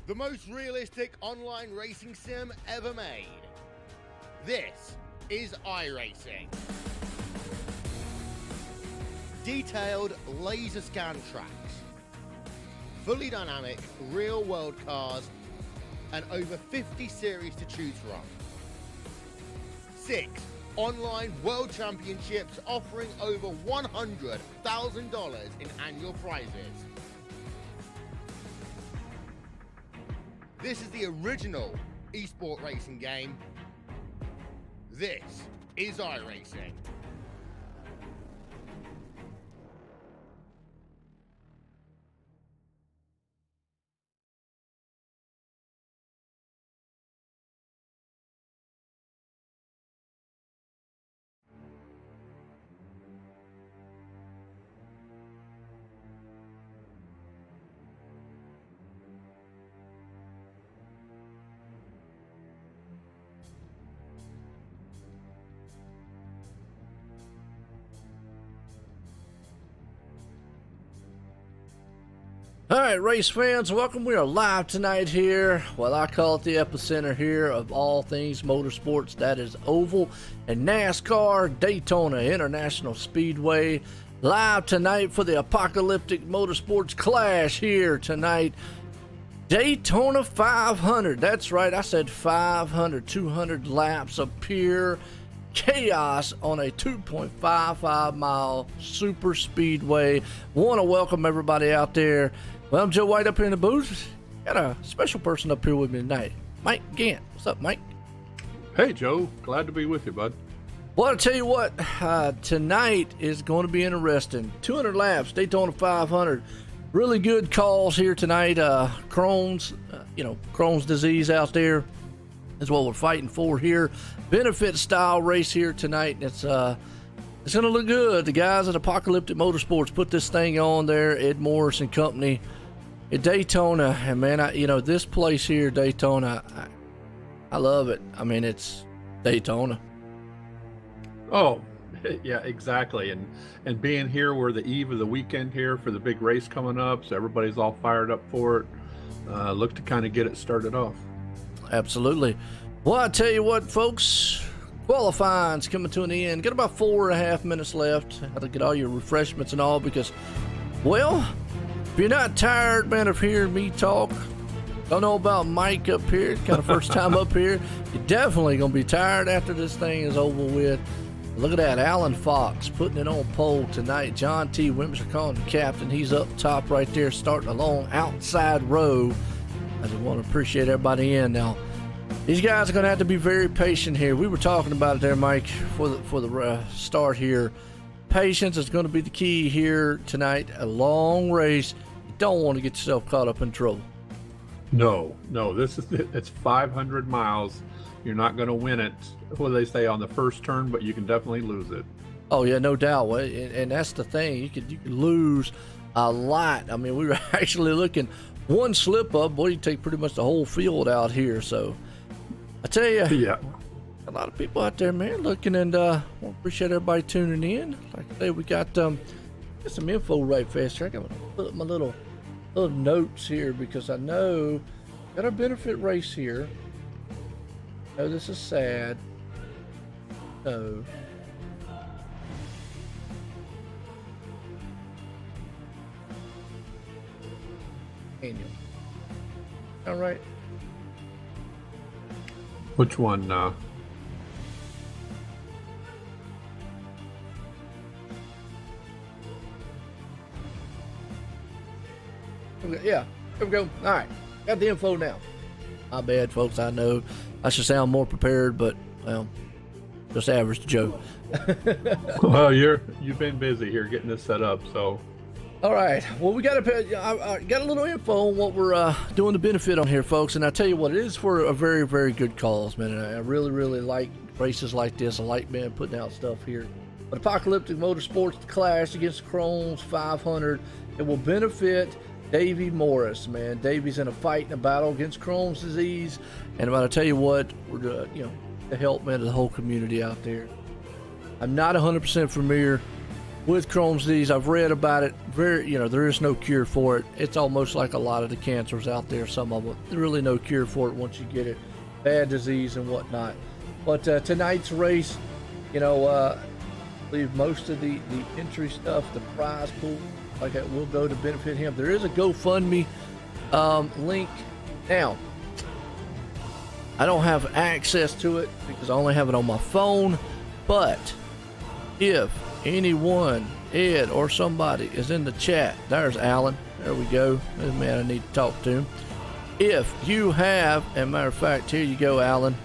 the most realistic online racing sim ever made. This is iRacing. Detailed laser scan tracks, fully dynamic real-world cars, and over 50 series to choose from. 6 online world championships offering over $100,000 in annual prizes. This is the original esport racing game. This is iRacing. All right, race fans, welcome. We are live tonight here. Well, I call it the epicenter here of all things motorsports. That is Oval and NASCAR, Daytona International Speedway. Live tonight for the Apocalyptic Motorsports Clash here tonight. Daytona 500. That's right, I said 500, 200 laps of pure chaos on a 2.55 mile super speedway. Want to welcome everybody out there. Well, I'm Joe White up here in the booth. Got a special person up here with me tonight, Mike Gant. What's up, Mike? Hey, Joe. Glad to be with you, bud. Well, I'll tell you what, tonight is going to be interesting. 200 laps, Daytona 500. Really good calls here tonight. Crohn's, Crohn's disease out there is what we're fighting for here. Benefit style race here tonight. It's going to look good. The guys at Apocalyptic Motorsports put this thing on there. Ed Morris and company at Daytona. And man, this place here, Daytona, I love it. I mean, it's Daytona. Oh, yeah, exactly. And being here, we're the eve of the weekend here for the big race coming up. So everybody's all fired up for it. Look to kind of get it started off. Absolutely. Well, I tell you what, folks, qualifying's coming to an end. Got about 4.5 minutes left. Have to get all your refreshments and all because, well, if you're not tired, man, of hearing me talk, don't know about Mike up here, kind of first time up here, you're definitely going to be tired after this thing is over with. Look at that, Alan Fox putting it on pole tonight. John T. Wimser calling the captain. He's up top right there, starting a long outside row. I just want to appreciate everybody in now. These guys are going to have to be very patient here. We were talking about it there, Mike, for the start here. Patience is going to be the key here tonight. A long race. You don't want to get yourself caught up in trouble. No, it's 500 miles. You're not going to win it, what do they say, on the first turn, but you can definitely lose it. Oh, yeah, no doubt. And that's the thing. You could lose a lot. I mean, we were actually looking one slip up, boy, you take pretty much the whole field out here. So I tell you, yeah, a lot of people out there, man, looking, and appreciate everybody tuning in. Like I say, we got some info right fast here. I got to put up my little notes here because I know got our benefit race here. I know this is sad. So annual. All right. Which one? Yeah, here we go. All right, got the info now. My bad, folks. I know I should sound more prepared, but well, just average Joe. Well, you've been busy here getting this set up, so. All right. Well, we got I got a little info on what we're doing the benefit on here, folks. And I tell you what, it is for a very, very good cause, man. And I really, really like races like this. I like, man, putting out stuff here. But Apocalyptic Motorsports Clash against Crohn's 500. It will benefit Davey Morris, man. Davey's in a fight and a battle against Crohn's disease. And I'm going to tell you what, we're to help, man, the whole community out there. I'm not 100% familiar with Crohn's disease. I've read about it. There is no cure for it. It's almost like a lot of the cancers out there. Some of them, there's really no cure for it once you get it. Bad disease and whatnot. But tonight's race, I believe most of the entry stuff, the prize pool, like that, will go to benefit him. There is a GoFundMe link. Now, I don't have access to it because I only have it on my phone. But if anyone, Ed or somebody, is in the chat, there's Alan. There we go. There's the man I need to talk to. If you have, and matter of fact, here you go, Alan.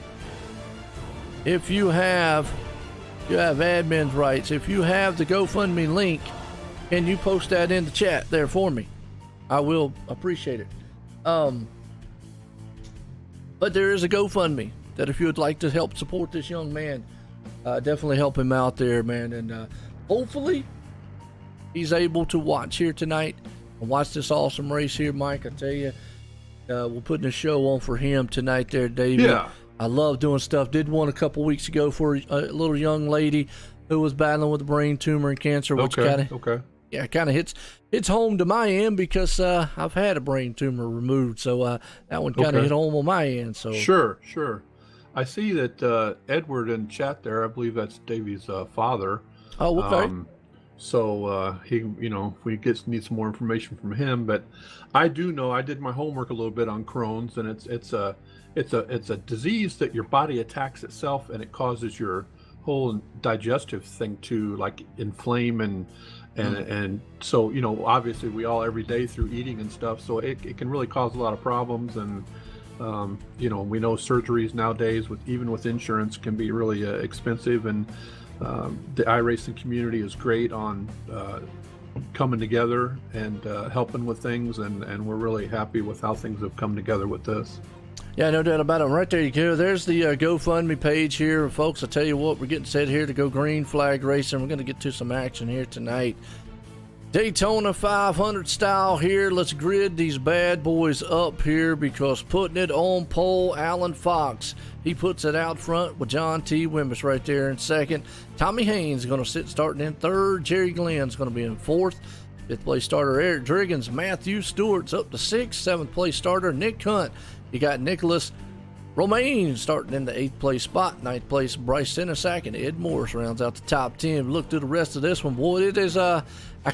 If you have admin's rights. If you have the GoFundMe link, can you post that in the chat there for me? I will appreciate it. But there is a GoFundMe that if you would like to help support this young man, definitely help him out there, man. And hopefully he's able to watch here tonight and watch this awesome race here, Mike. I tell you, we're putting a show on for him tonight there, Davey. Yeah. I love doing stuff. Did one a couple weeks ago for a little young lady who was battling with a brain tumor and cancer, which kind of hits home to my end because I've had a brain tumor removed, so that one kind of hit home on my end. So sure. I see that Edward in chat there. I believe that's Davey's father. Oh, okay. So he, if we need some more information from him, but I do know I did my homework a little bit on Crohn's, and it's a disease that your body attacks itself, and it causes your whole digestive thing to like inflame and so obviously we all every day through eating and stuff, so it can really cause a lot of problems, and we know surgeries nowadays even with insurance can be really expensive, and the iRacing community is great on coming together and helping with things, and we're really happy with how things have come together with this. Yeah, no doubt about it. Right there you go. There's the GoFundMe page here. Folks, I tell you what, we're getting set here to go green flag racing. We're going to get to some action here tonight. Daytona 500 style here. Let's grid these bad boys up here because putting it on pole, Alan Fox. He puts it out front with John T. Wimmis right there in second. Tommy Haynes is going to sit starting in third. Jerry Glenn's going to be in fourth. Fifth place starter Eric Driggins. Matthew Stewart's up to sixth. Seventh place starter Nick Hunt. You got Nicholas Romaine starting in the 8th place spot. 9th place Bryce Senesack, and Ed Morris rounds out the top 10. Look through the rest of this one, boy. It is I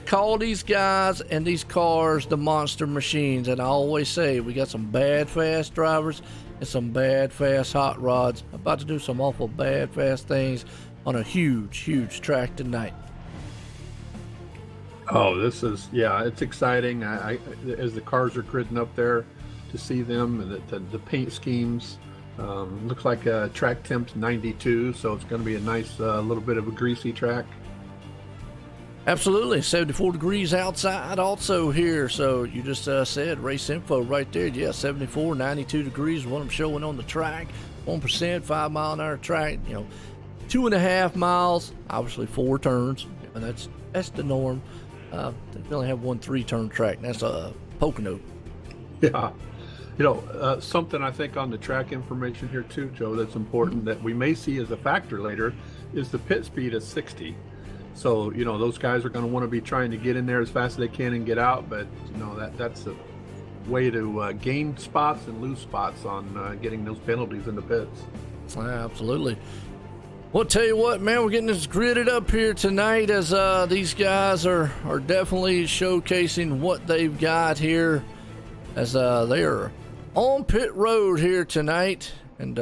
call these guys and these cars the monster machines, and I always say we got some bad fast drivers and some bad fast hot rods about to do some awful bad fast things on a huge track tonight. Oh, this is it's exciting. I as the cars are gridding up there, to see them and the paint schemes. Looks like track temp's 92, so it's going to be a nice little bit of a greasy track. Absolutely. 74 degrees outside also here. So you just said race info right there. Yeah, 74, 92 degrees, what I'm showing on the track. 1%, 5 mile an hour track, 2.5 miles, obviously 4 turns. And that's the norm. They only have 1 3-turn track, and that's Pocono. Yeah. Something I think on the track information here too, Joe, that's important that we may see as a factor later is the pit speed is 60. So, those guys are going to want to be trying to get in there as fast as they can and get out, but, that's a way to gain spots and lose spots on getting those penalties in the pits. Absolutely. Well, tell you what, man, we're getting this gridded up here tonight as these guys are definitely showcasing what they've got here as they are on pit road here tonight, and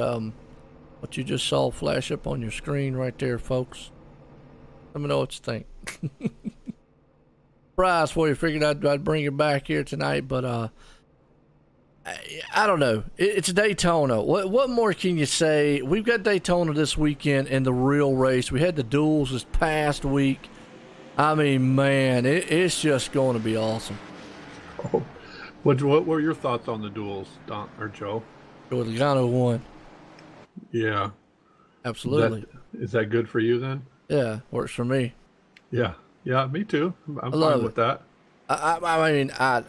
what you just saw flash up on your screen right there, folks. Let me know what you think. Prize for you. Figured I'd bring it back here tonight, but I don't know. It's Daytona. What more can you say? We've got Daytona this weekend in the real race. We had the duels this past week. I mean, man, it's just going to be awesome. Oh. What were your thoughts on the duels, Don or Joe? Logano won. Yeah. Absolutely. Is that good for you then? Yeah, works for me. Yeah, me too. I'm fine with that. I mean, I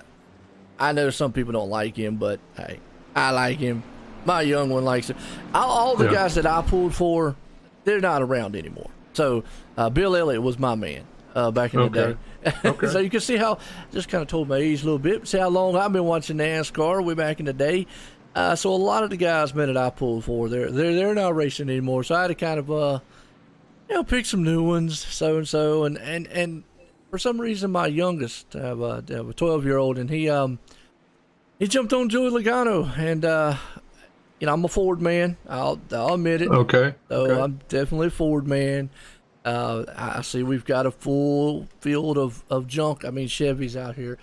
know some people don't like him, but hey, I like him. My young one likes him. All the guys that I pulled for, they're not around anymore. So Bill Elliott was my man. back in the day. Okay. So you can see how, just kind of told my age a little bit, see how long I've been watching NASCAR way back in the day. So a lot of the guys, man, that I pulled for, they're not racing anymore. So I had to kind of, pick some new ones, so and so, and for some reason, my youngest, I have a 12-year-old, and he jumped on Joey Logano, and I'm a Ford man. I'll admit it. Okay. So okay. I'm definitely a Ford man. I see we've got a full field of junk. I mean, Chevys out here.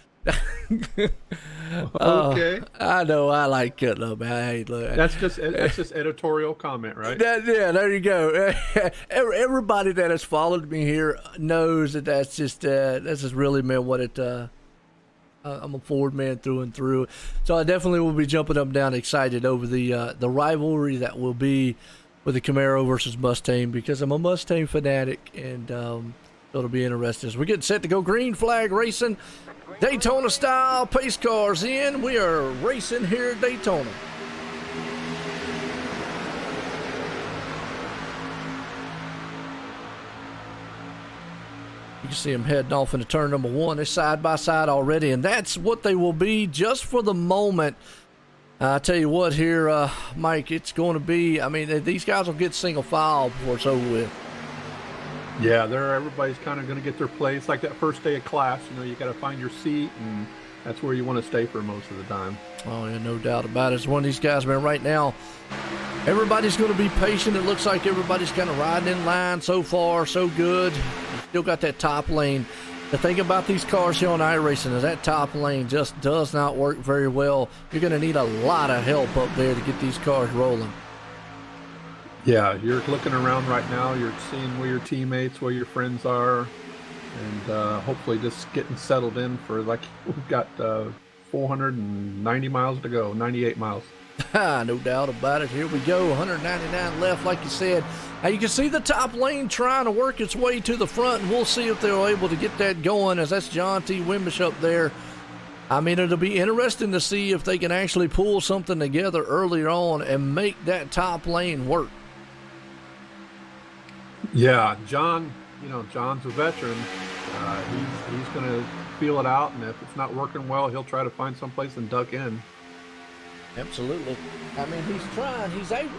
Okay. I know. I like cutting up. Hey, look. That's just editorial comment, right? Yeah, there you go. Everybody that has followed me here knows that's just really meant what it. I'm a Ford man through and through, so I definitely will be jumping up and down, excited over the rivalry that will be with the Camaro versus Mustang, because I'm a Mustang fanatic, and it'll be interesting. As we're getting set to go green flag racing, Daytona style, pace cars in. We are racing here at Daytona. You can see them heading off into turn number 1. They're side by side already, and that's what they will be just for the moment. I tell you what here, Mike, it's going to be, I mean, these guys will get single file before it's over with. Yeah, everybody's kind of going to get their place. Like that first day of class, you got to find your seat, and that's where you want to stay for most of the time. Oh, yeah, no doubt about it. It's one of these guys, man, right now, everybody's going to be patient. It looks like everybody's kind of riding in line so far, so good. Still got that top lane. The thing about these cars here on iRacing is that top lane just does not work very well. You're going to need a lot of help up there to get these cars rolling. Yeah, you're looking around right now. You're seeing where your teammates, where your friends are, and hopefully just getting settled in for, like, we've got 490 miles to go, 98 miles. No doubt about it. Here we go, 199 left, like you said. Now you can see the top lane trying to work its way to the front, and we'll see if they're able to get that going, as that's John T. Wimbish up there. I mean, it'll be interesting to see if they can actually pull something together earlier on and make that top lane work. Yeah, John, John's a veteran. He's going to feel it out, and if it's not working well, he'll try to find someplace and duck in. Absolutely. I mean, he's trying.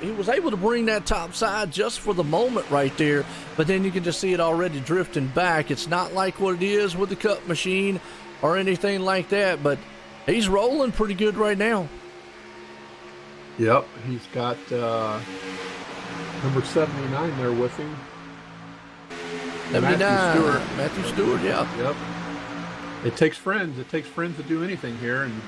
He was able to bring that top side just for the moment right there, but then you can just see it already drifting back. It's not like what it is with the Cup machine or anything like that, but he's rolling pretty good right now. Yep, he's got number 79 there with him. 79. Matthew Stewart. Matthew Stewart, yeah. Yep. It takes friends. It takes friends to do anything here, and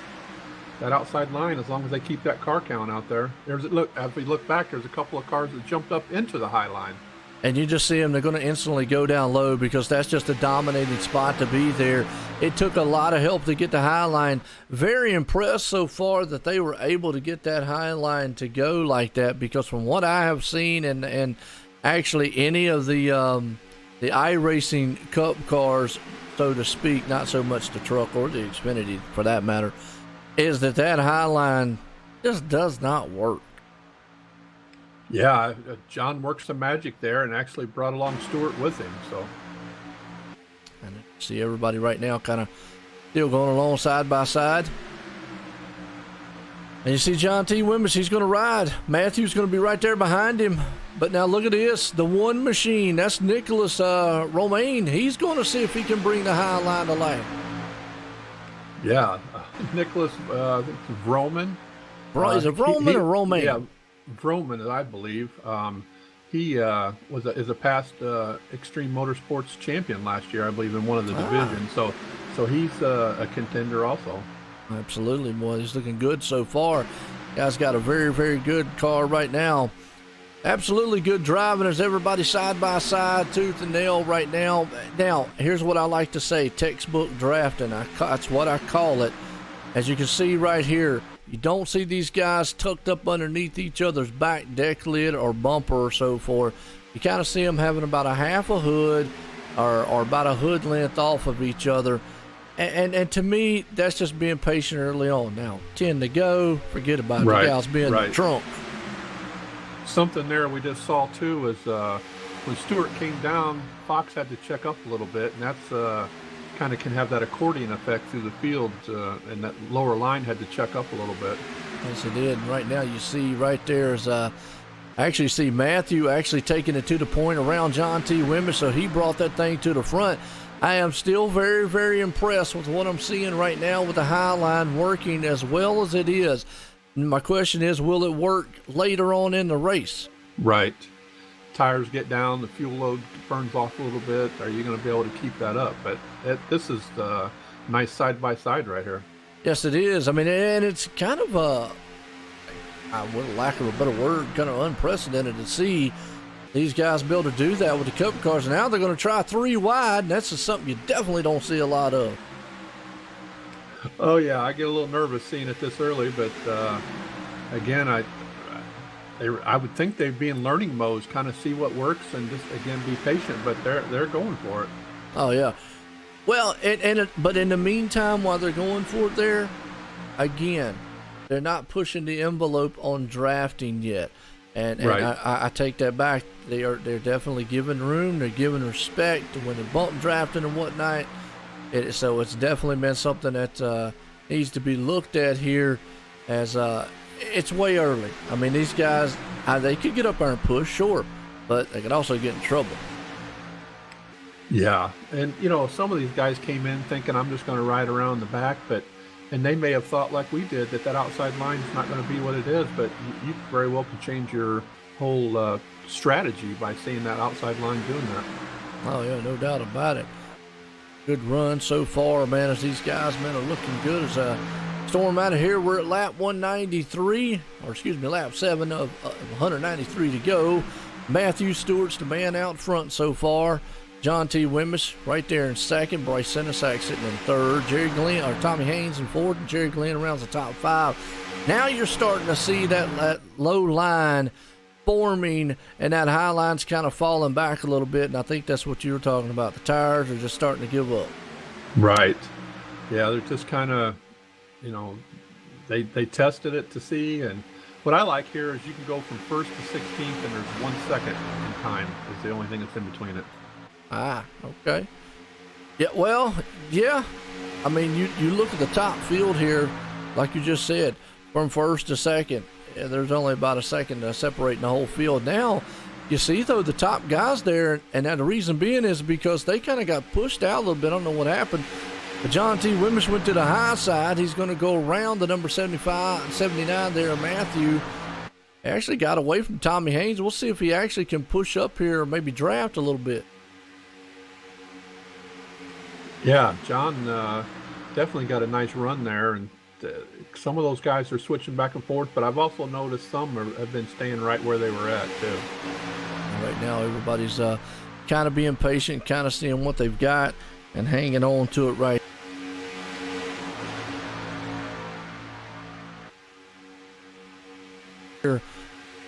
that outside line, as long as they keep that car count out there. If we look back, there's a couple of cars that jumped up into the high line. And you just see them, they're going to instantly go down low, because that's just a dominating spot to be there. It took a lot of help to get the high line. Very impressed so far that they were able to get that high line to go like that, because from what I have seen, and actually any of the iRacing Cup cars, so to speak, not so much the truck or the Xfinity for that matter, is that high line just does not work. Yeah, John worked some magic there and actually brought along Stewart with him. So, and see everybody right now kind of still going along side by side. And you see John T. Wimbish, he's going to ride. Matthew's going to be right there behind him. But now look at this, the one machine, that's Nicholas Romaine. He's going to see if he can bring the high line to life. Yeah, Nicholas Vroman. Is it Vroman or Romaine? Yeah, Vroman, I believe. He is a past Extreme Motorsports champion last year, I believe, in one of the divisions. So he's a contender also. Absolutely, boy. He's looking good so far. Guy's got a very, very good car right now. Absolutely good driving as everybody side by side, tooth and nail right now. Now, here's what I like to say, textbook drafting. That's what I call it. As you can see right here, you don't see these guys tucked up underneath each other's back deck lid or bumper or so forth. You kind of see them having about a half a hood or about a hood length off of each other. And to me, that's just being patient early on. Now, 10 to go, forget about it. The gals being in the trunk. Something there we just saw too is when Stewart came down, Fox had to check up a little bit, and that's kind of can have that accordion effect through the field, and that lower line had to check up a little bit. Yes, it did. Right now, you see right there is I actually see Matthew actually taking it to the point around John T. Wimmer, so he brought that thing to the front. I am still very, very impressed with what I'm seeing right now with the high line working as well as it is. My question is, will it work later on in the race? Right. Tires get down, the fuel load burns off a little bit. Are you going to be able to keep that up? But this is the nice side-by-side right here. Yes, it is. I mean, and it's kind of with lack of a better word, kind of unprecedented to see these guys be able to do that with the Cup cars. Now they're going to try 3 wide, and that's just something you definitely don't see a lot of. Oh, yeah, I get a little nervous seeing it this early, but again, I would think they'd be in learning modes, kind of see what works and just, again, be patient, but they're going for it. Oh, yeah. Well, but in the meantime, while they're going for it there, again, they're not pushing the envelope on drafting yet. And right. I take that back. They're definitely giving room. They're giving respect when they're bump drafting and whatnot. So it's definitely been something that needs to be looked at here as it's way early. I mean, these guys, they could get up there and push, sure, but they could also get in trouble. Yeah, and some of these guys came in thinking I'm just going to ride around the back, and they may have thought like we did that outside line is not going to be what it is, but you very well could change your whole strategy by seeing that outside line doing that. Oh yeah, no doubt about it. Good run so far, man, as these guys, man, are looking good. As storm out of here, we're at lap 193, or excuse me, lap 7 of 193 to go. Matthew Stewart's the man out front so far. John T. Wimmis right there in second. Bryce Senesack sitting in third. Tommy Haynes in fourth, and Jerry Glenn around the top 5. Now you're starting to see that low line forming, and that high line's kind of falling back a little bit, and I think that's what you were talking about. The tires are just starting to give up. Right. Yeah, they're just kind of, they tested it to see, and what I like here is you can go from first to 16th, and there's 1 second in time is the only thing that's in between it. Ah, okay. Yeah, well, yeah. I mean, you look at the top field here, like you just said, from first to second. There's only about a second separating the whole field. Now, you see, though, the top guys there, and now the reason being is because they kind of got pushed out a little bit. I don't know what happened. But John T. Wimmish went to the high side. He's going to go around the number 75, 79 there, Matthew. Actually got away from Tommy Haynes. We'll see if he actually can push up here or maybe draft a little bit. Yeah, John definitely got a nice run there, and some of those guys are switching back and forth, but I've also noticed some have been staying right where they were at, too. Right now, everybody's kind of being patient, kind of seeing what they've got and hanging on to it right.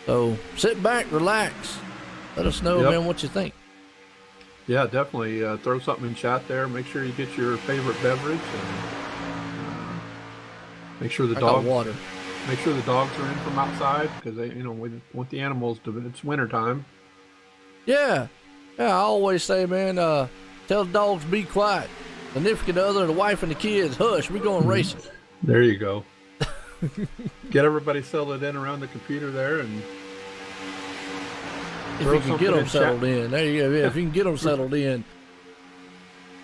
So sit back, relax. Let us know, man, what you think. Yeah, definitely. Throw something in chat there. Make sure you get your favorite beverage, and make sure the dogs water. Make sure the dogs are in from outside, because we want the animals to. It's winter time. Yeah, I always say, man, tell the dogs be quiet. The significant other, the wife, and the kids, hush. We're going racing. There you go. Get everybody settled in around the computer there, and. If you can get them settled in. There you go. Yeah, if you can get them settled in.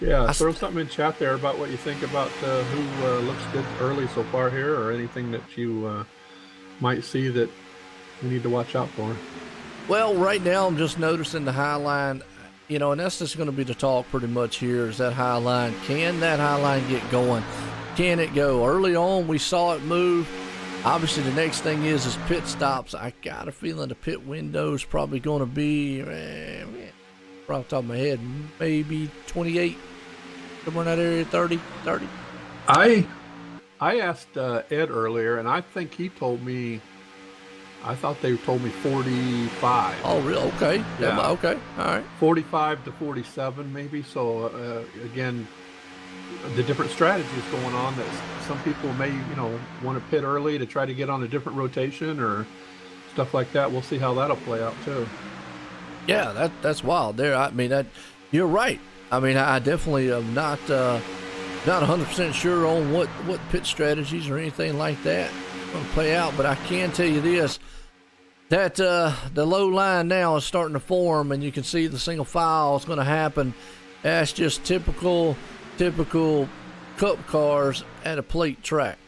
Yeah, throw something in chat there about what you think about who looks good early so far here, or anything that you might see that we need to watch out for. Well, right now I'm just noticing the high line, and that's just going to be the talk pretty much here is that high line. Can that high line get going? Can it go? Early on, we saw it move. Obviously, the next thing is pit stops. I got a feeling the pit window's probably going to be, off the top of my head, maybe 28, somewhere in that area, 30. I asked Ed earlier, and I think he told me, I thought they told me 45. Oh, really? Okay. Yeah. Okay. All right. 45 to 47, maybe. So, again, the different strategies going on that some people may, want to pit early to try to get on a different rotation or stuff like that. We'll see how that'll play out too. Yeah, that's wild. There, I mean, you're right. I mean, I definitely am not 100% sure on what pit strategies or anything like that is going to play out, but I can tell you this, that the low line now is starting to form, and you can see the single file is going to happen. That's just typical cup cars at a plate track.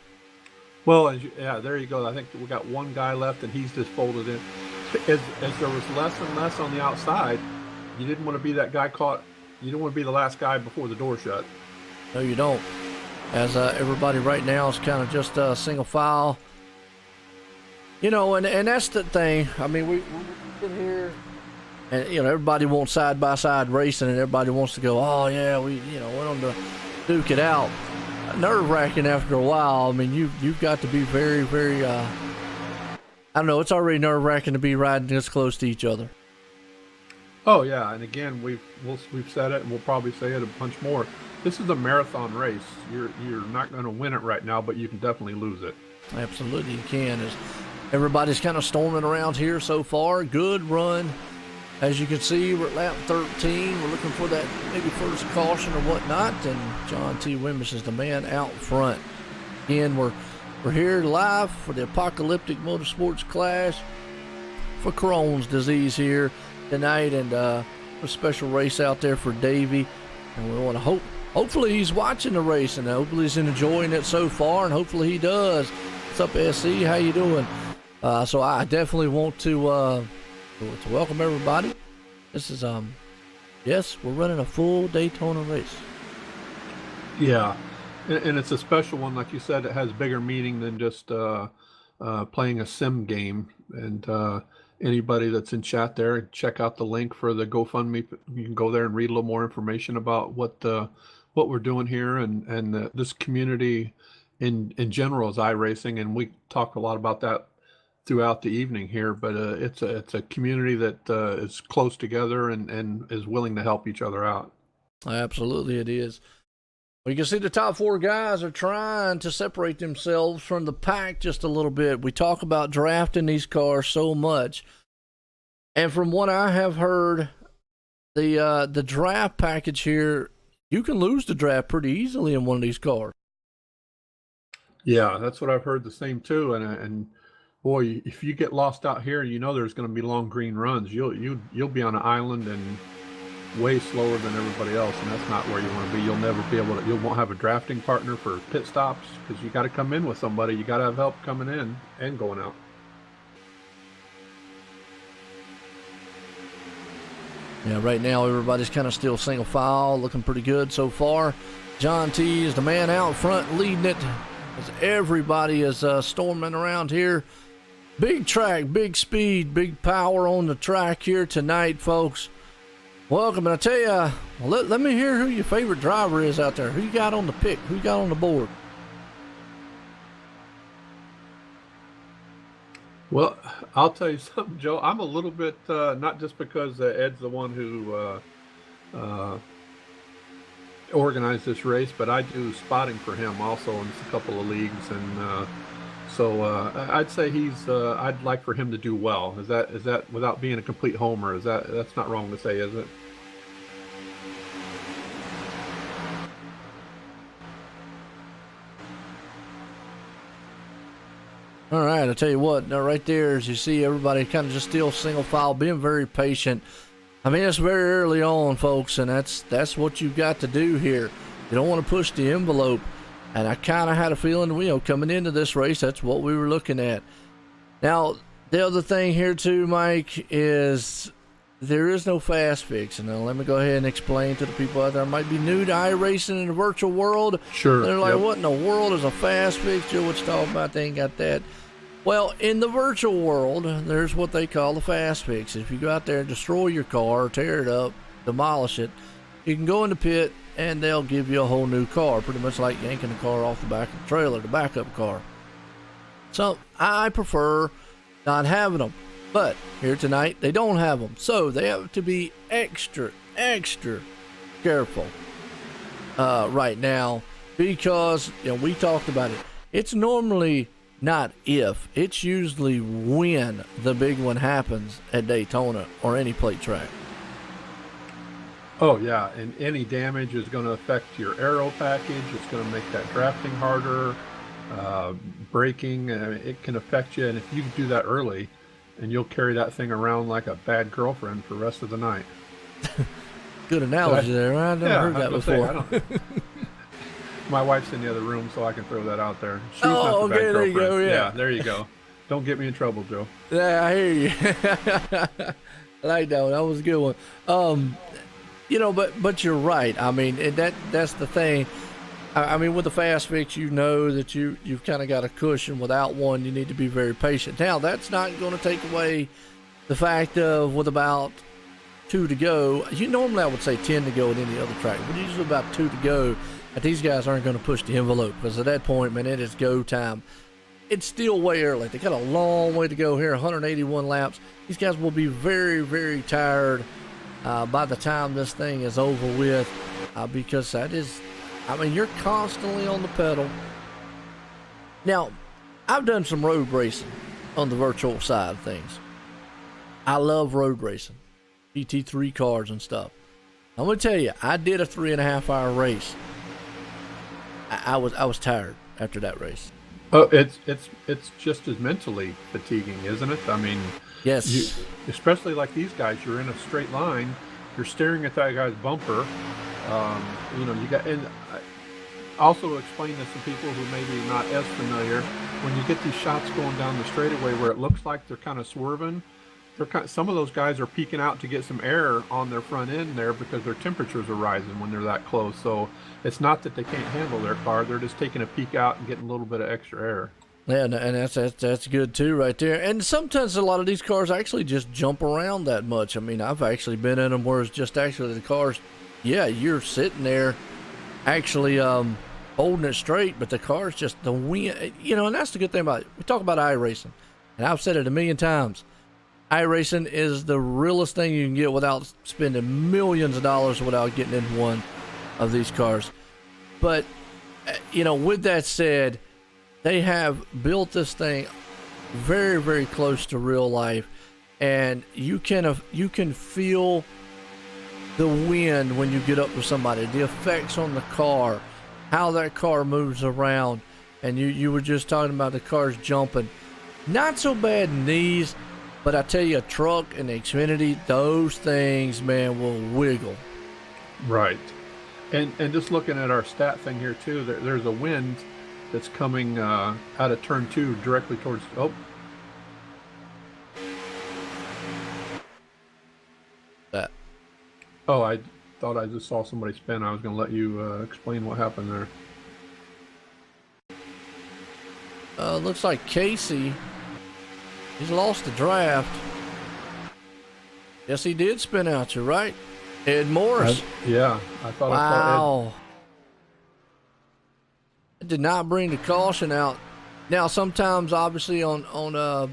Well, there you go. I think we got one guy left, and he's just folded in. As there was less and less on the outside, you didn't want to be that guy caught. You didn't want to be the last guy before the door shut. No, you don't. As everybody right now is kind of just single file. You know, and that's the thing. I mean, we sit here, and you know, everybody wants side by side racing, and everybody wants to go, oh yeah, we went on to duke it out. Nerve wracking after a while. I mean, you've got to be very, very. I don't know. It's already nerve wracking to be riding this close to each other. Oh yeah, and again, we've said it, and we'll probably say it a bunch more. This is a marathon race. You're not going to win it right now, but you can definitely lose it. Absolutely, you can. As everybody's kind of storming around here so far. Good run. As you can see, we're at lap 13. We're looking for that maybe first caution or whatnot, and John T. Wimbish is the man out front. Again, we're here live for the Apocalyptic Motorsports Clash for Crohn's disease here tonight, and a special race out there for Davey. And we want to hopefully he's watching the race, and hopefully he's enjoying it so far, and hopefully he does. What's up, SC? How you doing? So I definitely want to welcome everybody. This is yes, we're running a full Daytona race. Yeah, and it's a special one, like you said. It has bigger meaning than just playing a sim game. And anybody that's in chat there, check out the link for the GoFundMe. You can go there and read a little more information about what we're doing here, and this community in general is iRacing, and we talk a lot about that throughout the evening here. But it's a community that is close together and is willing to help each other out. Absolutely, it is. Well, you can see the top four guys are trying to separate themselves from the pack just a little bit. We talk about drafting these cars so much, and from what I have heard, the draft package here, you can lose the draft pretty easily in one of these cars. Yeah, that's what I've heard the same too. And boy, if you get lost out here, you know there's going to be long green runs. You'll be on an island and way slower than everybody else, and that's not where you want to be. You'll never be able to. You won't have a drafting partner for pit stops because you got to come in with somebody. You got to have help coming in and going out. Yeah, right now everybody's kind of still single file, looking pretty good so far. John T is the man out front leading it as everybody is storming around here. Big track, big speed, big power on the track here tonight, folks. Welcome, and I tell you, let me hear who your favorite driver is out there. Who you got on the pick? Who you got on the board? Well, I'll tell you something, Joe. I'm a little bit, not just because Ed's the one who organized this race, but I do spotting for him also in a couple of leagues, and so I'd say I'd like for him to do well. Is that without being a complete homer? That's not wrong to say, is it? All right, I'll tell you what, now right there, as you see everybody kind of just still single file, being very patient. I mean, it's very early on, folks, and that's what you've got to do here. You don't want to push the envelope, and I kind of had a feeling, coming into this race, that's what we were looking at. Now, the other thing here too, Mike, is there is no fast fix. And now let me go ahead and explain to the people out there who might be new to iRacing in the virtual world. Sure. They're like, what in the world is a fast fix? Joe, what you talking about? They ain't got that. Well, in the virtual world, there's what they call the fast fix. If you go out there and destroy your car, tear it up, demolish it, you can go in the pit and they'll give you a whole new car, pretty much like yanking a car off the back of the trailer, the backup car. So I prefer not having them. But here tonight, they don't have them. So they have to be extra careful right now because, we talked about it. It's normally not if. It's usually when the big one happens at Daytona or any plate track. Oh yeah, and any damage is going to affect your aero package. It's going to make that drafting harder, braking. It can affect you, and if you do that early, and you'll carry that thing around like a bad girlfriend for the rest of the night. Good analogy there. I've never heard that before. My wife's in the other room, so I can throw that out there. She was Oh, not the okay, bad there you girlfriend. go, yeah. There you go. Don't get me in trouble, Joe. Yeah, I hear you. I like that one. That was a good one. You know, but you're right. I mean, that's the thing. I mean, with the fast fix, you know that you've kind of got a cushion. Without one, you need to be very patient. Now, that's not going to take away the fact of with about 2 to go. Normally I would say 10 to go at any other track, but usually about 2 to go. That these guys aren't going to push the envelope, because at that point, man, it is go time. It's still way early. They got a long way to go here, 181 laps. These guys will be very, very tired by the time this thing is over with, because that is, I mean, you're constantly on the pedal. Now, I've done some road racing on the virtual side of things. I love road racing, GT3 cars and stuff. I'm going to tell you, I did a 3.5-hour race. I was tired after that race. Oh, it's just as mentally fatiguing, isn't it? I mean, yes. Especially like these guys, you're in a straight line, you're staring at that guy's bumper. You got, and I also explain this to people who may be not as familiar. When you get these shots going down the straightaway where it looks like they're kind of swerving, some of those guys are peeking out to get some air on their front end there because their temperatures are rising when they're that close. So it's not that they can't handle their car; they're just taking a peek out and getting a little bit of extra air. Yeah, and that's good too, right there. And sometimes a lot of these cars actually just jump around that much. I mean, I've actually been in them where it's just actually the cars. Yeah, you're sitting there, actually holding it straight, but the car's just the wind. And that's the good thing about it. We talk about iRacing, and I've said it a million times. iRacing is the realest thing you can get without spending millions of dollars without getting in one of these cars. But, with that said, they have built this thing very, very close to real life, and you can feel the wind when you get up to somebody, the effects on the car, how that car moves around, and you were just talking about the cars jumping. Not so bad in these, but I tell you, a truck and the Xfinity, those things, man, will wiggle. Right. And just looking at our stat thing here, too, there's a wind that's coming out of turn 2 directly towards... Oh. That. Oh, I thought I just saw somebody spin. I was going to let you explain what happened there. Looks like Casey... He's lost the draft. Yes, he did spin out you, right? Ed Morris. I thought I saw Ed. It did not bring the caution out. Now, sometimes, obviously, on a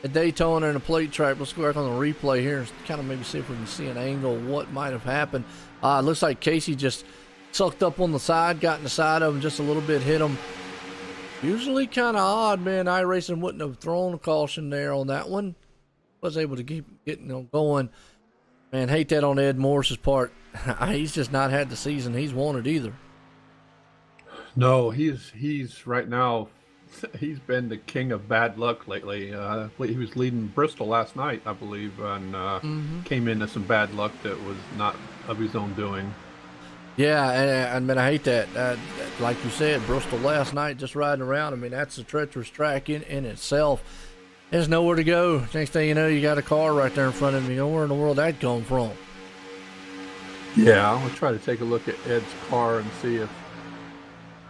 Daytona and a plate track, let's go back on the replay here and kind of maybe see if we can see an angle of what might have happened. It looks like Casey just sucked up on the side, got in the side of him just a little bit, hit him. Usually kind of odd, man. iRacing wouldn't have thrown a caution there on that one. Was able to keep getting going. Man, hate that on Ed Morris's part. He's just not had the season he's wanted either. No, he's right now, he's been the king of bad luck lately. He was leading Bristol last night, I believe, and came into some bad luck that was not of his own doing. Yeah, and I mean, I hate that. Like you said, Bristol last night, just riding around. I mean, that's a treacherous track in itself. There's nowhere to go. Next thing you know, you got a car right there in front of you. You know, where in the world that come from? Yeah, I'll try to take a look at Ed's car and see if...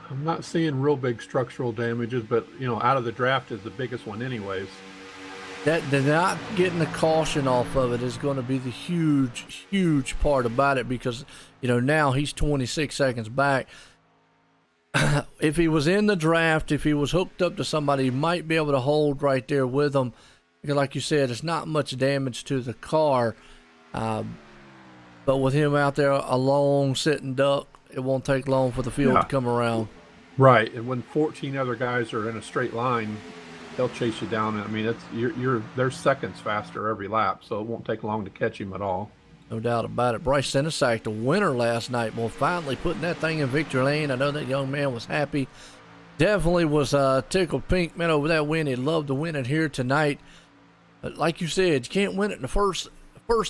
I'm not seeing real big structural damages, but, out of the draft is the biggest one anyways. That not getting the caution off of it is going to be the huge, huge part about it, because, now he's 26 seconds back. If he was in the draft, if he was hooked up to somebody, he might be able to hold right there with him. Because like you said, it's not much damage to the car. But with him out there, a long sitting duck, it won't take long for the field to come around. Right, and when 14 other guys are in a straight line, they'll chase you down. I mean, they're seconds faster every lap, so it won't take long to catch him at all. No doubt about it. Bryce Senesac, the winner last night, well, finally putting that thing in victory lane. I know that young man was happy. Definitely was tickled pink, man, over that win. He'd love to win it here tonight. But like you said, you can't win it in the first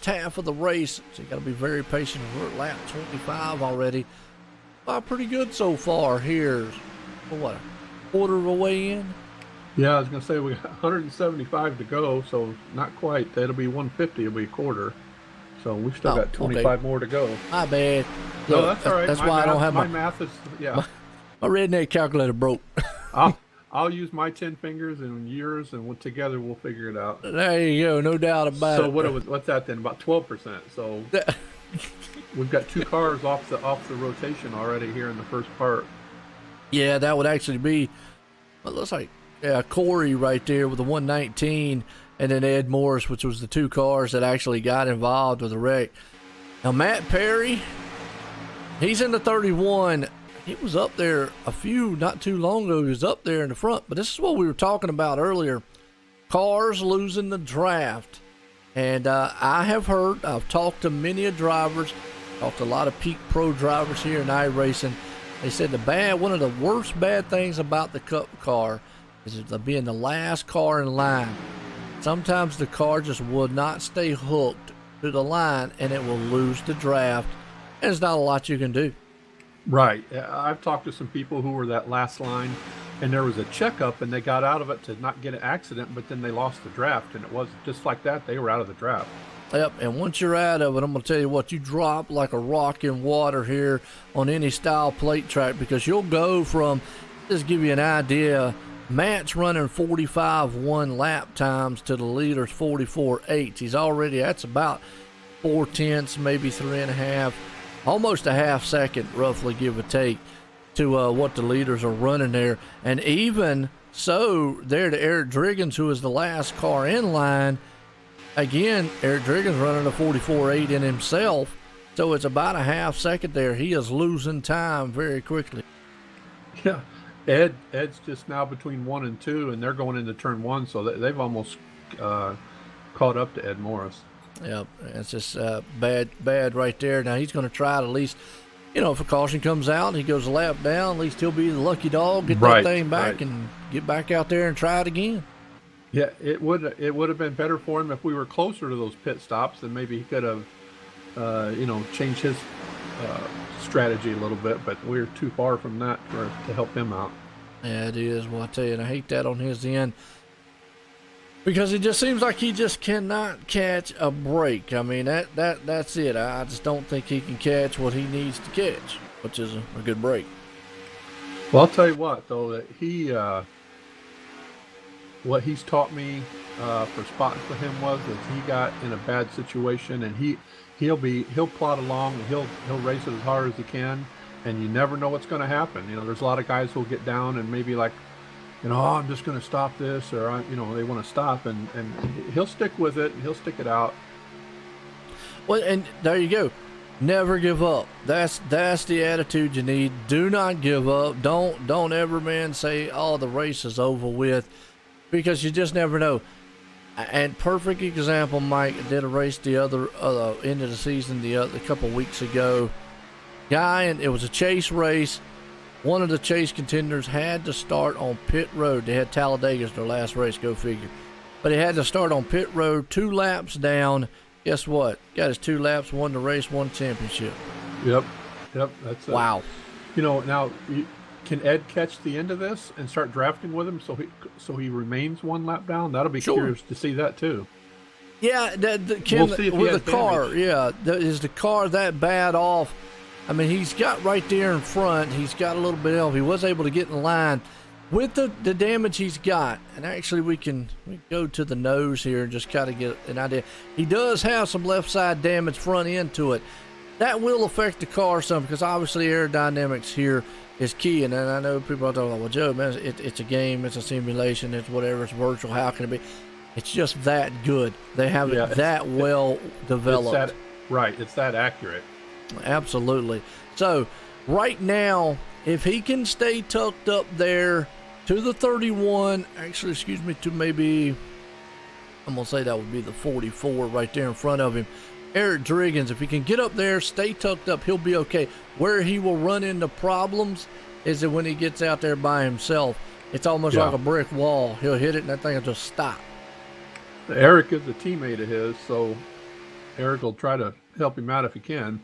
half of the race, so you got to be very patient. We're at lap 25 already. Pretty good so far here. What, a quarter of a way in? Yeah, I was going to say we got 175 to go, so not quite. That'll be 150. It'll be a quarter. So we've still got 25 more to go. My bad. No, that's all right. That's why I don't have my math is, yeah. My redneck calculator broke. I'll use my 10 fingers and yours, and together we'll figure it out. There you go, no doubt about it. So what's that then? About 12%. So we've got 2 cars off the rotation already here in the first part. Yeah, that would actually be. It looks like Corey right there with the 119, and then Ed Morris, which was the 2 cars that actually got involved with the wreck. Now Matt Perry, he's in the 31. He was up there not too long ago. He was up there in the front. But this is what we were talking about earlier. Cars losing the draft. And I've talked to many drivers, talked to a lot of peak pro drivers here in iRacing. They said one of the worst bad things about the Cup car is being the last car in line. Sometimes the car just will not stay hooked to the line, and it will lose the draft. And there's not a lot you can do. Right. I've talked to some people who were that last line, and there was a checkup, and they got out of it to not get an accident, but then they lost the draft, and it was just like that. They were out of the draft. Yep, and once you're out of it, I'm going to tell you what, you drop like a rock in water here on any style plate track, because you'll go from, just give you an idea, Matt's running 45.1 lap times to the leader's 44.8. That's about 4/10, maybe 3.5. Almost a half second, roughly, give or take, to what the leaders are running there. And even so, there to Eric Driggins, who is the last car in line. Again, Eric Driggins running a 44.8 in himself. So it's about a half second there. He is losing time very quickly. Yeah. Ed's just now between 1 and 2, and they're going into turn 1, so they've almost caught up to Ed Morris. Yep, it's just bad right there. Now he's going to try to at least, if a caution comes out and he goes a lap down, at least he'll be the lucky dog, get that thing back and get back out there and try it again. Yeah, it would have been better for him if we were closer to those pit stops, and maybe he could have, changed his strategy a little bit. But we're too far from that to help him out. Yeah, it is. Well, I tell you, and I hate that on his end. Because it just seems like he just cannot catch a break. I mean, that's it. I just don't think he can catch what he needs to catch, which is a good break. Well, I'll tell you what, though, that what he's taught me for spotting for him was that he got in a bad situation, and he'll plod along, and he'll race it as hard as he can, and you never know what's going to happen. There's a lot of guys who'll get down and maybe like, I'm just going to stop this, or they want to stop, and he'll stick with it, and he'll stick it out. Well, and there you go. Never give up. That's the attitude you need. Do not give up. Don't ever, man, say, the race is over with, because you just never know. And perfect example, Mike, I did a race the other end of the season a couple weeks ago. And it was a chase race. One of the chase contenders had to start on pit road. They had Talladega as their last race, go figure. But he had to start on pit road, 2 laps down. Guess what? Got his 2 laps, won the race, won the championship. Yep. That's wow. Now, can Ed catch the end of this and start drafting with him so he remains 1 lap down? That'll be curious to see that too. Yeah, we'll see if with the car, damage. yeah, is the car that bad off? I mean, he's got right there in front. He's got a little bit off. He was able to get in line with the damage he's got. And actually, we can go to the nose here and just kind of get an idea. He does have some left side damage front end to it. That will affect the car some, because obviously aerodynamics here is key. And I know people are talking, well, Joe, man, it's a game, it's a simulation, it's whatever, it's virtual. How can it be? It's just that good. They have it that well developed. It's that accurate. Absolutely. So right now if he can stay tucked up there to the 31, actually, excuse me, to maybe, I'm going to say that would be the 44 right there in front of him. Eric Driggins, if he can get up there, stay tucked up, he'll be okay. Where he will run into problems is that when he gets out there by himself, it's almost like a brick wall. He'll hit it and that thing will just stop. Eric is a teammate of his, so Eric will try to help him out if he can.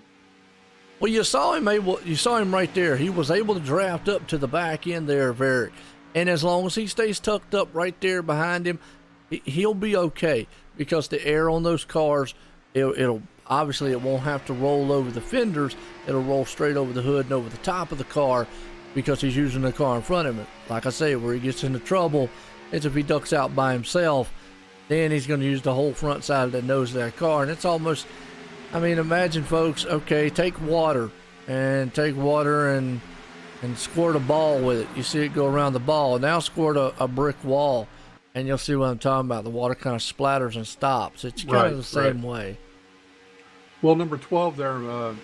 Well, you saw him right there. He was able to draft up to the back end there of Eric. And as long as he stays tucked up right there behind him, he'll be okay, because the air on those cars, it'll obviously, it won't have to roll over the fenders. It'll roll straight over the hood and over the top of the car, because he's using the car in front of him. Like I say, where he gets into trouble is if he ducks out by himself, then he's going to use the whole front side of the nose of that car. And it's almost, I mean, imagine, folks, okay, take water and squirt a ball with it. You see it go around the ball. Now squirt a brick wall, and you'll see what I'm talking about. The water kind of splatters and stops. It's kind of the same way. Well, number 12 there,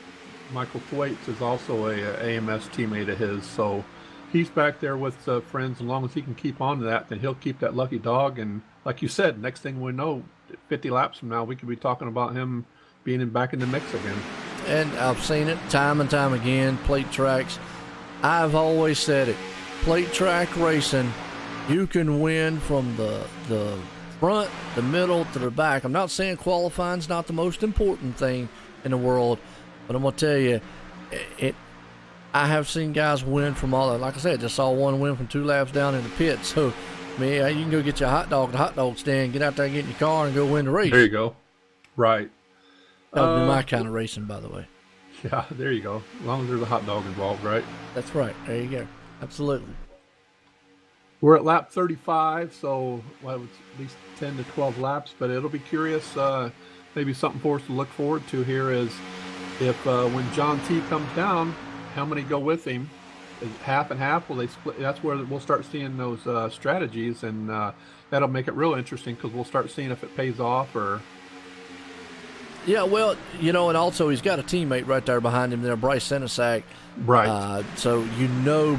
Michael Thwaites, is also a AMS teammate of his, so he's back there with friends. As long as he can keep on to that, then he'll keep that lucky dog. And like you said, next thing we know, 50 laps from now, we could be talking about him being back in the mix again. And I've seen it time and time again, plate tracks. I've always said it, plate track racing, you can win from the front, the middle, to the back. I'm not saying qualifying's not the most important thing in the world, but I'm going to tell you, I have seen guys win from all that. Like I said, just saw one win from 2 laps down in the pit. So, man, you can go get your hot dog at the hot dog stand, get out there, get in your car, and go win the race. There you go. Right. That would be my kind of racing, by the way. Yeah, there you go. As long as there's a hot dog involved, right? That's right. There you go. Absolutely. We're at lap 35, so it's at least 10 to 12 laps, but it'll be curious. Maybe something for us to look forward to here is if when John T comes down, how many go with him? Is it half and half? Will they split? That's where we'll start seeing those strategies, and that'll make it real interesting, because we'll start seeing if it pays off or... Yeah, well, and also he's got a teammate right there behind him there, Bryce Senesac. Right. So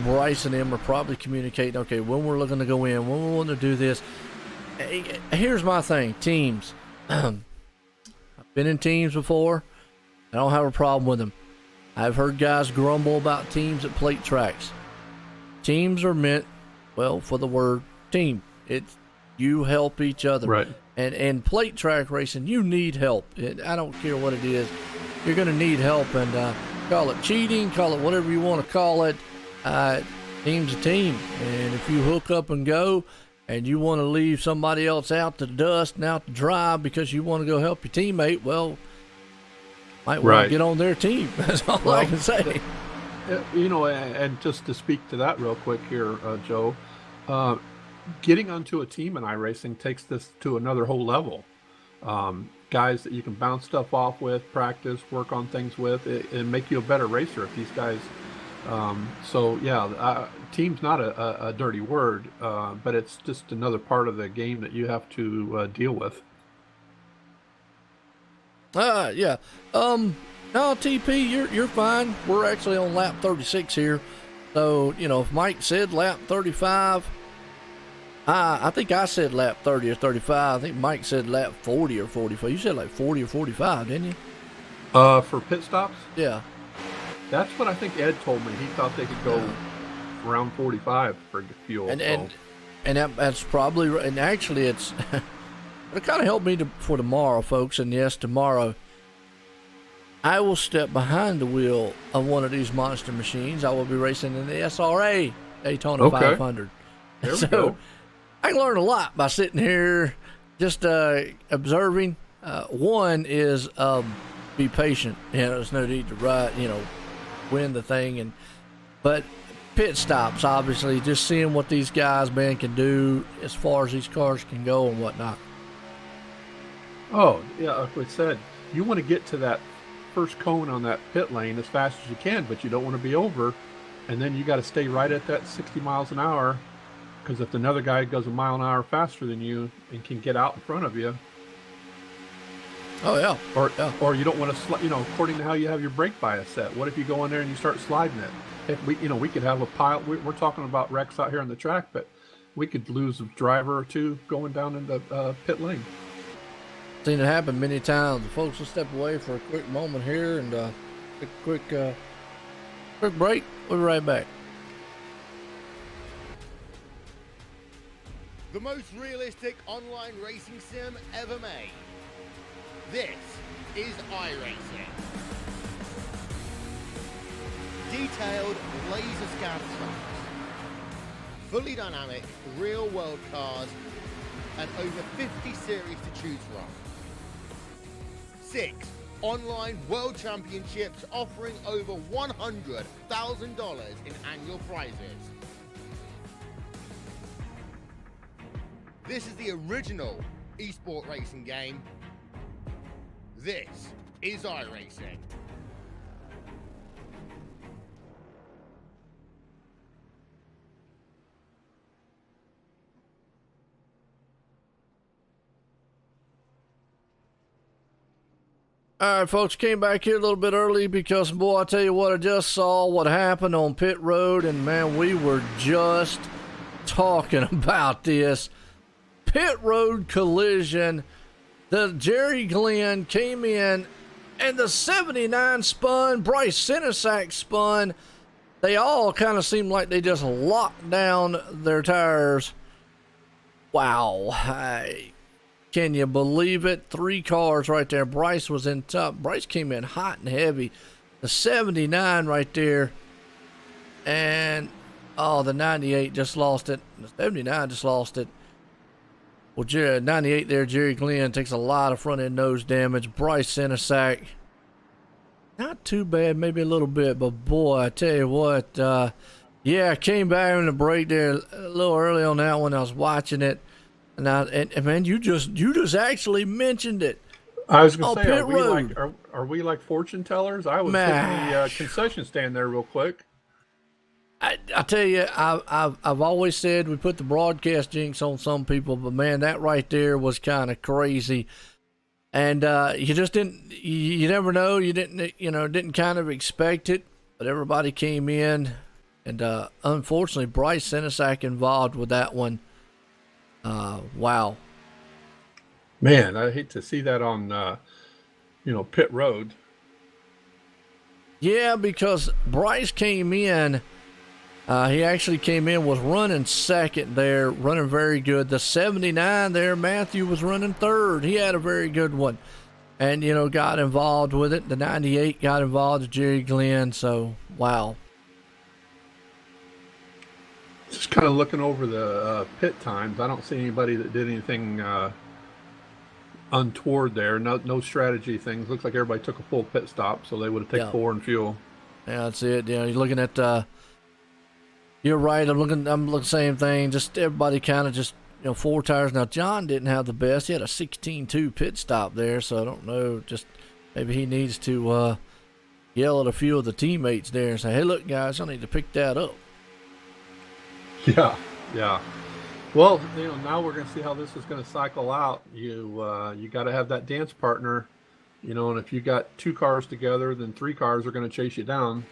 Bryce and him are probably communicating, okay, when we're looking to go in, when we want to do this. Here's my thing, teams. I've been in teams before. I don't have a problem with them. I've heard guys grumble about teams at plate tracks. Teams are meant, for the word team. It's you help each other. Right. And plate track racing, you need help. I don't care what it is. You're going to need help, and call it cheating, call it whatever you want to call it. Team's a team, and if you hook up and go, and you want to leave somebody else out to dust and out to dry because you want to go help your teammate, might want to get on their team. That's all I can say. And just to speak to that real quick here, Joe, getting onto a team in iRacing takes this to another whole level. Guys that you can bounce stuff off with, practice, work on things with, and make you a better racer if these guys. Team's not a dirty word, but it's just another part of the game that you have to deal with. Yeah. No, TP, you're fine. We're actually on lap 36 here. So, if Mike said lap 35, I think I said lap 30 or 35. I think Mike said lap 40 or 45. You said like 40 or 45, didn't you? For pit stops? Yeah. That's what I think Ed told me. He thought they could go around 45 for fuel. And that's probably, and actually it's, it kind of helped me for tomorrow, folks. And yes, tomorrow I will step behind the wheel of one of these monster machines. I will be racing in the SRA Daytona 500. There we go. I can learn a lot by sitting here just observing. One is be patient. There's no need to win the thing. But pit stops, obviously, just seeing what these guys, man, can do as far as these cars can go and whatnot. Oh, yeah, like we said, you want to get to that first cone on that pit lane as fast as you can, but you don't want to be over. And then you got to stay right at that 60 miles an hour. Because if another guy goes a mile an hour faster than you and can get out in front of you. Oh yeah. Or you don't want to, according to how you have your brake bias set. What if you go in there and you start sliding it? If we could have a pile. We're talking about wrecks out here on the track, but we could lose a driver or two going down in the pit lane. Seen it happen many times. The folks will step away for a quick moment here and quick break. We'll be right back. The most realistic online racing sim ever made. This is iRacing. Detailed laser scan tracks, fully dynamic real world cars, and over 50 series to choose from. 6 online world championships offering over $100,000 in annual prizes. This is the original esport racing game. This is iRacing. All right, folks, came back here a little bit early because, boy, I tell you what, I just saw what happened on pit road, and man, we were just talking about this pit road collision. The Jerry Glenn came in, and the 79 spun, Bryce Senesac spun. They all kind of seemed like they just locked down their tires. Wow. Can you believe it? 3 cars right there. Bryce was in top. Bryce came in hot and heavy. The 79 right there. And, the 98 just lost it. The 79 just lost it. Well, 98 there, Jerry Glenn takes a lot of front end nose damage. Bryce Senesac, not too bad, maybe a little bit, but boy, I tell you what, I came back in the break there a little early on that one. I was watching it, and man, you just actually mentioned it. I was going to say, are we like fortune tellers? I was hitting the concession stand there real quick. I tell you, I've always said we put the broadcast jinx on some people, but man, that right there was kind of crazy. And you just didn't, you never know, you didn't kind of expect it, but everybody came in, and unfortunately, Bryce Senesac involved with that one. Wow. Man, I hate to see that on, pit road. Yeah, because Bryce came in. He actually came in, was running second there, running very good. The 79 there, Matthew was running third. He had a very good one. And, got involved with it. The 98 got involved with Jerry Glenn. So, wow. Just kind of looking over the pit times. I don't see anybody that did anything untoward there. No strategy things. Looks like everybody took a full pit stop, so they would have taken 4 in fuel. Yeah, that's it. You're looking at... You're right. I'm looking same thing. Just everybody kind of just 4 tires. Now John didn't have the best. He had a 16.2 pit stop there, so I don't know. Just maybe he needs to yell at a few of the teammates there and say, "Hey, look, guys, I need to pick that up." Yeah. Well, now we're going to see how this is going to cycle out. You got to have that dance partner, and if you got 2 cars together, then 3 cars are going to chase you down.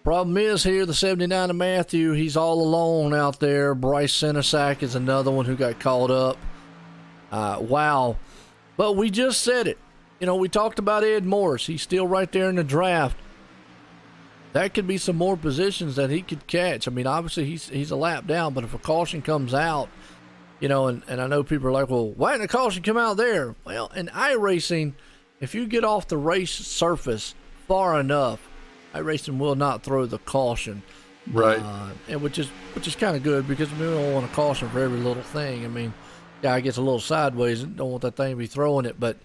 Problem is here, the 79 of Matthew, he's all alone out there. Bryce Senesac is another one who got caught up. Wow. But we just said it. We talked about Ed Morris. He's still right there in the draft. That could be some more positions that he could catch. I mean, obviously he's a lap down, but if a caution comes out, and I know people are like, well, why didn't a caution come out there? Well, in iRacing, if you get off the race surface far enough, iRacing will not throw the caution, right? And which is kind of good because we don't want a caution for every little thing. I mean, guy gets a little sideways and don't want that thing to be throwing it. But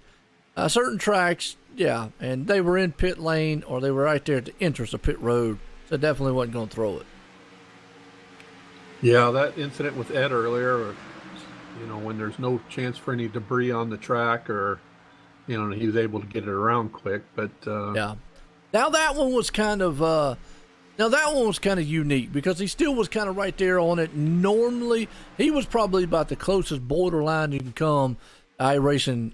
certain tracks, yeah, and they were in pit lane or they were right there at the entrance of pit road, so definitely wasn't going to throw it. Yeah, that incident with Ed earlier, when there's no chance for any debris on the track, or he was able to get it around quick, but yeah. Now that one was kind of unique because he still was kind of right there on it. Normally, he was probably about the closest borderline you can come iRacing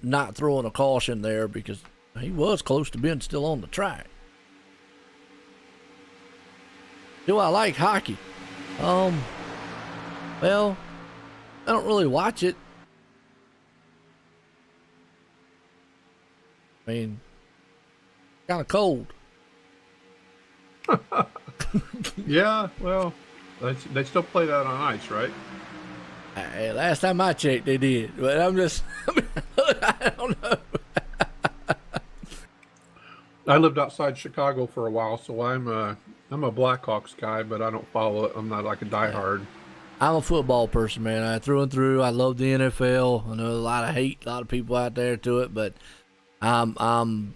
not throwing a caution there because he was close to being still on the track. Do I like hockey? Well, I don't really watch it. I mean, kind of cold. Yeah, well, they still play that on ice, right? Hey, last time I checked, they did. But I don't know. I lived outside Chicago for a while, so I'm a Blackhawks guy, but I don't follow it. I'm not like a diehard. I'm a football person, man. Through and through. I love the NFL. I know a lot of hate, a lot of people out there to it, but I'm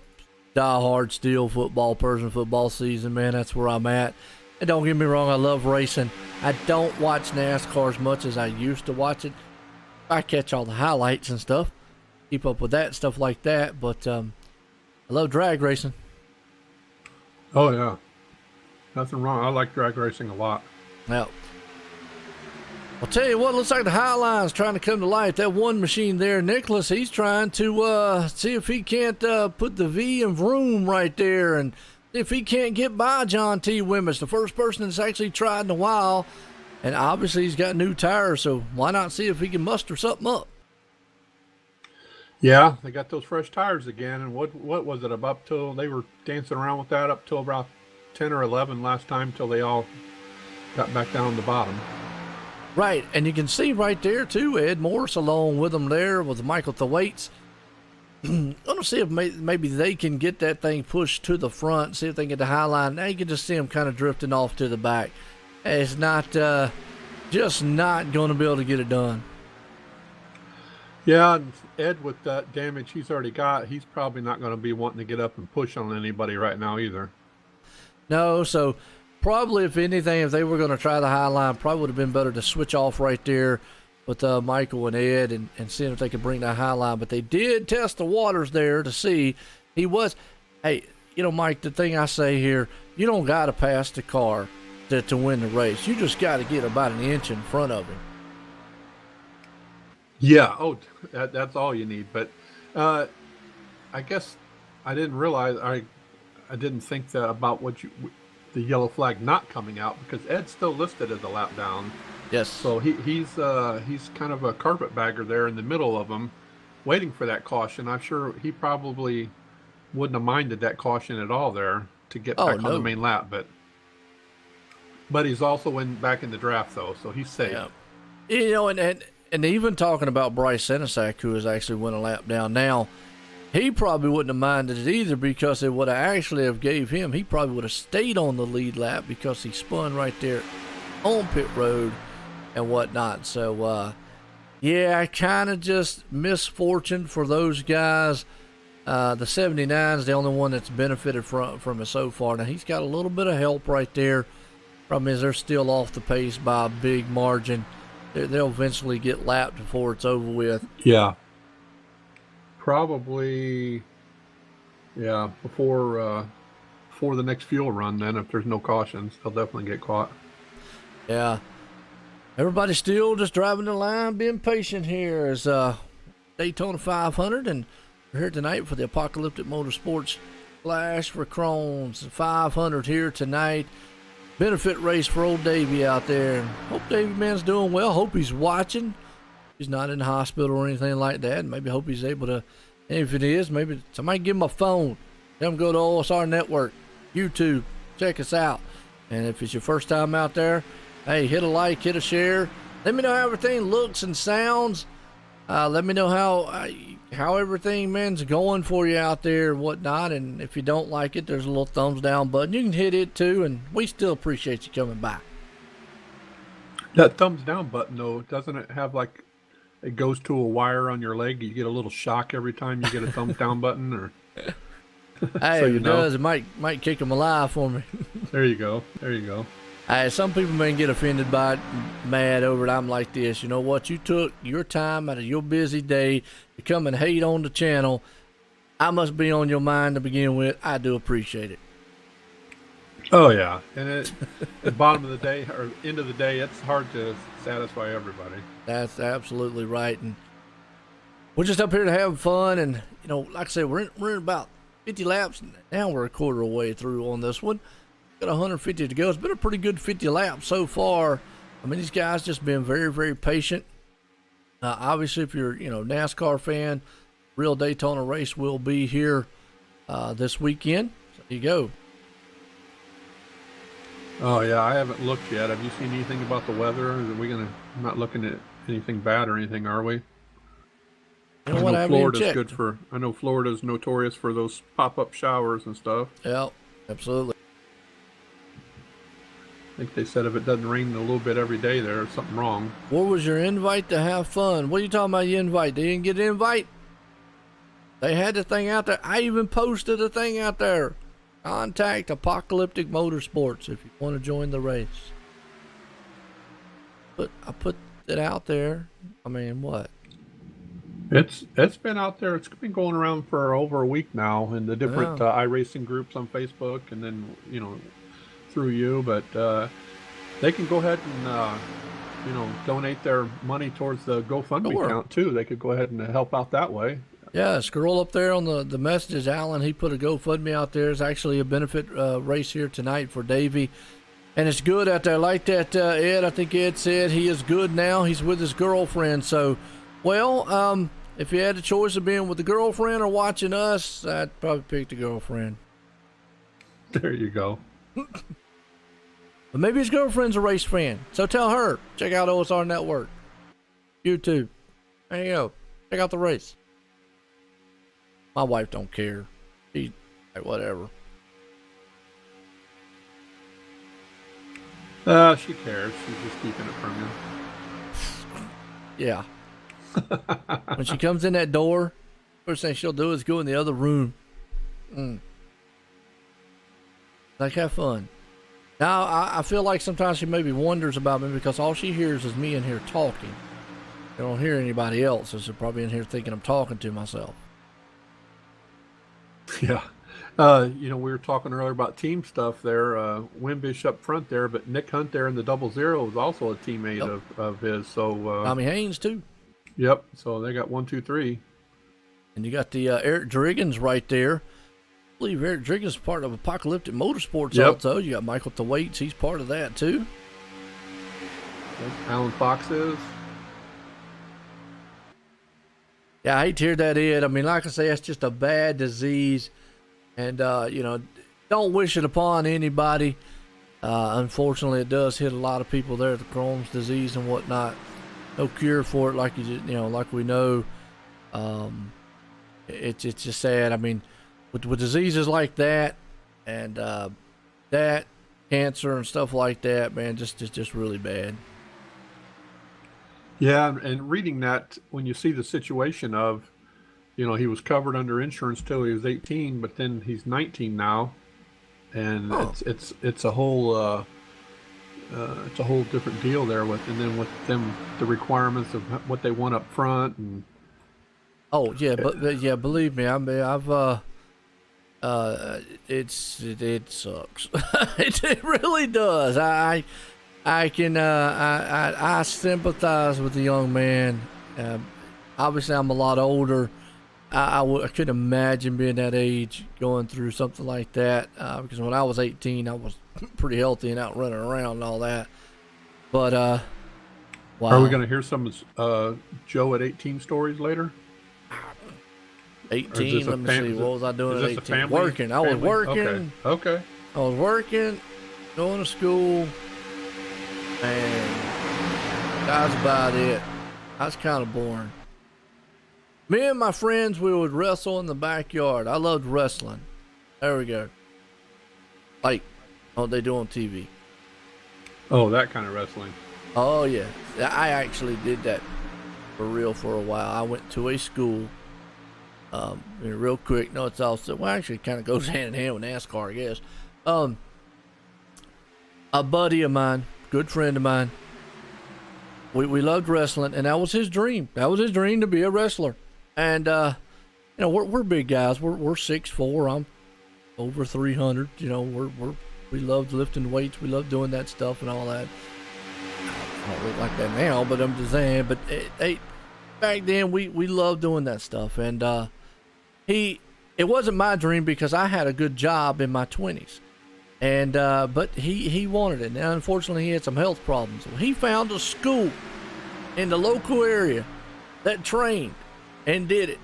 diehard still football person. Football season, man. That's where I'm at. And don't get me wrong, I love racing. I don't watch NASCAR as much as I used to watch it. I catch all the highlights and stuff, keep up with that stuff like that. But I love drag racing. Oh yeah, nothing wrong. I like drag racing a lot. Well, I'll tell you what, looks like the Highline's trying to come to life. That one machine there, Nicholas, he's trying to see if he can't put the V in Vroom right there and see if he can't get by John T. Wimmis, the first person that's actually tried in a while. And obviously he's got new tires, so why not see if he can muster something up? Yeah, they got those fresh tires again. And what was it, up till they were dancing around with that up till about 10 or 11 last time till they all got back down the bottom. Right, and you can see right there, too, Ed Morris along with them there with Michael Thwaites. I'm going to see if maybe they can get that thing pushed to the front, see if they can get the high line. Now you can just see them kind of drifting off to the back. It's not just not going to be able to get it done. Yeah, and Ed, with that damage he's already got, he's probably not going to be wanting to get up and push on anybody right now either. No, so probably, if anything, if they were going to try the high line, probably would have been better to switch off right there with Michael and Ed and seeing if they could bring that high line. But they did test the waters there to see. He was, hey, Mike, the thing I say here, you don't got to pass the car to win the race. You just got to get about an inch in front of him. Yeah, that's all you need. But I guess I didn't realize, I didn't think that about the yellow flag not coming out, because Ed's still listed as a lap down. Yes. So he's kind of a carpetbagger there in the middle of them, waiting for that caution. I'm sure he probably wouldn't have minded that caution at all there to get back on the main lap. But he's also back in the draft though, so he's safe. Yeah. And even talking about Bryce Senesac, who has actually went a lap down now, he probably wouldn't have minded it either, because it would have actually have gave him, he probably would have stayed on the lead lap because he spun right there on pit road and whatnot. So, yeah, kind of just misfortune for those guys. The 79 is the only one that's benefited from it so far. Now, he's got a little bit of help right there. Problem is they're still off the pace by a big margin. They'll eventually get lapped before it's over with. Yeah. Probably, yeah, before the next fuel run, then, if there's no cautions, they'll definitely get caught. Yeah. Everybody's still just driving the line, being patient here as Daytona 500, and we're here tonight for the Apocalyptic Motorsports Flash for Crohn's 500 here tonight. Benefit race for old Davey out there. Hope Davey man's doing well. Hope he's watching. He's not in the hospital or anything like that. Maybe hope he's able to, and if it is, maybe somebody give him a phone. Let him go to OSR Network, YouTube, check us out. And if it's your first time out there, hey, hit a like, hit a share. Let me know how everything looks and sounds. Let me know how everything, man's going for you out there and whatnot. And if you don't like it, there's a little thumbs down button. You can hit it too, and we still appreciate you coming by. That thumbs down button, though, doesn't it have like, it goes to a wire on your leg? You get a little shock every time you get a thumbs down button, or hey, so if it does, it might kick them alive for me. There you go. Hey, some people may get offended by it, mad over it. I'm like this. You know what? You took your time out of your busy day to come and hate on the channel. I must be on your mind to begin with. I do appreciate it. Oh yeah, and at the bottom of the day or end of the day, it's hard to satisfy everybody. That's absolutely right. And We're just up here to have fun, and like I said, we're in about 50 laps now. We're a quarter of the way through on this one. Got 150 to go. It's been a pretty good 50 laps so far. I mean, these guys just been very, very patient. Obviously, if you're NASCAR fan, real Daytona race will be here this weekend. So there you go. Oh yeah, I haven't looked yet. Have you seen anything about the weather? Are we not looking at anything bad or anything, are we? I know Florida's good for. I know Florida's notorious for those pop-up showers and stuff. Yeah, absolutely. I think they said if it doesn't rain a little bit every day, there's something wrong. Where was your invite to have fun? What are you talking about? Your invite? They didn't get an invite. They had the thing out there. I even posted a thing out there. Contact Apocalyptic Motorsports if you want to join the race. But I put it out there. I mean, what? It's been out there. It's been going around for over a week now in the different iRacing groups on Facebook, and then through you. But they can go ahead and donate their money towards the GoFundMe account too. They could go ahead and help out that way. Yeah, scroll up there on the messages. Alan, he put a GoFundMe out there. It's actually a benefit race here tonight for Davey. And it's good out there. Like that, Ed, I think Ed said he is good now. He's with his girlfriend. So, well, if you had the choice of being with the girlfriend or watching us, I'd probably pick the girlfriend. There you go. But maybe his girlfriend's a race fan. So tell her, check out OSR Network. YouTube. There you go. Check out the race. My wife don't care. She, whatever. She cares. She's just keeping it from you. Yeah. When she comes in that door, first thing she'll do is go in the other room. Like, have fun. Now, I feel like sometimes she maybe wonders about me because all she hears is me in here talking. I don't hear anybody else, so she's probably in here thinking I'm talking to myself. Yeah. We were talking earlier about team stuff there. Wimbish up front there, but Nick Hunt there in the 00 was also a teammate of his. So Tommy Haynes too. Yep. So they got 1, 2, 3. And you got the Eric Driggins right there. I believe Eric Driggins is part of Apocalyptic Motorsports also. You got Michael Thwaites. He's part of that too. Alan Fox is. Yeah, I hate to hear that, Ed. I mean, like I say, it's just a bad disease. And, don't wish it upon anybody. Unfortunately, it does hit a lot of people there, the Crohn's disease and whatnot. No cure for it, like like we know. It's just sad. I mean, with diseases like that and that cancer and stuff like that, man, just really bad. Yeah, and reading that, when you see the situation of, he was covered under insurance till he was 18, but then he's 19 now, and it's a whole different deal there and then with them the requirements of what they want up front and. Oh yeah, but yeah, believe me, I've it sucks. It really does. I sympathize with the young man. Obviously, I'm a lot older. I couldn't imagine being that age going through something like that. Because when I was 18, I was pretty healthy and out running around and all that. But wow. Are we going to hear some Joe at 18 stories later? 18. Let me see. What was I doing at 18? Working. I was working. Okay. I was working, going to school, and that's about it. That's kind of boring. Me and my friends, we would wrestle in the backyard. I loved wrestling. There we go. Like what they do on TV. Oh, that kind of wrestling. Oh, yeah. I actually did that for real for a while. I went to a school. Real quick, no, it's also, well, actually, it kind of goes hand in hand with NASCAR, I guess. A buddy of mine, good friend of mine, we loved wrestling, and that was his dream. That was his dream, to be a wrestler. And we're big guys. We're 6'4". I'm over 300. We loved lifting weights. We loved doing that stuff and all that. I don't look like that now, but I'm just saying. But back then we loved doing that stuff. And it wasn't my dream because I had a good job in my 20s. And but he wanted it. Now, unfortunately, he had some health problems. Well, he found a school in the local area that trained and did it.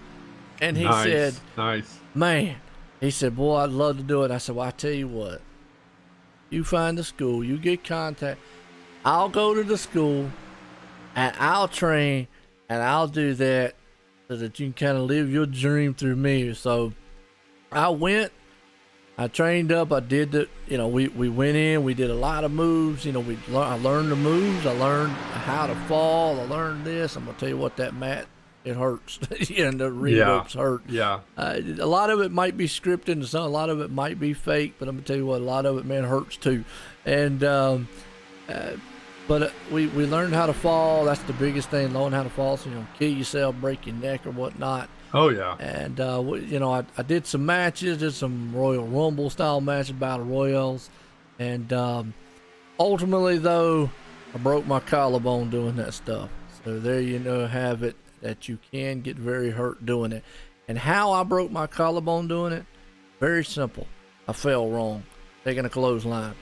And he said, nice. Man, he said, boy, I'd love to do it. I said, well, I tell you what, you find the school, you get contact, I'll go to the school and I'll train and I'll do that so that you can kind of live your dream through me. So I went, I trained up, I did the, we went in, we did a lot of moves, I learned the moves, I learned how to fall, I learned this. I'm going to tell you what, that mat, it hurts. And the ring ropes hurt. Yeah. A lot of it might be scripted and a lot of it might be fake, but I'm going to tell you what, a lot of it, man, hurts too. And, but we learned how to fall. That's the biggest thing, learning how to fall. So, kill yourself, break your neck or whatnot. Oh, yeah. And, I did some matches, did some Royal Rumble style matches, Battle Royals. And ultimately, though, I broke my collarbone doing that stuff. So there have it, that you can get very hurt doing it. And how I broke my collarbone doing it, very simple. I fell wrong, taking a clothesline,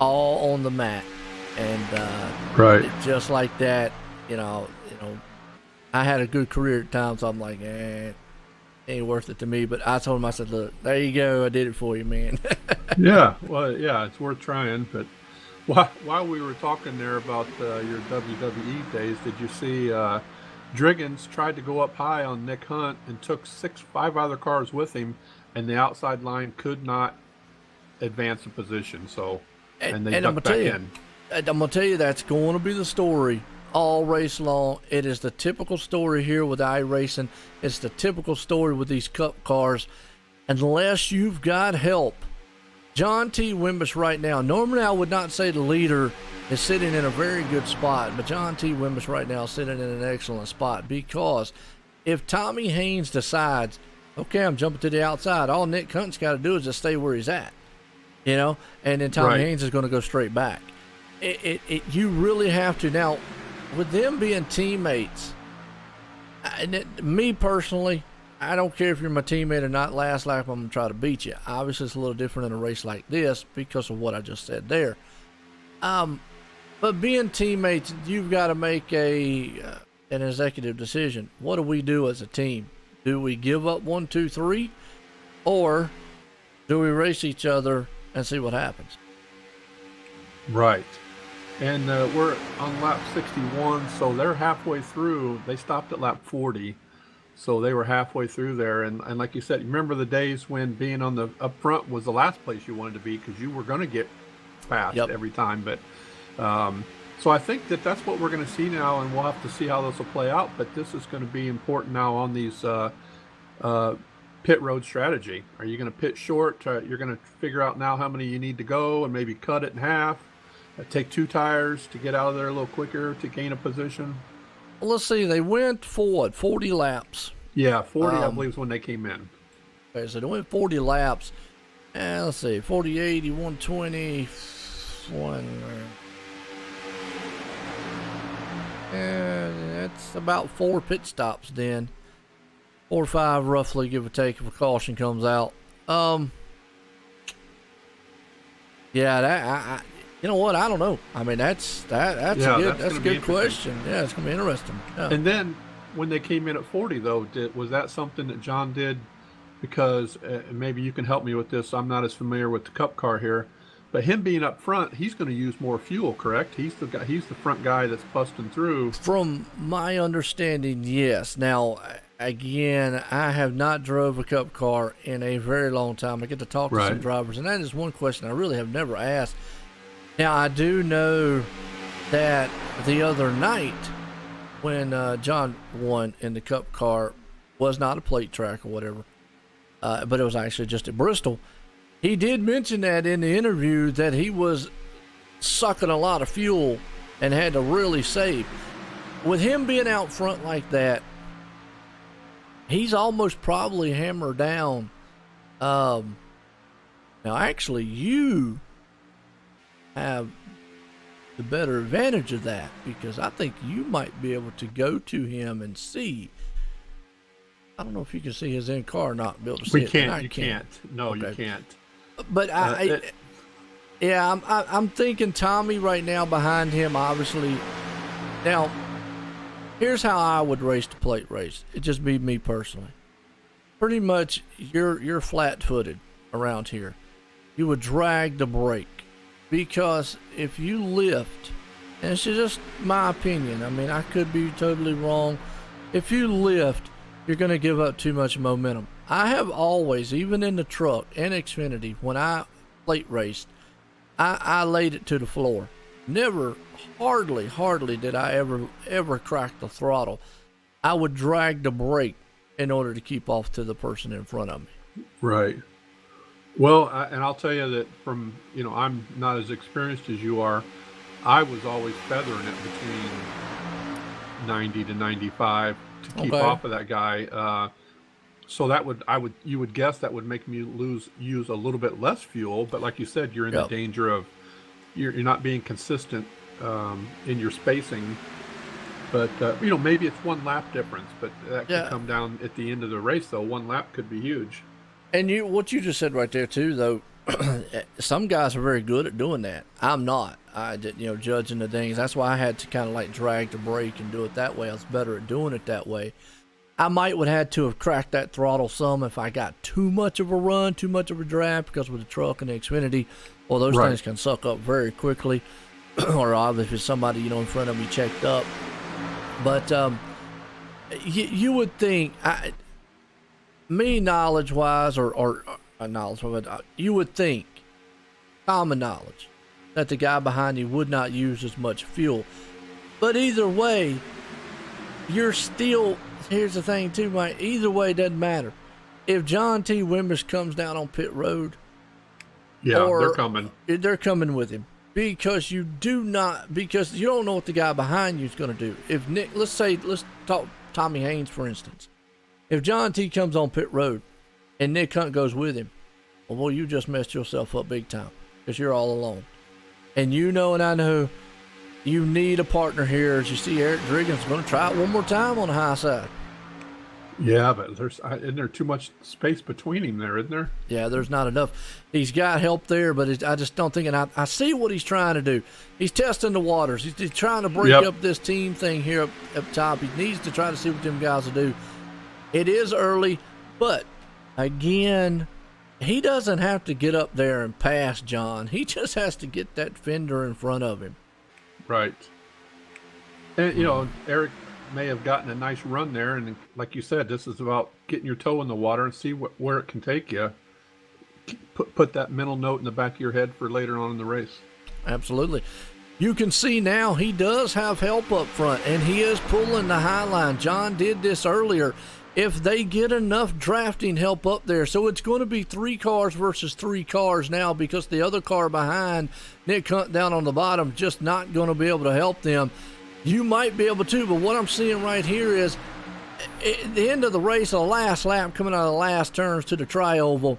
all on the mat. And just like that, I had a good career at times, so I'm like, ain't worth it to me. But I told him, I said, look, there you go, I did it for you, man. Yeah, well, yeah, it's worth trying. But while we were talking there about your WWE days, did you see Driggins tried to go up high on Nick Hunt and took 5 other cars with him, and the outside line could not advance the position. So, and they ducked back in. I'm going to tell you, that's going to be the story all race long. It is the typical story here with iRacing. It's the typical story with these Cup cars. Unless you've got help. John T. Wimbish right now, normally I would not say the leader is sitting in a very good spot, but John T. Wimbish right now is sitting in an excellent spot, because if Tommy Haynes decides, okay, I'm jumping to the outside, all Nick Hunt's got to do is just stay where he's at, and then Tommy Haynes is going to go straight back. You really have to. Now, with them being teammates, me personally, I don't care if you're my teammate or not. Last lap, I'm going to try to beat you. Obviously, it's a little different in a race like this because of what I just said there. But being teammates, you've got to make an executive decision. What do we do as a team? Do we give up 1, 2, 3? Or do we race each other and see what happens? Right. And we're on lap 61, so they're halfway through. They stopped at lap 40, so they were halfway through there. And like you said, remember the days when being on the up front was the last place you wanted to be, because you were going to get passed every time. But so I think that's what we're going to see now, and we'll have to see how this will play out. But this is going to be important now on these pit road strategy. Are you going to pit short? You're going to figure out now how many you need to go and maybe cut it in half. Take 2 tires to get out of there a little quicker to gain a position. Well, let's see. They went for 40 laps. Yeah, 40, I believe, is when they came in. Okay, so they went 40 laps. And let's see, 40, 80, 120, and that's about 4 pit stops then. 4 or 5 roughly, give or take, if a caution comes out. Yeah, you know what? I don't know. I mean, that's a good question. Yeah, it's gonna be interesting. Yeah. And then when they came in at 40, though, was that something that John did? Because maybe you can help me with this. I'm not as familiar with the Cup car here, but him being up front, he's going to use more fuel, correct? He's the guy. He's the front guy that's busting through. From my understanding, yes. Now, again, I have not drove a Cup car in a very long time. I get to talk to some drivers, and that is one question I really have never asked. Now, I do know that the other night when John won in the Cup car, was not a plate track or whatever, but it was actually just at Bristol. He did mention that in the interview, that he was sucking a lot of fuel and had to really save. With him being out front like that, he's almost probably hammered down. Now, actually, you have the better advantage of that, because I think you might be able to go to him and see. I don't know if you can see his in car or not. Be able to see You can't. No, okay. You can't. But I'm thinking Tommy right now behind him, obviously. Now, here's how I would race the plate race. It'd just be me personally. Pretty much, you're flat-footed around here. You would drag the brake, because if you lift, and it's just my opinion, I mean, I could be totally wrong. If you lift, you're going to give up too much momentum. I have always, even in the truck and Xfinity, when I plate raced, I laid it to the floor. Never, hardly did I ever crack the throttle. I would drag the brake in order to keep off to the person in front of me. Right. Well, and I'll tell you that from, I'm not as experienced as you are. I was always feathering it between 90 to 95 to keep off of that guy. So you would guess that would make me use a little bit less fuel. But like you said, you're in the danger of you're not being consistent in your spacing. But maybe it's 1 lap difference, but that could come down at the end of the race. Though 1 lap could be huge. And what you just said right there too, though, some guys are very good at doing that. I'm not. I did, judging the things. That's why I had to kind of like drag the brake and do it that way. I was better at doing it that way. I might would have had to have cracked that throttle some if I got too much of a run, too much of a drive, because with the truck and the Xfinity, well, those things can suck up very quickly, or obviously if somebody in front of me checked up. But you would think, knowledge-wise, or knowledge, you would think, common knowledge, that the guy behind you would not use as much fuel. But either way, you're still, here's the thing too, Mike, either way, it doesn't matter. If John T. Wimers comes down on pit road, they're coming. They're coming with him. Because you don't know what the guy behind you is going to do. If Nick, let's talk Tommy Haynes, for instance. If John T. comes on pit road and Nick Hunt goes with him, well, you just messed yourself up big time, because you're all alone. And and I know you need a partner here. As you see, Eric Driggins is going to try it one more time on the high side. Yeah, but isn't there too much space between him there, isn't there? Yeah, there's not enough. He's got help there, but I just don't think, and I see what he's trying to do. He's testing the waters. He's trying to break up this team thing here up top. He needs to try to see what them guys will do. It is early, but again, he doesn't have to get up there and pass John. He just has to get that fender in front of him. Right. And, Eric may have gotten a nice run there, and like you said, this is about getting your toe in the water and see where it can take you. Put that mental note in the back of your head for later on in the race. Absolutely. You can see now he does have help up front, and he is pulling the high line. John did this earlier. If they get enough drafting help up there, so it's going to be 3 cars versus 3 cars now, because the other car behind Nick Hunt down on the bottom just not going to be able to help them. You might be able to, but what I'm seeing right here is at the end of the race, the last lap, coming out of the last turns to the tri-oval,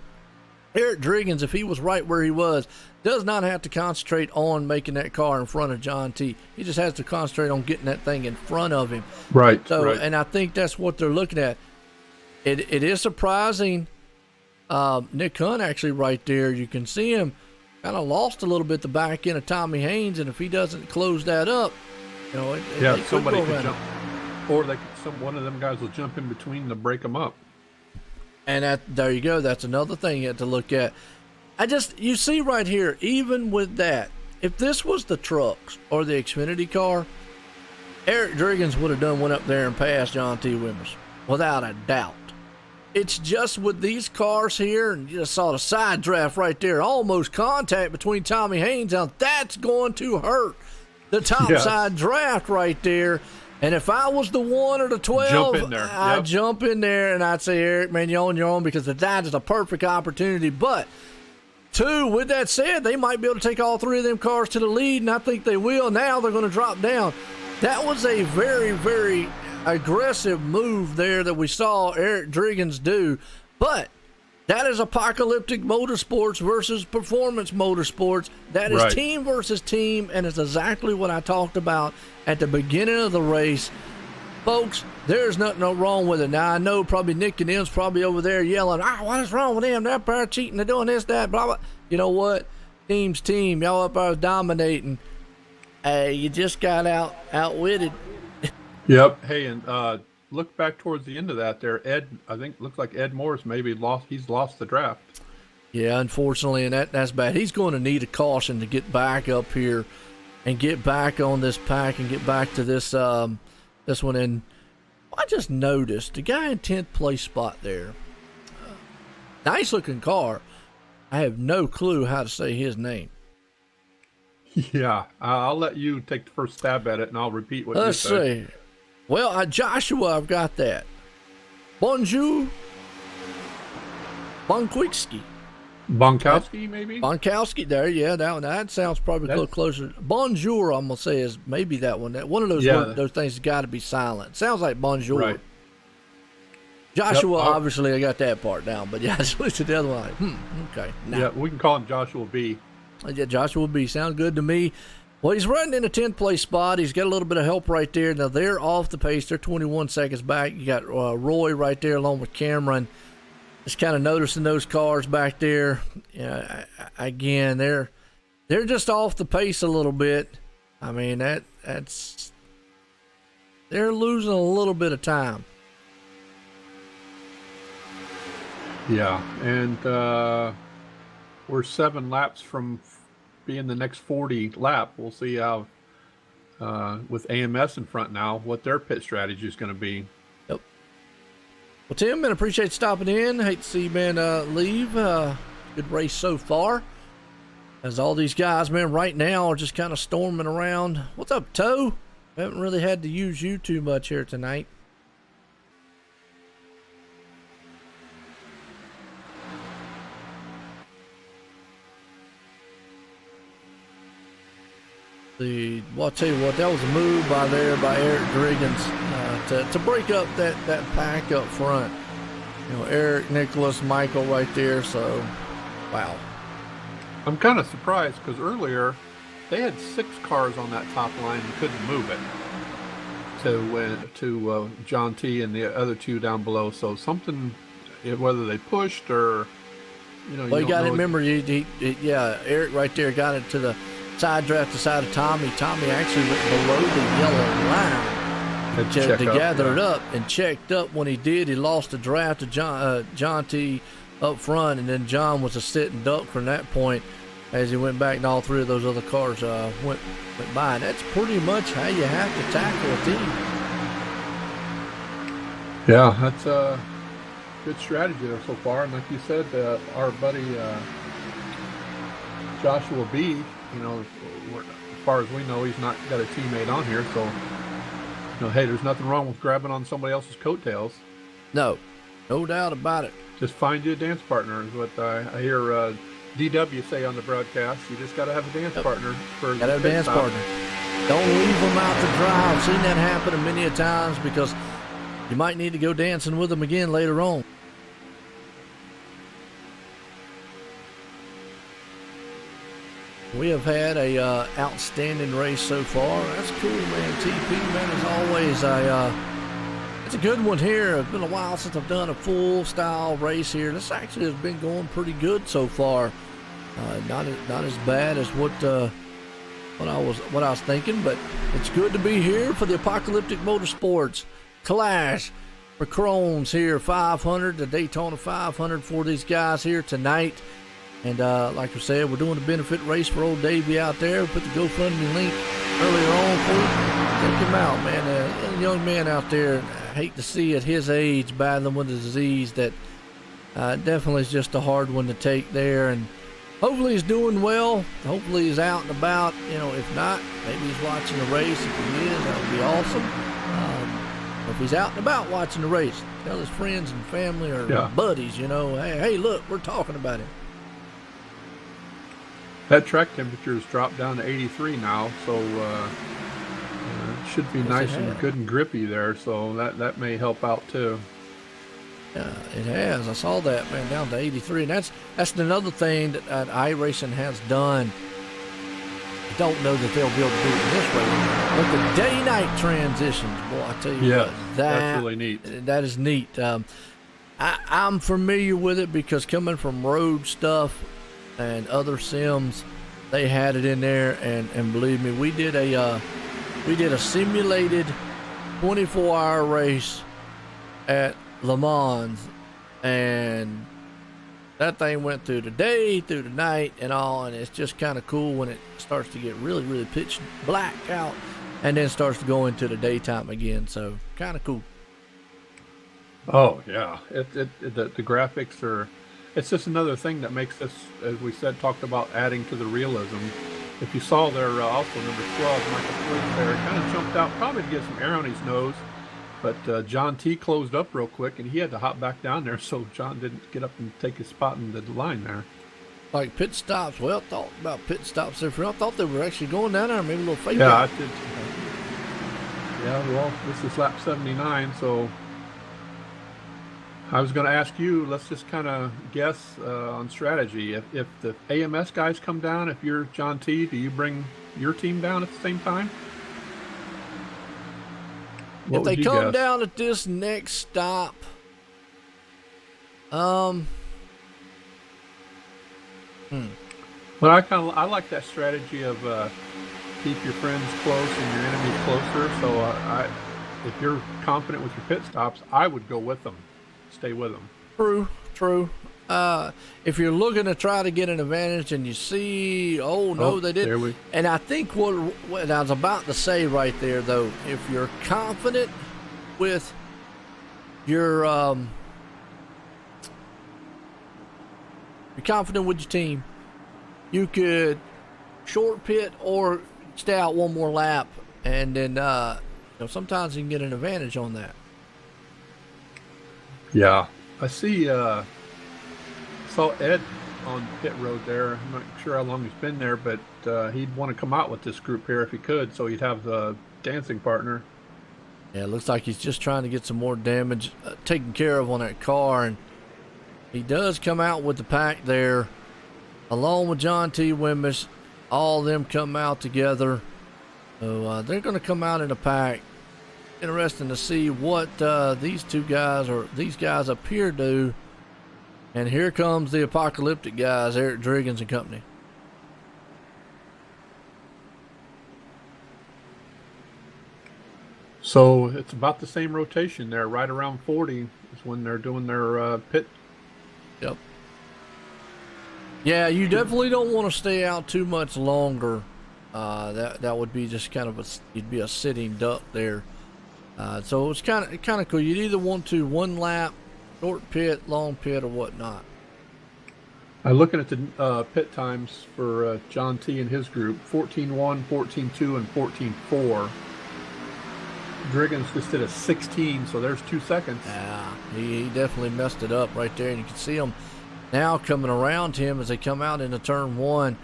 Eric Driggins, if he was right where he was, does not have to concentrate on making that car in front of John T. He just has to concentrate on getting that thing in front of him. Right. So, right. And I think that's what they're looking at. It is surprising. Nick Hunt actually right there, you can see him kind of lost a little bit the back end of Tommy Haynes, and if he doesn't close that up, somebody could jump, or one of them guys will jump in between to break them up. And there you go. That's another thing you have to look at. You see right here, even with that, if this was the trucks or the Xfinity car, Eric Driggins would have went up there and passed John T. Wimers, without a doubt. It's just with these cars here, and you just saw the side draft right there, almost contact between Tommy Haynes. Now that's going to hurt the top side draft right there. And if I was the 1 or the 12, I'd jump in there and I'd say, Eric, man, you're on your own, because that is a perfect opportunity. But 2, with that said, they might be able to take all 3 of them cars to the lead, and I think they will. Now they're going to drop down. That was a very, very aggressive move there that we saw Eric Driggins do. But That is Apocalyptic Motorsports versus Performance Motorsports. That is Right. team versus team, and it's exactly what I talked about at the beginning of the race. Folks, there's nothing wrong with it. Now, I know probably Nick and them's probably over there yelling, what is wrong with them? They're up there cheating, they're doing this, that, blah, blah. You know what? Team's team. Y'all up there dominating. Hey, you just got outwitted. Yep. Hey, and look back towards the end of that there. Ed, I think, looks like Ed Morris he's lost the draft. Yeah, unfortunately, and that's bad. He's going to need a caution to get back up here and get back on this pack and get back to this this one. And I just noticed the guy in 10th place spot there. Nice looking car. I have no clue how to say his name. Yeah, I'll let you take the first stab at it, and I'll repeat what Let's you say. see. Well, Joshua, I've got that. Bonjour. Bonkwicki. Bonkowski, maybe? Bonkowski there, yeah, that one. That sounds probably a little closer. Bonjour, I'm going to say, is maybe that one. One of those those things has got to be silent. Sounds like bonjour. Right. Joshua, obviously, I got that part down, but yeah, I just looked at the other one like, okay. Nah. Yeah, we can call him Joshua B. Yeah, Joshua B. Sounds good to me. Well, he's running in a 10th place spot. He's got a little bit of help right there. Now, they're off the pace. They're 21 seconds back. You got Roy right there along with Cameron. Just kind of noticing those cars back there. Again, they're just off the pace a little bit. I mean, that's they're losing a little bit of time. Yeah, and we're 7 laps from being the next 40 lap. We'll see how, with AMS in front now, what their pit strategy is going to be. Yep. Well, Tim, man, appreciate stopping in. Hate to see you, man, leave. Good race so far. As all these guys, man, right now are just kind of storming around. What's up, Toe? Haven't really had to use you too much here tonight. Well, I'll tell you what, that was a move by Eric Driggins to break up that pack up front. You know, Eric, Nicholas, Michael right there. So, wow. I'm kind of surprised because earlier they had 6 cars on that top line and couldn't move it to John T and the other 2 down below. So something, whether they pushed or, Well, you got to remember, Eric right there got it to the side draft, the side of Tommy. Tommy actually went below the yellow line to gather it up and checked up. When he did, he lost the draft to John T up front, and then John was a sitting duck from that point as he went back, and all 3 of those other cars went by. And that's pretty much how you have to tackle a team. Yeah, that's a good strategy there so far. And like you said, our buddy Joshua B., as far as we know, he's not got a teammate on here. So, hey, there's nothing wrong with grabbing on somebody else's coattails. No doubt about it. Just find you a dance partner is what I hear DW say on the broadcast. You just got to have a dance partner. Got to have a dance partner. Don't leave them out to dry. I've seen that happen many a times because you might need to go dancing with them again later on. We have had a outstanding race so far. That's cool, man. TP, man, as always. It's a good one here. It's been a while since I've done a full style race here. This actually has been going pretty good so far. Not as bad as what I was thinking, but it's good to be here for the Apocalyptic Motorsports Clash for Crohn's here. 500, the Daytona 500 for these guys here tonight. And like I said, we're doing a benefit race for old Davey out there. We put the GoFundMe link earlier on for you. Check him out, man. A young man out there. I hate to see at his age battling with a disease that definitely is just a hard one to take there. And hopefully he's doing well. Hopefully he's out and about. If not, maybe he's watching the race. If he is, that would be awesome. If he's out and about watching the race, tell his friends and family or buddies, hey, look, we're talking about him. That track temperature has dropped down to 83 now, so it should be nice and good and grippy there. So that may help out too. Yeah, it has. I saw that, man, down to 83. And that's another thing that iRacing has done. I don't know that they'll be able to do it this way. But the day-night transitions, boy, I tell you what, that's really neat. That is neat. I'm familiar with it because coming from road stuff and other sims, they had it in there. And believe me, we did a simulated 24-hour race at Le Mans, and that thing went through the day, through the night, and all, and it's just kind of cool when it starts to get really, really pitch black out, and then starts to go into the daytime again. So kind of cool. Oh yeah, the graphics are. It's just another thing that makes this, as we said, talked about adding to the realism. If you saw there, also number 12, Michael Flynn there, kind of jumped out probably to get some air on his nose. But John T closed up real quick, and he had to hop back down there, so John didn't get up and take his spot in the line there. Like pit stops. Well, thought about pit stops there. I thought they were actually going down there, maybe a little fake. Yeah, I did. Yeah, well, this is lap 79, so I was going to ask you, let's just kind of guess on strategy. If the AMS guys come down, if you're John T, do you bring your team down at the same time? If they come down at this next stop, Well, I like that strategy of keep your friends close and your enemies closer. So if you're confident with your pit stops, I would go with them, stay with them. True. If you're looking to try to get an advantage and you see, they didn't. And I think what I was about to say right there, though, if you're confident with your team, you could short pit or stay out one more lap, and then sometimes you can get an advantage on that. Yeah, I see. Saw Ed on pit road there. I'm not sure how long he's been there, but he'd want to come out with this group here if he could, so he'd have the dancing partner. Yeah, it looks like he's just trying to get some more damage taken care of on that car, and he does come out with the pack there, along with John T. Wimbish. All of them come out together, so they're going to come out in a pack. Interesting to see what these guys appear to do. And here comes the Apocalyptic guys, Eric Driggins and company. So it's about the same rotation there, right around 40 is when they're doing their pit. Yep. Yeah, you definitely don't want to stay out too much longer. That would be just kind of you'd be a sitting duck there. So it's kind of cool. You'd either want to one lap, short pit, long pit, or whatnot. I'm looking at the pit times for John T and his group: 14.1, 14.2, and 14.4. Driggins just did a 16, so there's 2 seconds. Yeah, he definitely messed it up right there, and you can see him now coming around him as they come out into turn one.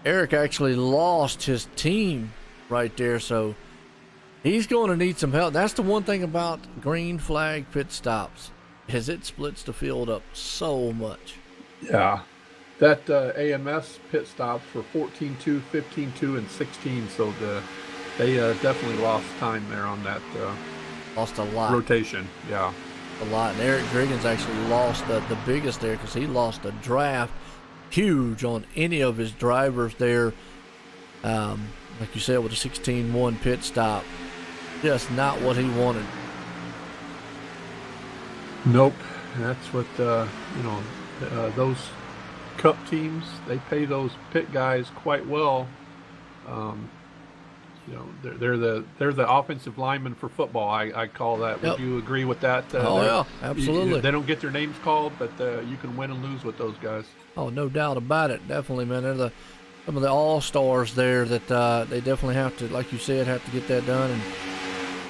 Eric actually lost his team right there, so he's going to need some help. That's the one thing about green flag pit stops, is it splits the field up so much. Yeah, that AMS pit stops for 14.2, 15.2, and 16, so they definitely lost time there on that. Lost a lot. Rotation, yeah. A lot. And Eric Driggins actually lost the biggest there because he lost a draft huge on any of his drivers there. Like you said, with a 16.1 pit stop. Just not what he wanted. Nope. That's what, those cup teams, they pay those pit guys quite well. They're the offensive linemen for football. I call that. Yep. Would you agree with that? Yeah, absolutely. They don't get their names called, but you can win and lose with those guys. Oh, no doubt about it. Definitely, man. They're some of the all-stars there that they definitely have to, like you said, have to get that done.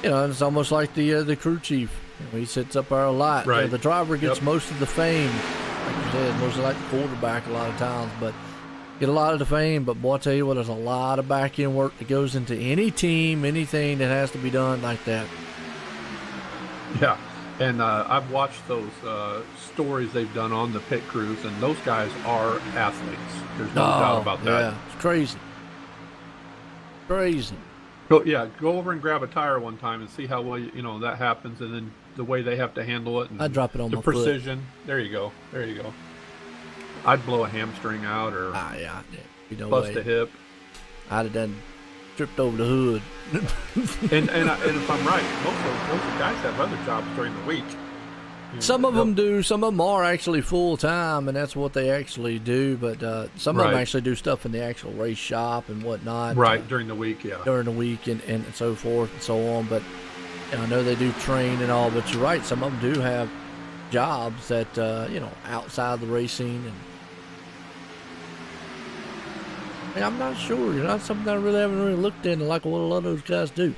And it's almost like the crew chief. He sits up there a lot. Right. The driver gets most of the fame. Like you said, mostly like the quarterback a lot of times, but get a lot of the fame. But boy, I tell you what, there's a lot of back-end work that goes into any team, anything that has to be done like that. Yeah, And I've watched those stories they've done on the pit crews, and those guys are athletes. There's no doubt about that. Yeah, it's crazy. Crazy. Go over and grab a tire one time and see how well that happens, and then the way they have to handle it. And I drop it on my precision. foot. There you go. I'd blow a hamstring out or bust a hip. I'd have done tripped over the hood. and if I'm right, most of those guys have other jobs during the week. Some of them do. Some of them are actually full time, and that's what they actually do. But some of them actually do stuff in the actual race shop and whatnot. Right, during the week, yeah. During the week and so forth and so on. But I know they do train and all. But you're right. Some of them do have jobs that outside the racing. And I'm not sure. That's something I really haven't really looked into like what a lot of those guys do.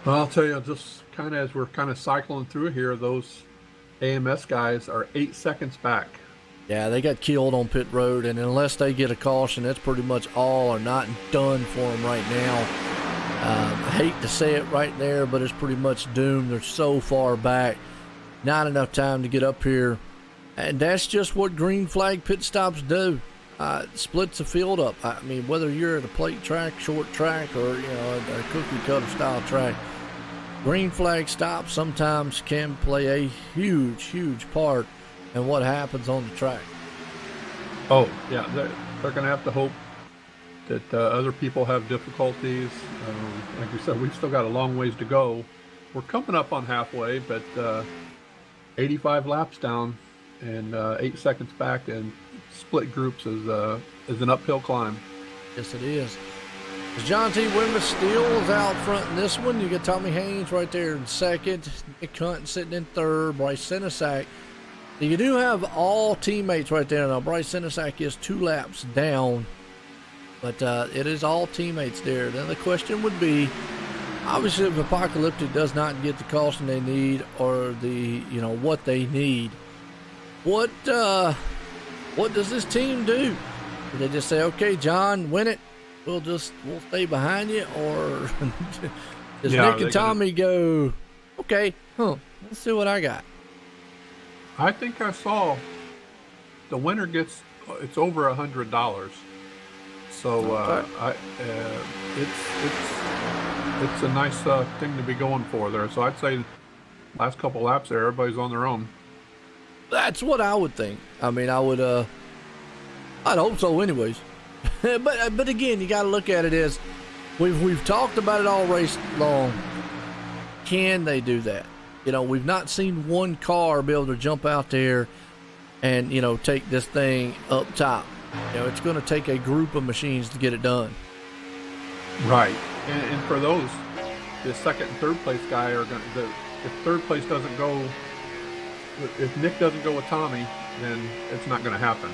Well, I'll tell you, just kind of as we're kind of cycling through here, those AMS guys are 8 seconds back. Yeah, they got killed on pit road, and unless they get a caution, that's pretty much all or not done for them right now. I hate to say it right there, but it's pretty much doomed. They're so far back. Not enough time to get up here. And that's just what green flag pit stops do. Splits the field up. I mean, whether you're at a plate track, short track, or a cookie cutter style track, green flag stops sometimes can play a huge part in what happens on the track. Oh yeah, they're going to have to hope that other people have difficulties. Like you said, we've still got a long ways to go. We're coming up on halfway, but 85 laps down and 8 seconds back, and split groups is an uphill climb. Yes, it is. John T. Wimmer still is out front in this one. You got Tommy Haynes right there in second. Nick Hunt sitting in third. Bryce Senesac. You do have all teammates right there. Now, Bryce Senesac is 2 laps down, but it is all teammates there. Then the question would be, obviously, if Apocalyptic does not get the caution they need or the what they need, what does this team do? Do they just say, okay, John, win it, we'll stay behind you? Or does Nick and Tommy go, okay, let's see what I got? I think I saw the winner gets, it's over $100. So okay. it's a nice thing to be going for there. So I'd say last couple laps there, everybody's on their own. That's what I would think. I mean, I'd hope so anyways. but again, you got to look at it as we've talked about it all race long. Can they do that? We've not seen one car be able to jump out there and, take this thing up top. It's going to take a group of machines to get it done. Right. And for those, the second and third place guy are going to, if third place doesn't go, if Nick doesn't go with Tommy, then it's not going to happen.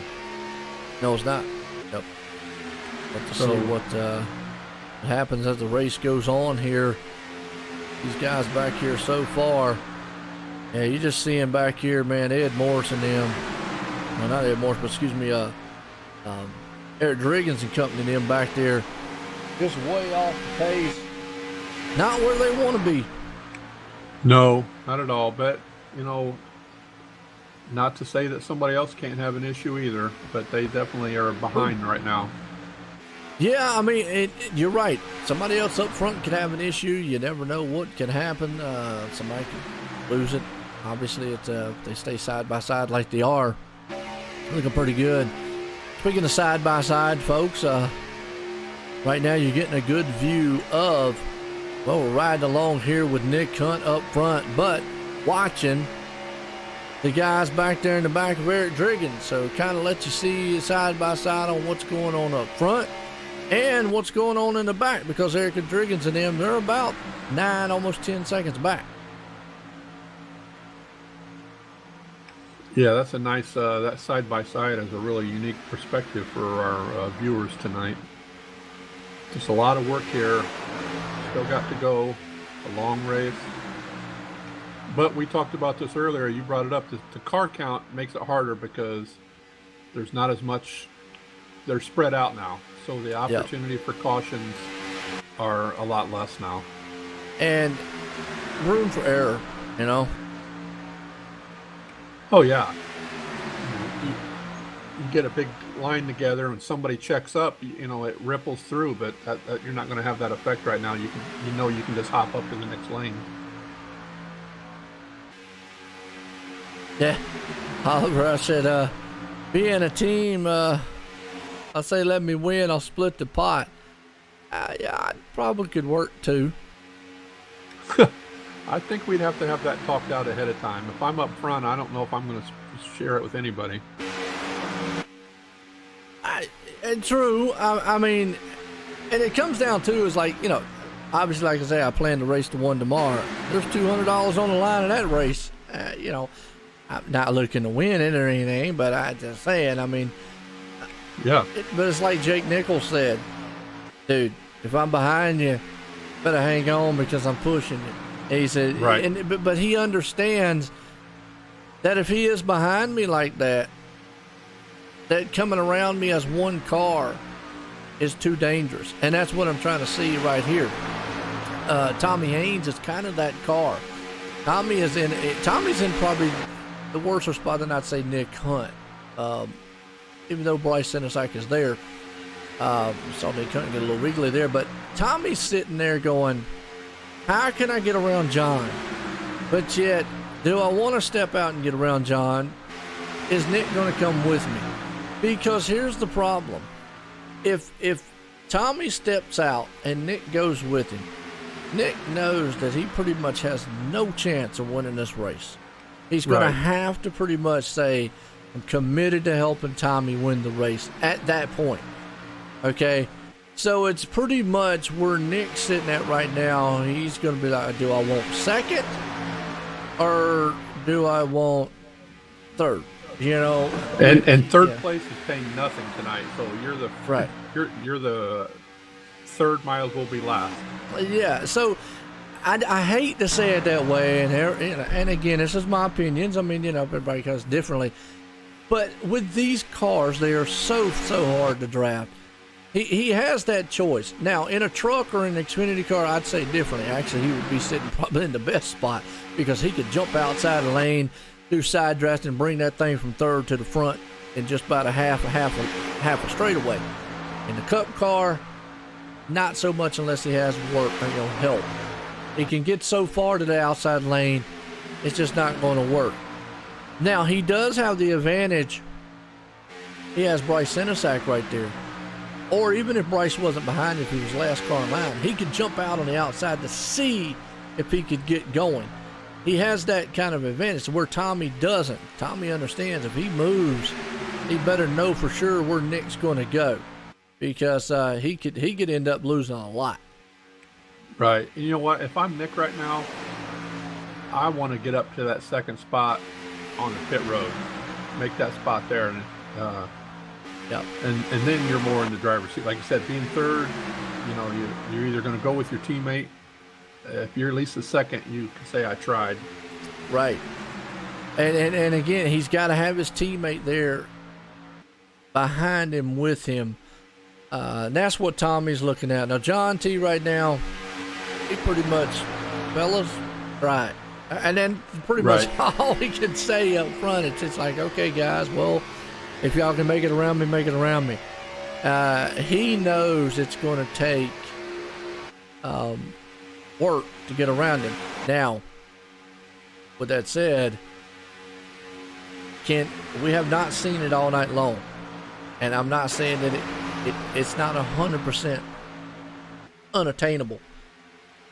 No, it's not. Nope. But to see what happens as the race goes on here. These guys back here so far, yeah, you just see him back here, man. Ed Morris and them, well, not Ed Morris, but excuse me, Eric Driggins and company, them back there, just way off the pace, not where they want to be. No, not at all. But not to say that somebody else can't have an issue either, but they definitely are behind right now. Yeah, I mean, you're right. Somebody else up front could have an issue. You never know what can happen. Somebody could lose it. Obviously, if they stay side by side like they are, looking pretty good. Speaking of side by side, folks, right now you're getting a good view of, we're riding along here with Nick Hunt up front, but watching the guys back there in the back of Eric Driggins. So kind of let you see side by side on what's going on up front and what's going on in the back, because Eric Driggins and them, they're about 9, almost 10 seconds back. Yeah, that's a nice, that side by side is a really unique perspective for our viewers tonight. Just a lot of work here. Still got to go, a long race. But we talked about this earlier. You brought it up. The car count makes it harder because there's not as much. They're spread out now, so the opportunity for cautions are a lot less now. and room for error, you know. Oh yeah. You get a big line together and somebody checks up, you know, it ripples through, but that you're not going to have that effect right now. You can just hop up to the next lane. Yeah, Oliver, I said, being a team, I say let me win, I'll split the pot. Yeah, I probably could work too. I think we'd have to have that talked out ahead of time. If I'm up front, I don't know if I'm going to share it with anybody. True. I mean, and it comes down to is like, you know, obviously, like I say, I plan to race the one tomorrow. There's $200 on the line in that race. You know, I'm not looking to win it or anything, but I just saying, I mean, yeah. But it's like Jake Nichols said, dude, if I'm behind you, better hang on because I'm pushing you. And he said, right. But he understands that if he is behind me like that, that coming around me as one car is too dangerous. And that's what I'm trying to see right here. Tommy Haynes is kind of that car. Tommy's in probably the worse spot than I'd say Nick Hunt. Even though Bryce Senesac is there. Saw Nick Hunt get a little wiggly there. But Tommy's sitting there going, how can I get around John? But yet, do I want to step out and get around John? Is Nick going to come with me? Because here's the problem. If Tommy steps out and Nick goes with him, Nick knows that he pretty much has no chance of winning this race. He's going to have to pretty much say, I'm committed to helping Tommy win the race at that point. Okay? So it's pretty much where Nick's sitting at right now. He's going to be like, do I want second or do I want third? You know, and third place is paying nothing tonight, so you're the you're the third, might as well be last. Yeah, so I hate to say it that way, and again, this is my opinions. I mean, you know, everybody goes differently, but with these cars, they are so hard to draft. He has that choice now in a truck or an Xfinity car. I'd say differently. Actually, he would be sitting probably in the best spot because he could jump outside the lane, do side draft and bring that thing from third to the front in just about a half a straightaway. In the Cup car, not so much unless he has work, help. He can get so far to the outside lane, it's just not going to work. Now he does have the advantage. He has Bryce Senesac right there, or even if Bryce wasn't behind him, if he was last car in line, he could jump out on the outside to see if he could get going. He has that kind of advantage where Tommy doesn't. Tommy understands if he moves, he better know for sure where Nick's going to go because he could end up losing a lot. Right. You know what? If I'm Nick right now, I want to get up to that second spot on the pit road, make that spot there, and and then you're more in the driver's seat. Like you said, being third, you know, you're either going to go with your teammate. If you're at least a second, you can say I tried. Right. And again, he's got to have his teammate there behind him with him. And that's what Tommy's looking at. Now, John T. right now, he pretty much, fellas, right. And then pretty much all he can say up front, it's just like, okay, guys, well, if y'all can make it around me, make it around me. He knows it's going to take work to get around him. Now, with that said, we have not seen it all night long, and I'm not saying that it's not 100% unattainable.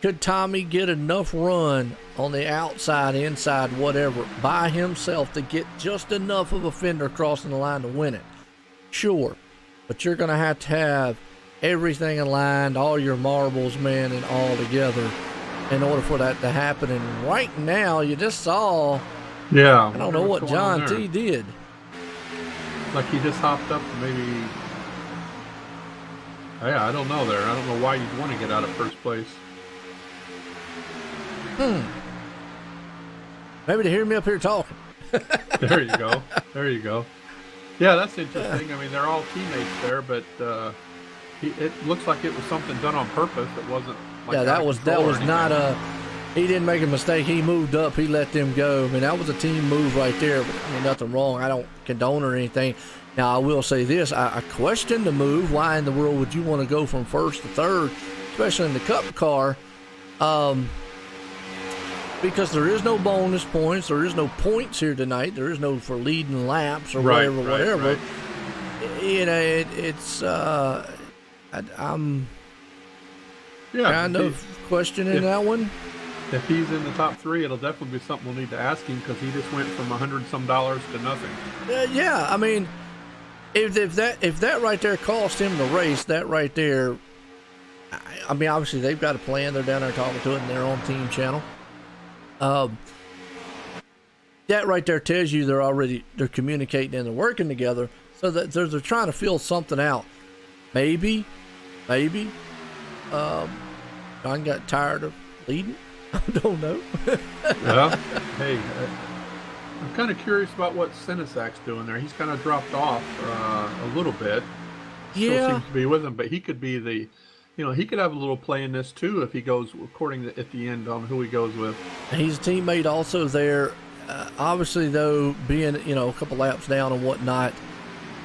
Could Tommy get enough run on the outside, inside, whatever, by himself to get just enough of a fender crossing the line to win it? Sure, but you're going to have everything aligned, all your marbles, man, and all together in order for that to happen. And right now, you just saw, I don't know what John T. did. Like he just hopped up and maybe, I don't know there. I don't know why you'd want to get out of first place. Maybe to hear me up here talking. There you go. Yeah, that's interesting. I mean, they're all teammates there, but it looks like it was something done on purpose. It wasn't. Like Yeah, that was not anything. he didn't make a mistake. He moved up. He let them go. I mean, that was a team move right there. I mean, nothing wrong. I don't condone or anything. Now, I will say this. I question the move. Why in the world would you want to go from first to third, especially in the Cup car? Because there is no bonus points. There is no points here tonight. There is no for leading laps or whatever. Right. You know, I'm kind of questioning that one. If he's in the top three, it'll definitely be something we'll need to ask him, because he just went from $100-some to nothing. Yeah, I mean, if that right there cost him the race, that right there, I mean, obviously they've got a plan. They're down there talking to it in their own team channel. That right there tells you they're communicating and they're working together, so that they're trying to feel something out. Maybe, John got tired of leading. I don't know. Well, hey, I'm kind of curious about what Senesac's doing there. He's kind of dropped off a little bit. Still seems to be with him, but he could be he could have a little play in this too if he goes according to at the end on who he goes with. He's a teammate also there. Obviously, though, being a couple laps down and whatnot,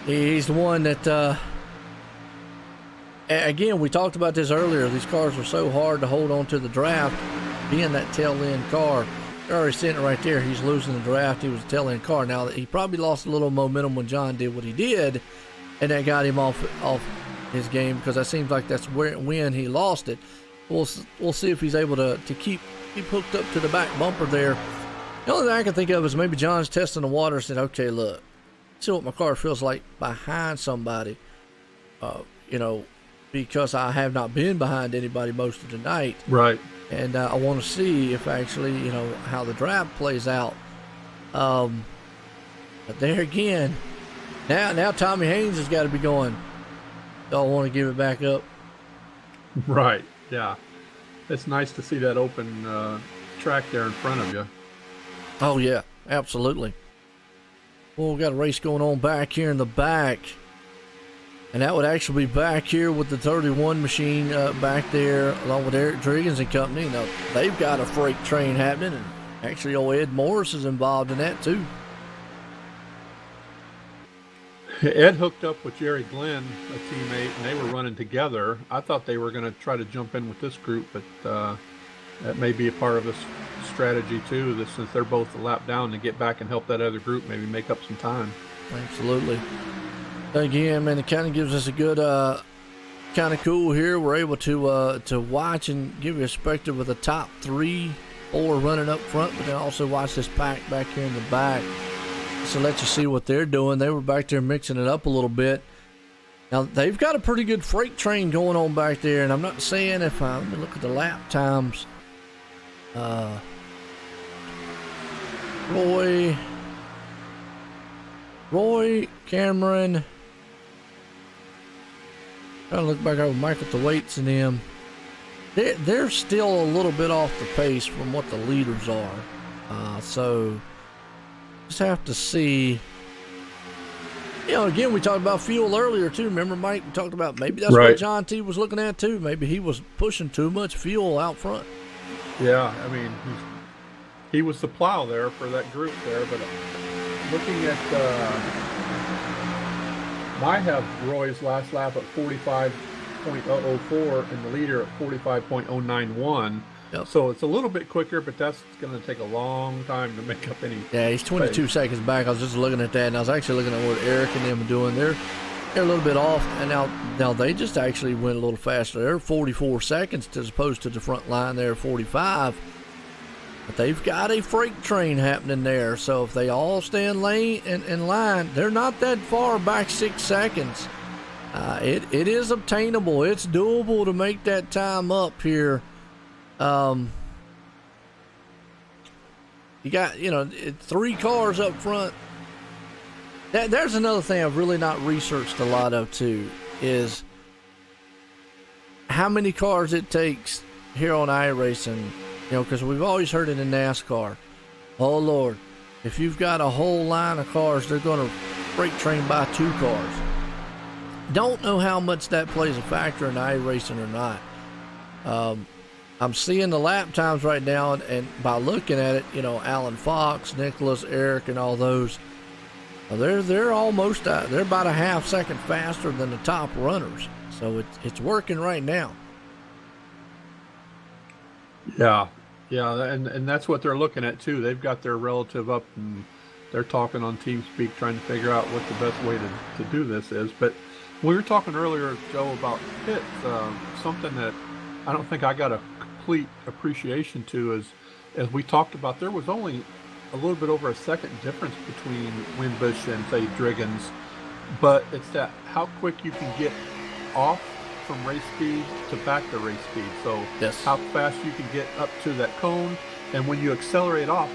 he's the one that. Again, we talked about this earlier. These cars were so hard to hold on to the draft. Being that tail end car, they're already sitting right there. He's losing the draft. He was a tail end car. Now, he probably lost a little momentum when John did what he did, and that got him off his game, because that seems like that's when he lost it. We'll see if he's able to keep hooked up to the back bumper there. The only thing I can think of is maybe John's testing the water and said, okay, look, see what my car feels like behind somebody, because I have not been behind anybody most of the night. Right. And I want to see if actually, how the draft plays out. But there again, now Tommy Haynes has got to be going, don't want to give it back up. Right. Yeah. It's nice to see that open track there in front of you. Oh, yeah, absolutely. Well, we've got a race going on back here in the back. And that would actually be back here with the 31 machine back there, along with Eric Driggins and company. Now, they've got a freight train happening, and actually old Ed Morris is involved in that too. Ed hooked up with Jerry Glenn, a teammate, and they were running together. I thought they were going to try to jump in with this group, but that may be a part of this strategy too, since they're both a lap down, to get back and help that other group maybe make up some time. Absolutely. Again, man, it kind of gives us a good, kind of cool here. We're able to watch and give you a perspective with the top 3, 4 running up front, but then also watch this pack back here in the back. So let you see what they're doing. They were back there mixing it up a little bit. Now, they've got a pretty good freight train going on back there, and I'm not saying if I let me look at the lap times. Roy, Cameron. Trying to look back over Michael Thwaites and them. They're still a little bit off the pace from what the leaders are. So just have to see. Again, we talked about fuel earlier too. Remember, Mike? We talked about maybe that's what John T was looking at too. Maybe he was pushing too much fuel out front. Yeah, I mean, he was the plow there for that group there. But looking at, I have Roy's last lap at 45.004 and the leader at 45.091. Yep. So it's a little bit quicker, but that's going to take a long time to make up any. Yeah, he's 22 seconds back. I was just looking at that, and I was actually looking at what Eric and them are doing. They're a little bit off, and now they just actually went a little faster. They're 44 seconds as opposed to the front line there, 45. But they've got a freight train happening there, so if they all stay in line, they're not that far back 6 seconds. It is obtainable. It's doable to make that time up here. You got 3 cars up front. There's another thing I've really not researched a lot of too, is how many cars it takes here on iRacing. Because we've always heard it in NASCAR. Oh Lord, if you've got a whole line of cars, they're going to freight train by 2 cars. don't know how much that plays a factor in iRacing or not. I'm seeing the lap times right now, and by looking at it, Alan Fox, Nicholas, Eric, and all those, they're almost they're about a half second faster than the top runners. So it's working right now. Yeah, and that's what they're looking at too. They've got their relative up, and they're talking on TeamSpeak, trying to figure out what the best way to do this is. But we were talking earlier, Joe, about pits. Something that I don't think I got a complete appreciation to is, as we talked about, there was only a little bit over a second difference between Wimbush and, say, Driggins. But it's that how quick you can get off from race speed to back to race speed. So yes, how fast you can get up to that cone. And when you accelerate off,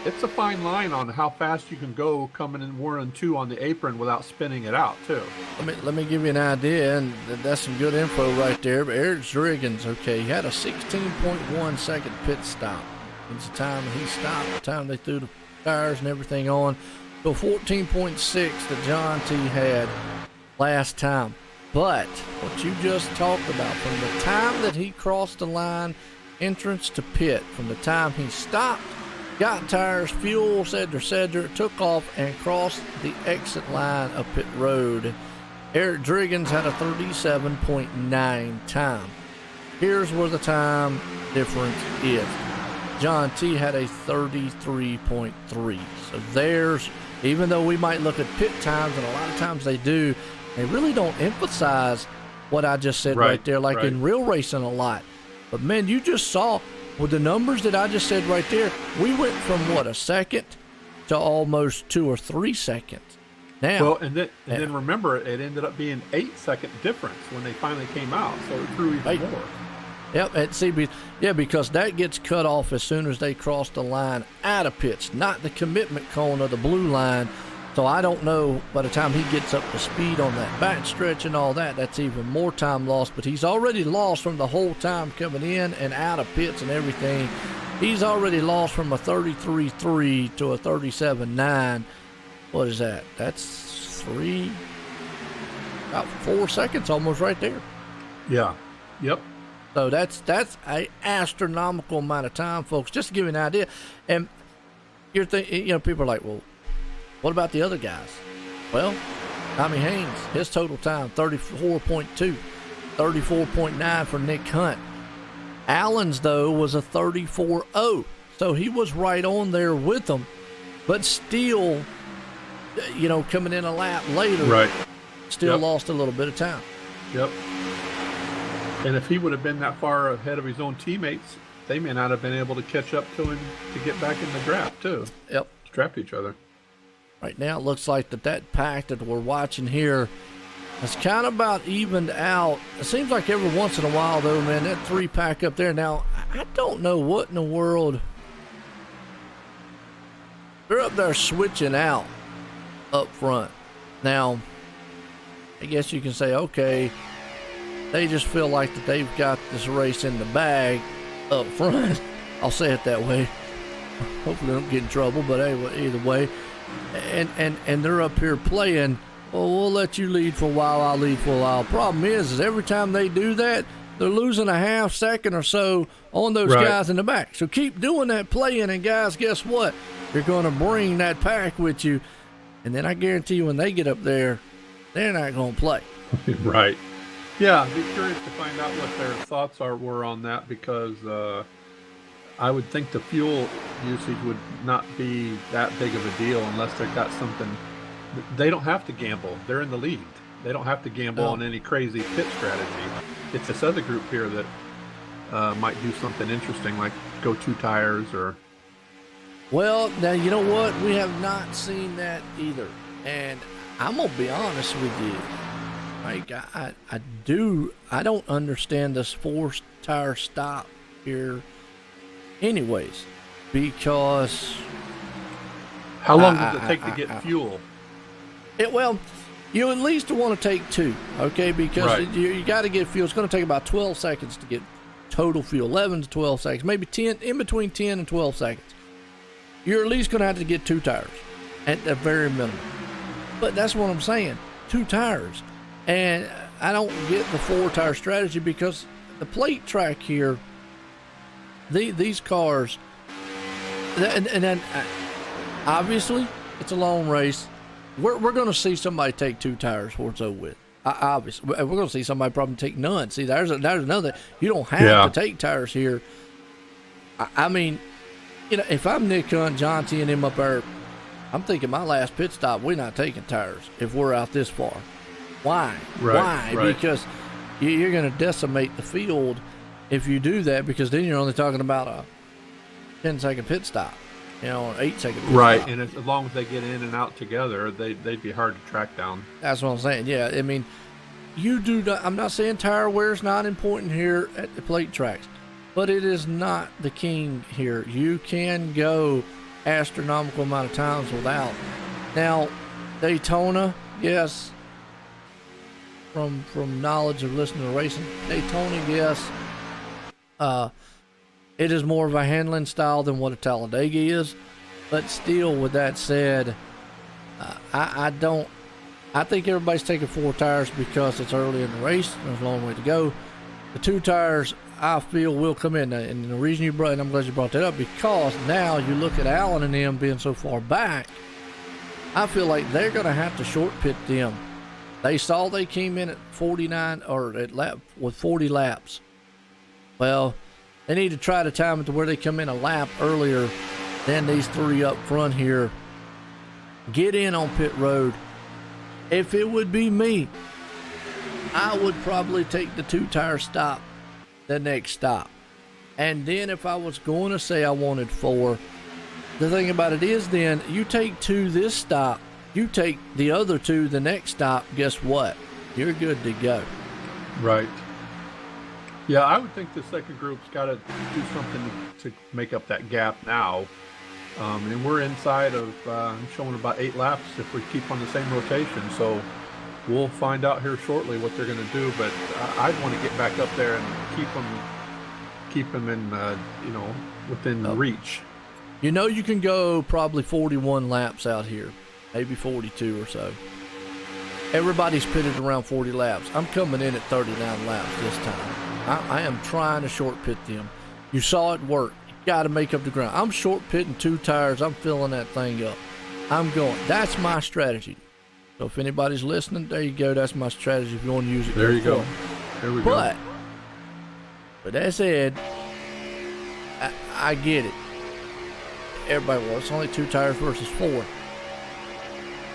it's a fine line on how fast you can go coming in 1 and 2 on the apron without spinning it out too. Let me give you an idea, and that's some good info right there. But Eric Driggins, okay, he had a 16.1 second pit stop. It's the time he stopped, the time they threw the tires and everything on. So 14.6 that John T had last time. But what you just talked about, from the time that he crossed the line, entrance to pit, from the time he stopped, got tires, fuel, etc., took off and crossed the exit line of pit road, Eric Driggins had a 37.9 time. Here's where the time difference is. John T had a 33.3. So there's, even though we might look at pit times, and a lot of times they do, they really don't emphasize what I just said right there, like in real racing a lot. But man, you just saw with the numbers that I just said right there, we went from a second to almost 2 or 3 seconds. Now, well, and then remember, it ended up being 8-second difference when they finally came out, so it grew even more. Yep, and see, because that gets cut off as soon as they cross the line out of pits, not the commitment cone of the blue line. So I don't know, by the time he gets up to speed on that back stretch and all that, that's even more time lost. But he's already lost from the whole time coming in and out of pits and everything. He's already lost from a 33.3 to a 37.9. What is that? That's about 4 seconds almost right there. Yeah. Yep. So that's a astronomical amount of time, folks, just to give you an idea. And you're thinking, people are like, well, what about the other guys? Well, Tommy Haynes, his total time, 34.2, 34.9 for Nick Hunt. Allen's, though, was a 34.0, so he was right on there with them, but still, coming in a lap later, still lost a little bit of time. Yep. And if he would have been that far ahead of his own teammates, they may not have been able to catch up to him to get back in the draft, too. Yep. Trap each other. Right now, it looks like that pack that we're watching here is kind of about evened out. It seems like every once in a while, though, man, that 3-pack up there. Now, I don't know what in the world. They're up there switching out up front. Now, I guess you can say, okay, they just feel like that they've got this race in the bag up front. I'll say it that way. Hopefully they don't get in trouble, but anyway, either way. And they're up here playing, well, we'll let you lead for a while, I'll lead for a while. Problem is every time they do that, they're losing a half second or so on those guys in the back. So keep doing that playing, and guys, guess what? You're going to bring that pack with you, and then I guarantee you when they get up there, they're not going to play. Right. Yeah, I'd be curious to find out what their thoughts were on that, because I would think the fuel usage would not be that big of a deal unless they've got something. They don't have to gamble. They're in the lead. They don't have to gamble on any crazy pit strategy. It's this other group here that might do something interesting, like go 2 tires or... Well, now, you know what? We have not seen that either. And I'm going to be honest with you. Like, I don't understand this 4-tire stop here anyways, because how long does it take to get fuel? Well, you at least want to take 2, okay, because you got to get fuel. It's going to take about 12 seconds to get total fuel, 11 to 12 seconds, maybe 10, in between 10 and 12 seconds. You're at least going to have to get 2 tires at the very minimum. But that's what I'm saying, 2 tires. And I don't get the 4-tire strategy because the plate track here, these cars, and then obviously it's a long race. We're going to see somebody take 2 tires before it's over with. Obviously, we're going to see somebody probably take none. See, there's another. You don't have to take tires here. I mean, if I'm Nick Hunt, John T, and him up there, I'm thinking my last pit stop, we're not taking tires if we're out this far. Why? Right, Why? Because you're going to decimate the field if you do that, because then you're only talking about a 10-second pit stop, or 8-second pit right, stop. and as long as they get in and out together, they'd be hard to track down. That's what I'm saying. Yeah, I mean, you do not, I'm not saying tire wear is not important here at the plate tracks, but it is not the king here. You can go astronomical amount of times without. Now, Daytona, yes, from knowledge of listening to racing, Daytona, yes, it is more of a handling style than what a Talladega is, but still, with that said, I think everybody's taking 4 tires because it's early in the race. There's a long way to go. The 2 tires, I feel, will come in. And the reason you brought, and I'm glad you brought that up, because now you look at Allen and them being so far back, I feel like they're going to have to short pit them. They saw they came in at 49 or with 40 laps. Well, they need to try to time it to where they come in a lap earlier than these 3 up front here. Get in on pit road. If it would be me, I would probably take the 2-tire stop the next stop. And then if I was going to say I wanted 4, the thing about it is then you take 2 this stop, you take the other 2 the next stop, guess what? You're good to go. Right. Yeah, I would think the second group's got to do something to make up that gap now. And we're inside of showing about 8 laps if we keep on the same rotation. So we'll find out here shortly what they're going to do. But I'd want to get back up there and keep them in, within reach. You can go probably 41 laps out here, maybe 42 or so. Everybody's pitted around 40 laps. I'm coming in at 39 laps this time. I am trying to short pit them. You saw it work. You got to make up the ground. I'm short pitting 2 tires. I'm filling that thing up. I'm going. That's my strategy. So if anybody's listening, there you go. That's my strategy. If you want to use it, there you go. There we go. But that said, I get it. Everybody, well, it's only 2 tires versus 4.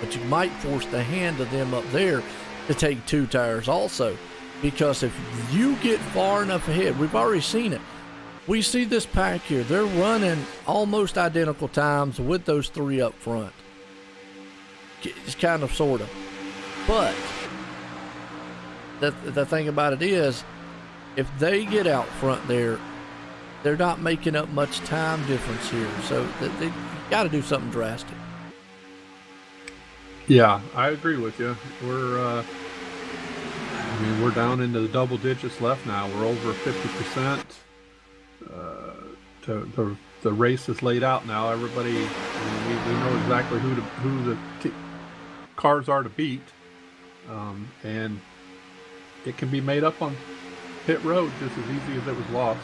But you might force the hand of them up there to take 2 tires also. Because if you get far enough ahead, we've already seen it. We see this pack here. They're running almost identical times with those 3 up front. It's kind of, sort of. But the thing about it is, if they get out front there, they're not making up much time difference here. So they got to do something drastic. Yeah, I agree with you. We're down into the double digits left now. We're over 50%. The race is laid out now. Everybody, we know exactly who the cars are to beat, and it can be made up on pit road just as easy as it was lost.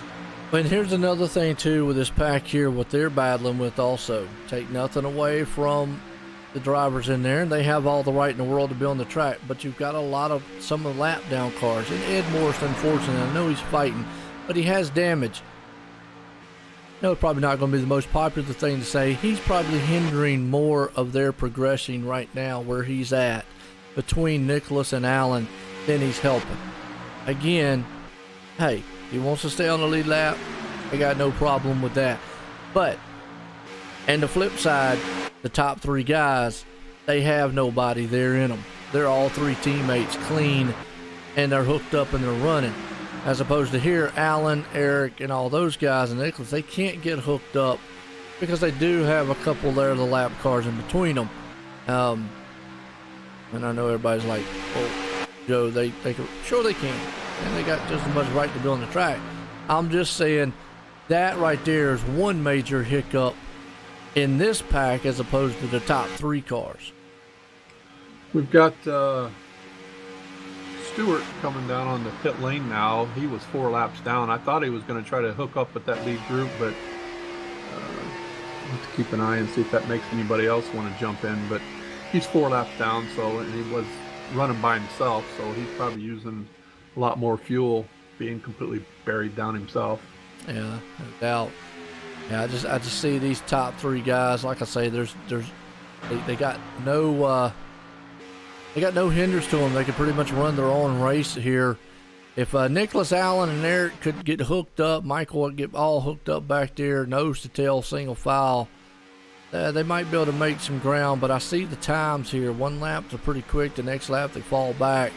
And here's another thing too with this pack here, what they're battling with also. Take nothing away from the drivers in there, and they have all the right in the world to be on the track, but you've got some of the lap down cars. And Ed Morris, unfortunately, I know he's fighting, but he has damage. No, it's probably not going to be the most popular thing to say. He's probably hindering more of their progression right now where he's at between Nicholas and Allen than he's helping. Again, hey, he wants to stay on the lead lap. I got no problem with that. But, and the flip side, the top 3 guys, they have nobody there in them. They're all 3 teammates clean, and they're hooked up and they're running. As opposed to here, Allen, Eric, and all those guys, and Nicholas, they can't get hooked up because they do have a couple there of the lap cars in between them. And I know everybody's like, well, Joe, they can, sure they can. And they got just as much right to be on the track. I'm just saying that right there is one major hiccup in this pack as opposed to the top 3 cars. We've got Stewart coming down on the pit lane now. He was 4 laps down. I thought he was going to try to hook up with that lead group, but have to keep an eye and see if that makes anybody else want to jump in. But he's 4 laps down, and he was running by himself, so he's probably using a lot more fuel, being completely buried down himself. Yeah, no doubt. Yeah, I just see these top 3 guys. Like I say, they got no hindrance to them. They could pretty much run their own race here. If Nicholas Allen and Eric could get hooked up, Michael would get all hooked up back there, nose to tail, single file. They might be able to make some ground, but I see the times here. 1 lap they're pretty quick, the next lap they fall back,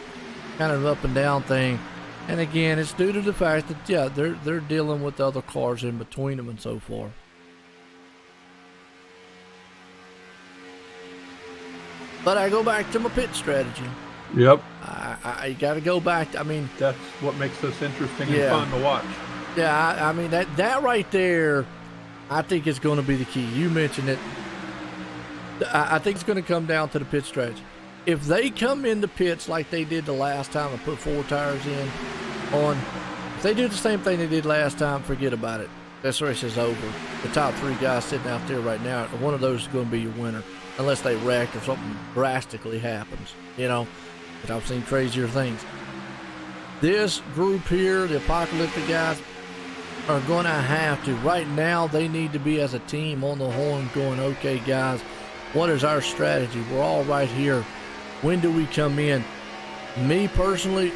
kind of up and down thing. And again, it's due to the fact that they're dealing with the other cars in between them and so forth. But I go back to my pit strategy. Yep. I got to go back. I mean, that's what makes this interesting and fun to watch. Yeah, I mean that right there, I think is going to be the key. You mentioned it. I think it's going to come down to the pit strategy. If they come into pits like they did the last time and put 4 tires if they do the same thing they did last time, forget about it. This race is over. The top 3 guys sitting out there right now, one of those is going to be your winner, unless they wreck or something drastically happens. But I've seen crazier things. This group here, the Apocalyptic guys, are going to have to. Right now, they need to be as a team on the horn going, okay, guys, what is our strategy? We're all right here. When do we come in? Me personally,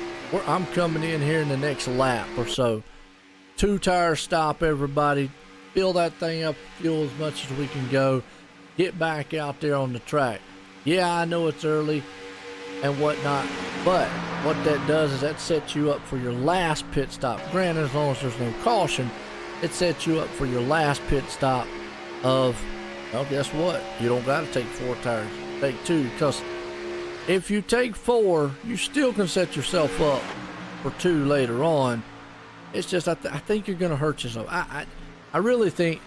I'm coming in here in the next lap or so. 2 tires stop, everybody. Fill that thing up, fuel as much as we can go. Get back out there on the track. Yeah, I know it's early and whatnot, but what that does is that sets you up for your last pit stop. Granted, as long as there's no caution, it sets you up for your last pit stop of, well, guess what? You don't got to take 4 tires. Take 2, because if you take 4, you still can set yourself up for 2 later on. It's just I think you're going to hurt yourself. I really think,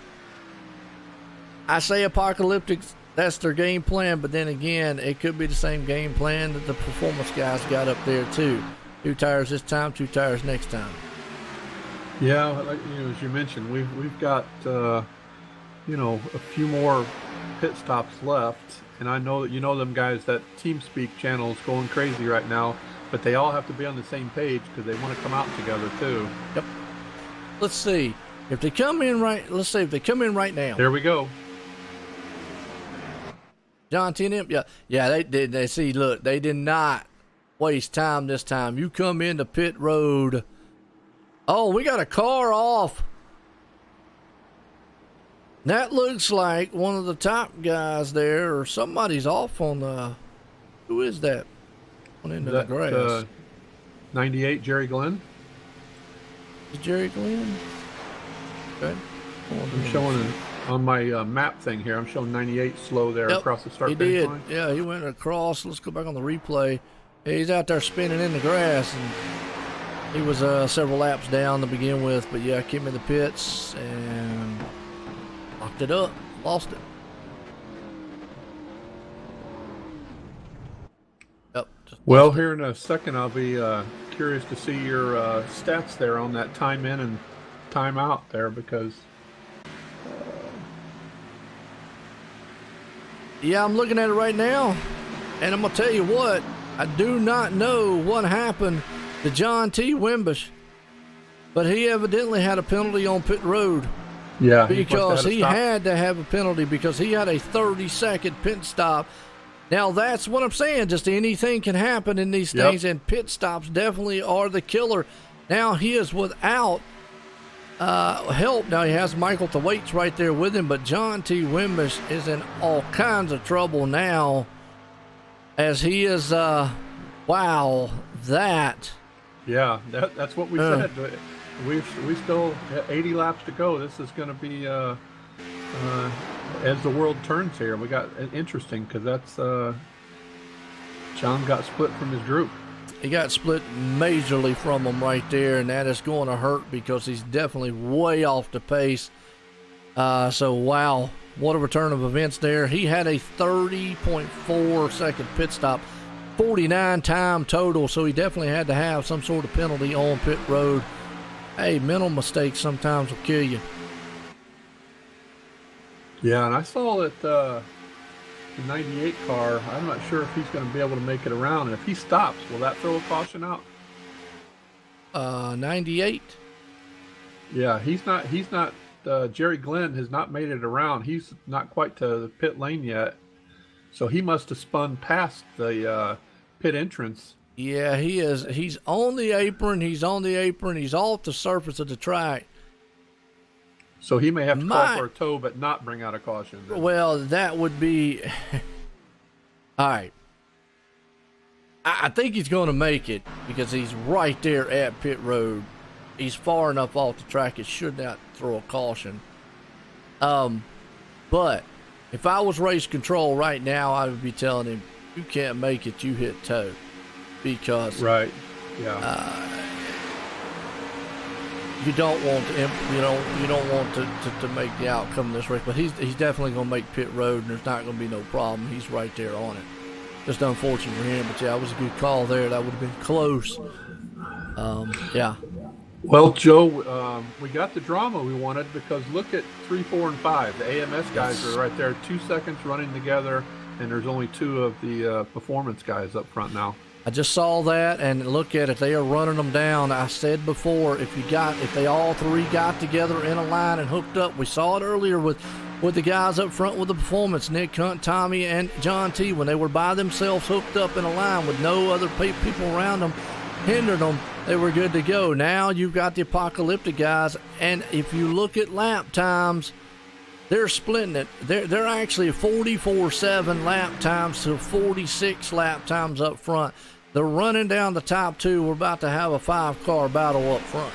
I say Apocalyptic, that's their game plan, but then again, it could be the same game plan that the performance guys got up there too. 2 tires this time, 2 tires next time. Yeah, like, as you mentioned, we've got a few more pit stops left, and I know that them guys, that TeamSpeak channel is going crazy right now, but they all have to be on the same page because they want to come out together too. Yep. Let's see if they come in right. Let's see if they come in right now. There we go. John T and them, yeah, they did. They see, look, they did not waste time this time. You come into pit road. Oh, we got a car off. That looks like one of the top guys there, or somebody's off on the. Who is that? On into the grass. 98 Jerry Glenn. Is Jerry Glenn? Okay. I'm showing on my map thing here. I'm showing 98 slow there across the start finish line. Yeah, he went across. Let's go back on the replay. He's out there spinning in the grass, and he was several laps down to begin with. But yeah, came in the pits and locked it up, lost it. Yep. Well, here in a second, I'll be curious to see your stats there on that time in and time out there, because yeah, I'm looking at it right now, and I'm gonna tell you what, I do not know what happened to John T. Wimbush, but he evidently had a penalty on pit road. Yeah, because he had to have a penalty because he had a 30-second pit stop. Now, that's what I'm saying. Just anything can happen in these things, and pit stops definitely are the killer. Now, he is without help. Now, he has Michael Thwaites right there with him, but John T. Wimbush is in all kinds of trouble now, as he is, wow, that. Yeah, that's what we said. We still have 80 laps to go. This is going to be as the world turns here. We got interesting, because that's John got split from his group. He got split majorly from him right there, and that is going to hurt because he's definitely way off the pace. So wow, what a return of events there. He had a 30.4 second pit stop. 49 time total, so he definitely had to have some sort of penalty on pit road. Hey, mental mistakes sometimes will kill you. Yeah, and I saw that the 98 car, I'm not sure if he's going to be able to make it around. And if he stops, will that throw a caution out? 98? Yeah, he's not, Jerry Glenn has not made it around. He's not quite to the pit lane yet. So he must have spun past the pit entrance. Yeah, he is. He's on the apron. He's off the surface of the track. So he may have to call for a tow, but not bring out a caution. Then. Well, that would be... All right. I think he's going to make it because he's right there at pit road. He's far enough off the track. It should not throw a caution. But if I was race control right now, I would be telling him, you can't make it, you hit tow. Because... Right. Yeah. You don't want to, you don't want to make the outcome of this race, but he's definitely going to make pit road, and there's not going to be no problem. He's right there on it. Just unfortunate for him, but yeah, it was a good call there. That would have been close. Yeah. Well, Joe, we got the drama we wanted because look at 3, 4, and 5. The AMS guys are right there, 2 seconds running together, and there's only 2 of the performance guys up front now. I just saw that, and look at it. They are running them down. I said before, if they all 3 got together in a line and hooked up, we saw it earlier with the guys up front with the performance, Nick Hunt, Tommy, and John T. When they were by themselves hooked up in a line with no other people around them hindering them, they were good to go. Now you've got the Apocalyptic guys, and if you look at lap times, they're splitting it. They're actually 44.7 lap times to 46 lap times up front. They're running down the top 2. We're about to have a 5-car battle up front.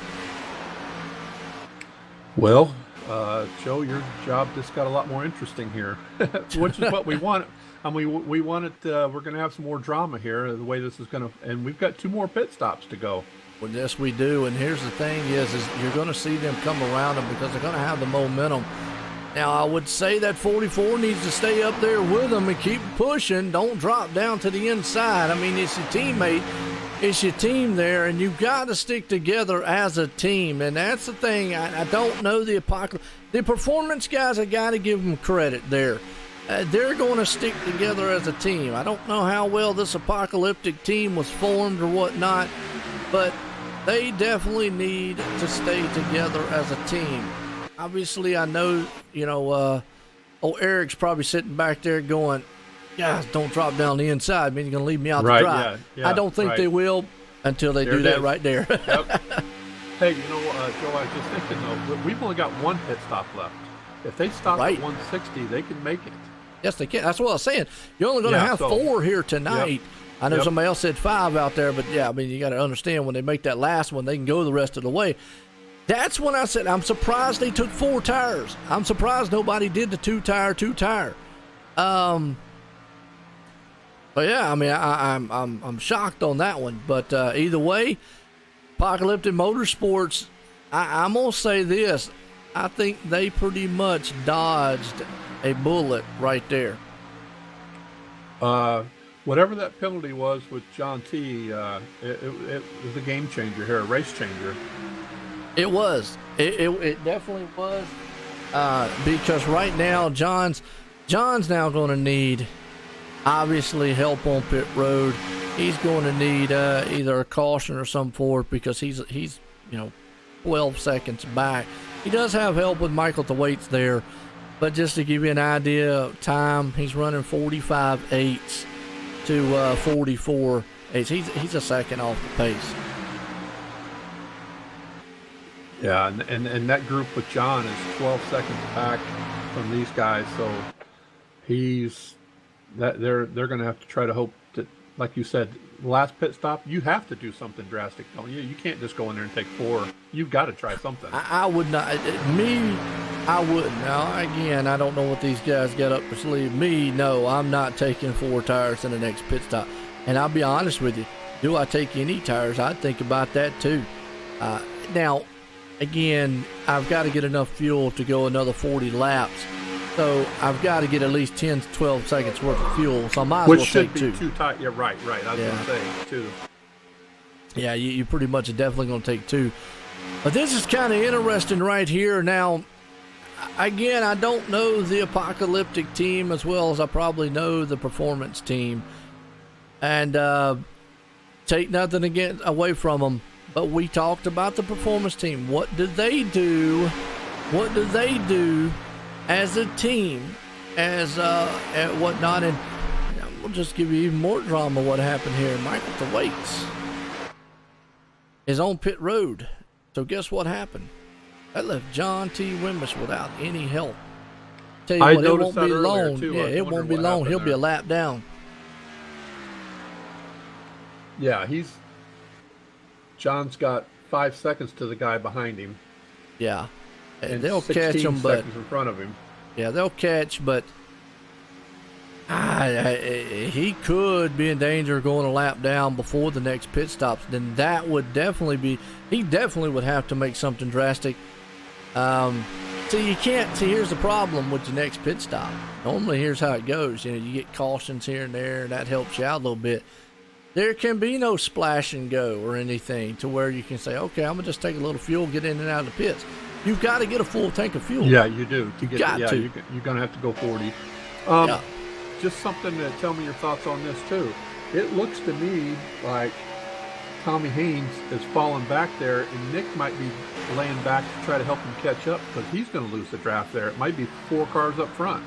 Well, Joe, your job just got a lot more interesting here, which is what we want. I mean, we want it. We're going to have some more drama here. The way this is going to, and we've got 2 more pit stops to go. Well, yes, we do. And here's the thing: is you're going to see them come around them because they're going to have the momentum. Now, I would say that 44 needs to stay up there with them and keep pushing. Don't drop down to the inside. I mean, it's your teammate. It's your team there, and you've got to stick together as a team. And that's the thing. I don't know the Apocalypse. The performance guys, I got to give them credit there. They're going to stick together as a team. I don't know how well this Apocalyptic team was formed or whatnot, but they definitely need to stay together as a team. Obviously, I know, Eric's probably sitting back there going, guys, don't drop down the inside. I mean, you're going to leave me out to dry. Yeah, I don't think they will until they do that right there. Yep. Hey, Joe, I was just thinking, though, we've only got 1 pit stop left. If they stop at 160, they can make it. Yes, they can. That's what I was saying. You're only going to have 4 here tonight. Yep. I know somebody else said 5 out there, but yeah, I mean, you got to understand when they make that last one, they can go the rest of the way. That's when I said I'm surprised they took 4 tires. I'm surprised nobody did the 2-tire. But yeah, I mean, I'm shocked on that one. But either way, Apocalyptic Motorsports, I'm gonna say this: I think they pretty much dodged a bullet right there. Whatever that penalty was with John T, it was a game changer here, a race changer. It was. It definitely was. Because right now, John's now going to need, obviously, help on pit road. He's going to need either a caution or some forth because he's 12 seconds back. He does have help with Michael Thwaites there, but just to give you an idea of time, he's running 45.8 to 44.8. He's a second off the pace. Yeah, and that group with John is 12 seconds back from these guys, so they're going to have to try to hope that, like you said, last pit stop, you have to do something drastic, don't you? You can't just go in there and take 4. You've got to try something. I would not. I wouldn't. Now, again, I don't know what these guys got up their sleeve. No, I'm not taking 4 tires in the next pit stop. And I'll be honest with you, do I take any tires? I'd think about that too. Now, again, I've got to get enough fuel to go another 40 laps. So I've got to get at least 10 to 12 seconds worth of fuel. So I might as Which well should take be two. too tight. Yeah, right. I was going to say, two. Yeah, you pretty much are definitely going to take two. But this is kind of interesting right here. Now, again, I don't know the Apocalyptic team as well as I probably know the Performance team. And take nothing away from them. But we talked about the Performance team. What do they do? What do they do as a team? And whatnot? And we'll just give you even more drama what happened here. Michael Thwaites is on pit road. So guess what happened? That left John T. Wimbish without any help. Tell you what, it won't be long. Yeah, it won't be long. He'll be a lap down. Yeah, John's got 5 seconds to the guy behind him. Yeah, and they'll catch him, but in front of him. Yeah, they'll catch, but he could be in danger of going a lap down before the next pit stops. Then that would definitely be. He definitely would have to make something drastic. So you can't see. Here's the problem with the next pit stop. Normally, here's how it goes. You get cautions here and there, and that helps you out a little bit. There can be no splash and go or anything to where you can say, okay, I'm gonna just take a little fuel, get in and out of the pits. You've got to get a full tank of fuel. Yeah, you do. You're gonna have to go 40. Just something to tell me your thoughts on this too. It looks to me like Tommy Haynes is falling back there, and Nick might be laying back to try to help him catch up because he's going to lose the draft there. It might be 4 cars up front.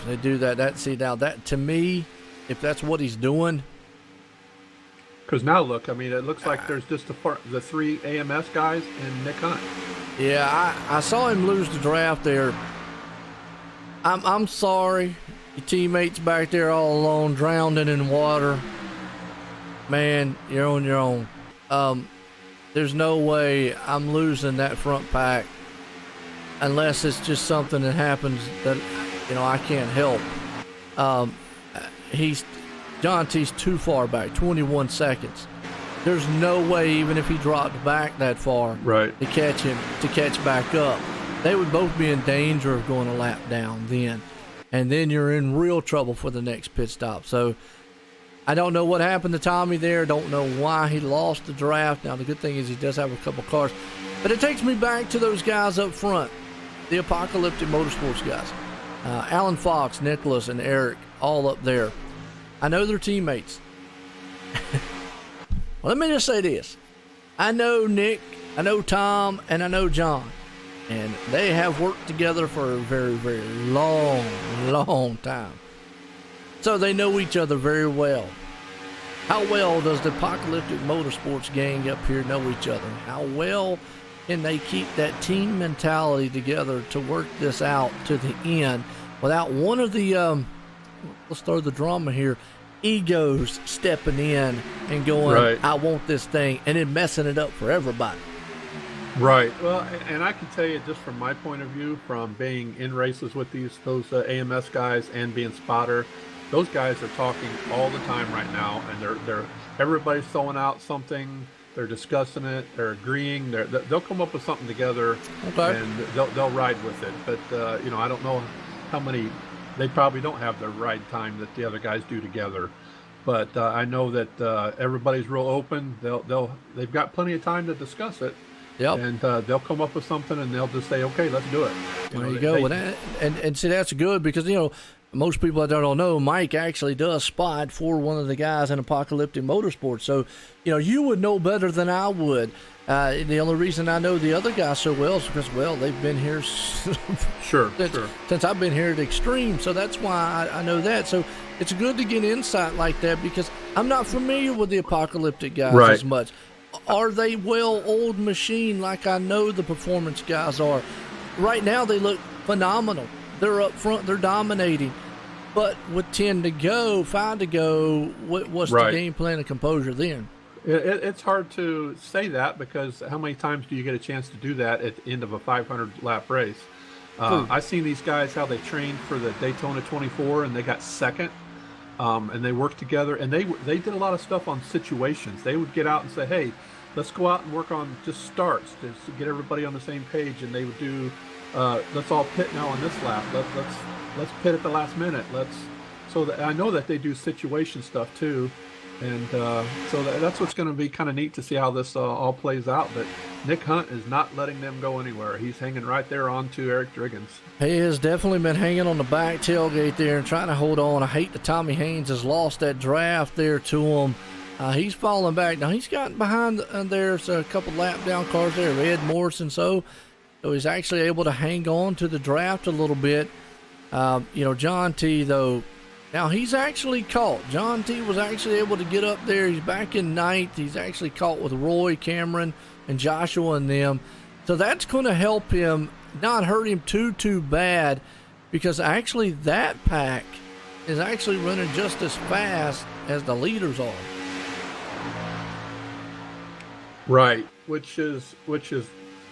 They do that. That to me, if that's what he's doing. Because now look, I mean, it looks like there's just the 3 AMS guys and Nick Hunt. Yeah, I saw him lose the draft there. I'm sorry. Your teammates back there all alone, drowning in water. Man, you're on your own. There's no way I'm losing that front pack unless it's just something that happens that, I can't help. John T's too far back, 21 seconds. There's no way, even if he dropped back that far, right, to catch back up. They would both be in danger of going a lap down then. And then you're in real trouble for the next pit stop. So I don't know what happened to Tommy there. Don't know why he lost the draft. Now, the good thing is he does have a couple cars. But it takes me back to those guys up front, the Apocalyptic Motorsports guys. Alan Fox, Nicholas, and Eric, all up there. I know they're teammates. Well, let me just say this. I know Nick, I know Tom, and I know John. And they have worked together for a very, very long time. So they know each other very well. How well does the Apocalyptic Motorsports gang up here know each other? How well can they keep that team mentality together to work this out to the end without one of the, let's throw the drama here, egos stepping in and going, right, I want this thing, and then messing it up for everybody. Right. Well, and I can tell you just from my point of view, from being in races with those AMS guys and being spotter, those guys are talking all the time right now, and they're everybody's throwing out something, they're discussing it, they're agreeing, they'll come up with something together, okay, and they'll ride with it. But I don't know how many. They probably don't have the ride time that the other guys do together. But I know that everybody's real open. They've got plenty of time to discuss it. Yep. And they'll come up with something, and they'll just say, okay, let's do it. There you go. And see, that's good because, most people that don't know, Mike actually does spot for one of the guys in Apocalyptic Motorsports. So, you would know better than I would. The only reason I know the other guys so well is because, they've been here since I've been here at Extreme. So that's why I know that. So it's good to get insight like that because I'm not familiar with the Apocalyptic guys as much. Are they well-oiled machine like I know the Performance guys are? Right now they look phenomenal. They're up front. They're dominating. But with 5 to go, what's the game plan and composure then? It's hard to say that because how many times do you get a chance to do that at the end of a 500-lap race? I've seen these guys, how they trained for the Daytona 24, and they got second. And they worked together, and they did a lot of stuff on situations. They would get out and say, hey, let's go out and work on just starts to get everybody on the same page. And they would do, let's all pit now on this lap. Let's pit at the last minute. So that I know that they do situation stuff too. And so that's what's going to be kind of neat to see how this all plays out. But Nick Hunt is not letting them go anywhere. He's hanging right there on to Eric Driggins. He has definitely been hanging on the back tailgate there and trying to hold on. I hate that Tommy Haynes has lost that draft there to him. He's falling back. Now, he's gotten behind. There's a couple lap down cars there, Ed Morris and so he's actually able to hang on to the draft a little bit. John T., though, now he's actually caught. John T. was actually able to get up there. He's back in ninth. He's actually caught with Roy, Cameron, and Joshua and them. So that's going to help him, not hurt him too bad, because actually that pack is actually running just as fast as the leaders are. Right, which is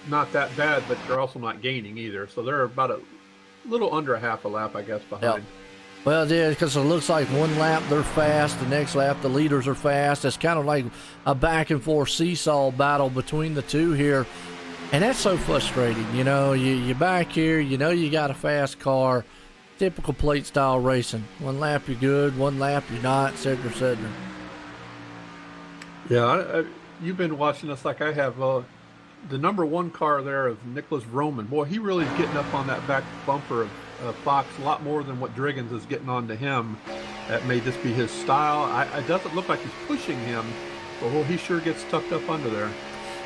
not that bad, but they're also not gaining either. So they're about a little under a half a lap, I guess, behind. Yep. Well, yeah, because it looks like one lap they're fast, the next lap the leaders are fast. It's kind of like a back and forth seesaw battle between the two here, and that's so frustrating. You're back here, you got a fast car, typical plate style racing. One lap you're good, one lap you're not, et cetera. Yeah, you've been watching us like I have. The number one car there of Nicholas Roman. Boy, he really is getting up on that back bumper of Fox a lot more than what Driggins is getting onto him. That may just be his style. It doesn't look like he's pushing him, but he sure gets tucked up under there.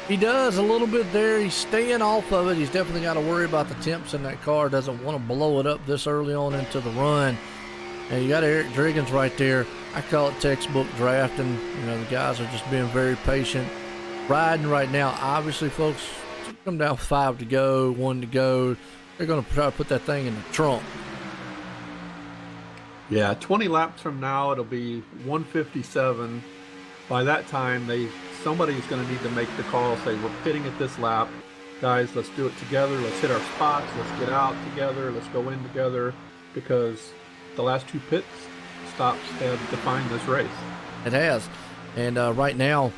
He does a little bit there. He's staying off of it. He's definitely got to worry about the temps in that car. Doesn't want to blow it up this early on into the run. And you got Eric Driggins right there. I call it textbook drafting. The guys are just being very patient. Riding right now, obviously, folks, come down 5 to go, 1 to go. They're going to try to put that thing in the trunk. Yeah, 20 laps from now, it'll be 157. By that time, somebody's going to need to make the call, say, we're pitting at this lap. Guys, let's do it together. Let's hit our spots. Let's get out together. Let's go in together, because the last two pit stops have defined this race. It has. And right now,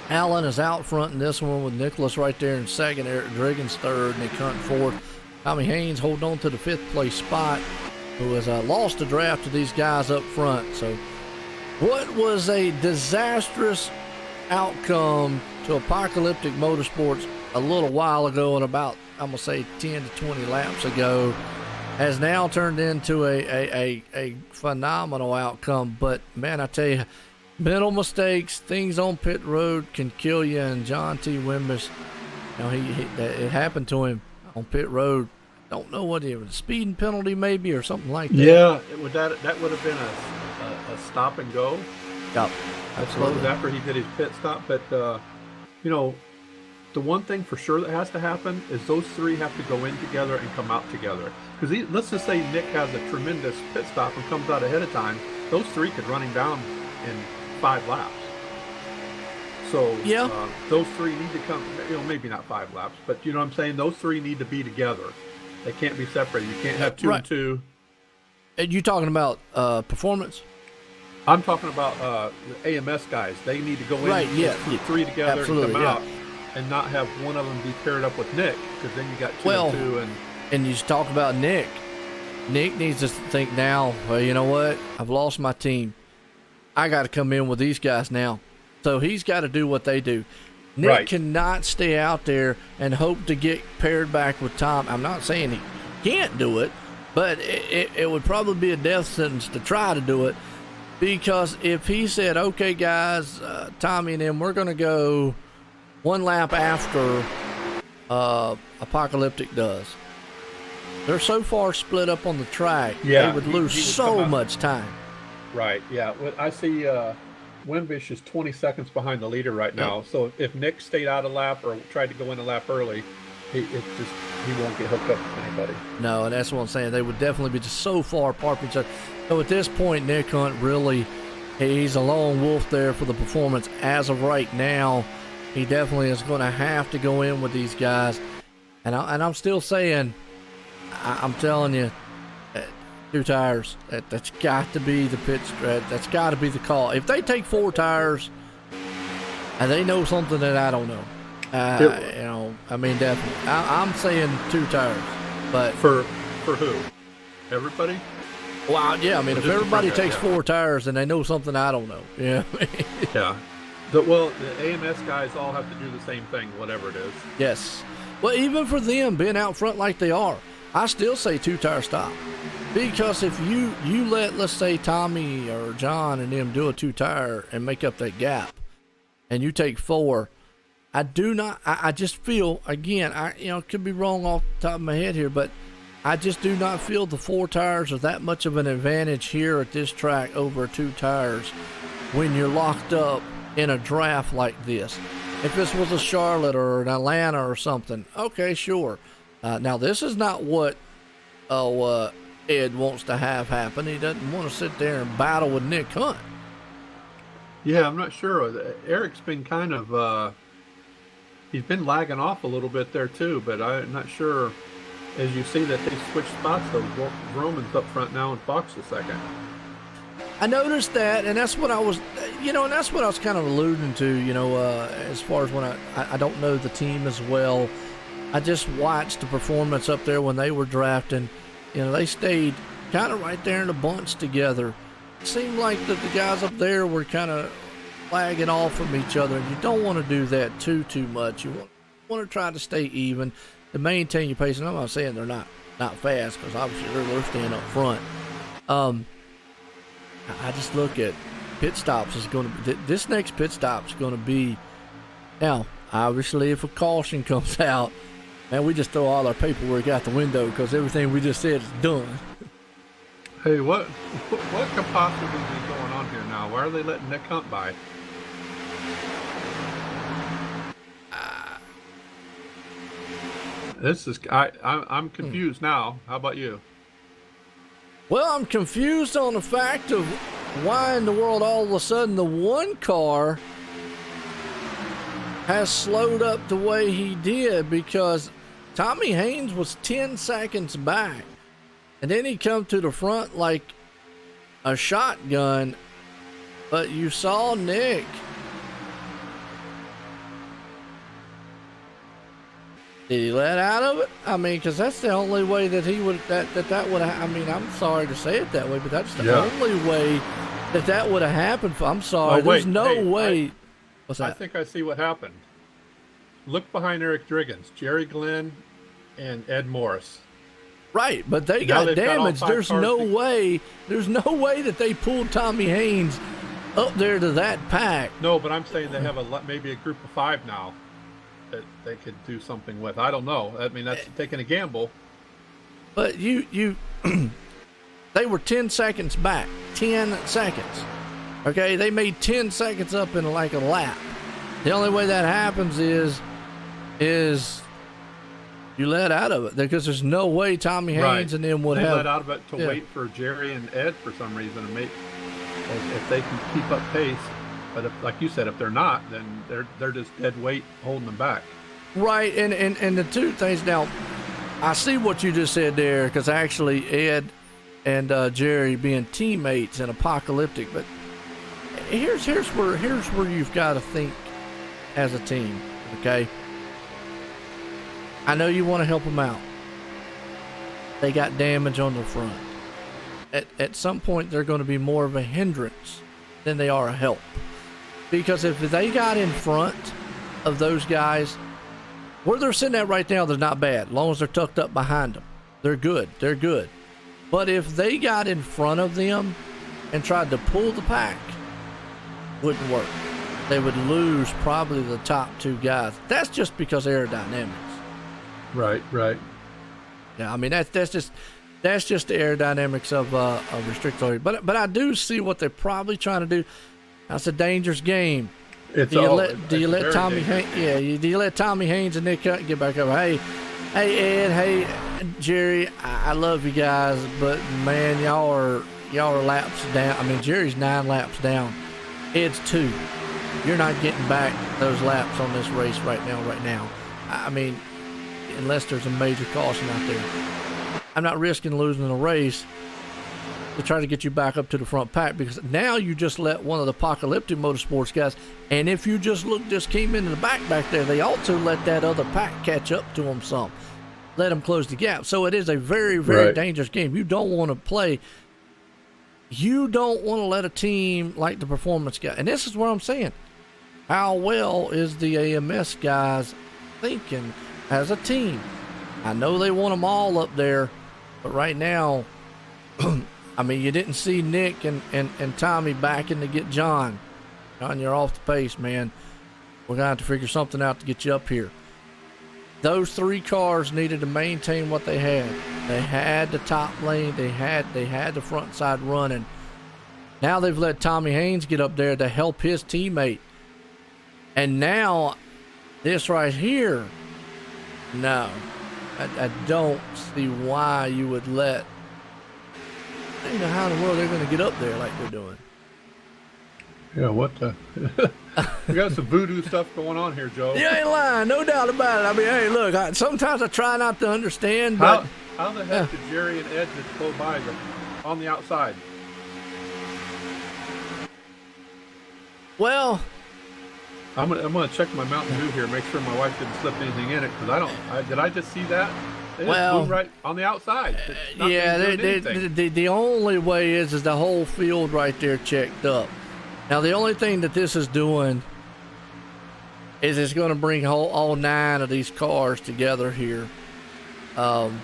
Allen is out front in this one with Nicholas right there in second, Eric Driggins third, and Nick Hunt fourth. Tommy Haynes holding on to the fifth place spot, who has lost the draft to these guys up front. So what was a disastrous outcome to Apocalyptic Motorsports a little while ago, and about, I'm going to say 10 to 20 laps ago, has now turned into a phenomenal outcome. But, man, I tell you, mental mistakes, things on pit road can kill you. And John T. Wimbish, it happened to him on pit road. Don't know what it was, a speeding penalty maybe or something like that. Yeah, that would have been a stop and go. Yep, absolutely. After he did his pit stop. But the one thing for sure that has to happen is those three have to go in together and come out together. Because let's just say Nick has a tremendous pit stop and comes out ahead of time. Those three could run him down in 5 laps. So yeah, those three need to come, maybe not 5 laps, but you know what I'm saying? Those three need to be together. They can't be separated. You can't have 2 and 2. And you talking about performance? I'm talking about the AMS guys. They need to go in, three together, absolutely, and come out, and not have one of them be paired up with Nick, because then you got 2 and 2. And you talk about Nick. Nick needs to think now, well, you know what? I've lost my team. I got to come in with these guys now. So he's got to do what they do. Nick cannot stay out there and hope to get paired back with Tom. I'm not saying he can't do it, but it would probably be a death sentence to try to do it, because if he said, okay, guys, Tommy and them, we're going to go 1 lap after Apocalyptic does. They're so far split up on the track, they would lose so much time. Right, yeah. Well, I see Wimbish is 20 seconds behind the leader right now. Yep. So if Nick stayed out a lap or tried to go in a lap early, he won't get hooked up with anybody. No, and that's what I'm saying. They would definitely be just so far apart from each other. So at this point, Nick Hunt really, he's a lone wolf there for the performance. As of right now, he definitely is going to have to go in with these guys. And I'm still saying, I'm telling you, 2 tires. That's got to be the pit strat. That's got to be the call. If they take 4 tires, and they know something that I don't know. You know, I mean, definitely. I'm saying 2 tires, but for who? Everybody? Well, yeah. I mean, if everybody takes 4 tires, then they know something I don't know. Yeah. Yeah. Well, the AMS guys all have to do the same thing, whatever it is. Yes. Well, even for them being out front like they are, I still say 2-tire stop. Because if you let, let's say, Tommy or John and them do a 2-tire and make up that gap, and you take 4, I just feel, again, could be wrong off the top of my head here, but I just do not feel the 4 tires are that much of an advantage here at this track over 2 tires when you're locked up in a draft like this. If this was a Charlotte or an Atlanta or something, okay, sure. Now, this is not what Ed wants to have happen. He doesn't want to sit there and battle with Nick Hunt. Yeah, I'm not sure. Eric's been kind of, he's been lagging off a little bit there too, but I'm not sure. As you see that they switched spots, though, Roman's up front now and Fox is second. I noticed that, and that's what I was, and that's what I was kind of alluding to, as far as when I don't know the team as well. I just watched the performance up there when they were drafting. They stayed kind of right there in a bunch together. It seemed like that the guys up there were kind of lagging off from each other, and you don't want to do that too much. You want to try to stay even to maintain your pace. And I'm not saying they're not fast, because obviously they're staying up front. I just look at pit stops is going to be, this next pit stop is going to be, now, obviously if a caution comes out, man, we just throw all our paperwork out the window because everything we just said is done. Hey, what could possibly be going on here now? Why are they letting Nick Hunt by? I'm confused now. How about you? Well, I'm confused on the fact of why in the world all of a sudden the one car has slowed up the way he did, because Tommy Haynes was 10 seconds back, and then he come to the front like a shotgun, but you saw Nick. Did he let out of it? I mean, because that's the only way that he would, that would, I mean, I'm sorry to say it that way, but that's the only way that would have happened. I'm sorry. There's no way. What's that? I think I see what happened. Look behind Eric Driggins, Jerry Glenn, and Ed Morris. Right, but they got damaged. There's no way that they pulled Tommy Haynes up there to that pack. No, but I'm saying they have maybe a group of 5 now that they could do something with. I don't know. I mean, that's taking a gamble. But you they were 10 seconds back. 10 seconds. Okay, they made 10 seconds up in like a lap. The only way that happens is you let out of it, because there's no way Tommy Haynes and them would have let out of it to wait for Jerry and Ed for some reason, and if they can keep up pace. But if, like you said, if they're not, then they're just dead weight holding them back. Right, and the two things now, I see what you just said there, because actually Ed and Jerry being teammates in Apocalyptic, but here's where you've got to think as a team, okay? I know you want to help them out. They got damage on the front. At some point, they're going to be more of a hindrance than they are a help. Because if they got in front of those guys, where they're sitting at right now, they're not bad. As long as they're tucked up behind them, they're good. They're good. But if they got in front of them and tried to pull the pack, wouldn't work. They would lose probably the top 2 guys. That's just because aerodynamics. Right. Yeah, I mean that's just the aerodynamics of restricted. But I do see what they're probably trying to do. That's a dangerous game. Do you let Tommy Haynes and Nick Hunt get back over? Hey Ed, hey Jerry, I love you guys, but man, y'all are laps down. I mean, Jerry's 9 laps down. Ed's 2. You're not getting back those laps on this race right now. I mean, unless there's a major caution out there. I'm not risking losing a race to try to get you back up to the front pack, because now you just let one of the Apocalyptic Motorsports guys, and if you just came into the back there, they also let that other pack catch up to them some, let them close the gap. So it is a very, very dangerous game. You don't want to play. You don't want to let a team like the Performance guy, and this is what I'm saying. How well is the AMS guys thinking as a team? I know they want them all up there, but right now, I mean, you didn't see Nick and Tommy backing to get John. John, you're off the pace, man. We're going to have to figure something out to get you up here. Those 3 cars needed to maintain what they had. They had the top lane. They had the front side running. Now they've let Tommy Haynes get up there to help his teammate. And now this right here, no. I don't see why you would let. I don't know how in the world they're going to get up there like they're doing. Yeah, what the? We got some voodoo stuff going on here, Joe. You ain't lying, no doubt about it. I mean, hey, look, sometimes I try not to understand, but how the heck did Jerry and Ed just go by on the outside? Well, I'm gonna check my Mountain Dew here, make sure my wife didn't slip anything in it, because did I just see that? They just flew right on the outside. Yeah, the only way is the whole field right there checked up. Now the only thing that this is doing is it's going to bring all 9 of these cars together here. I'm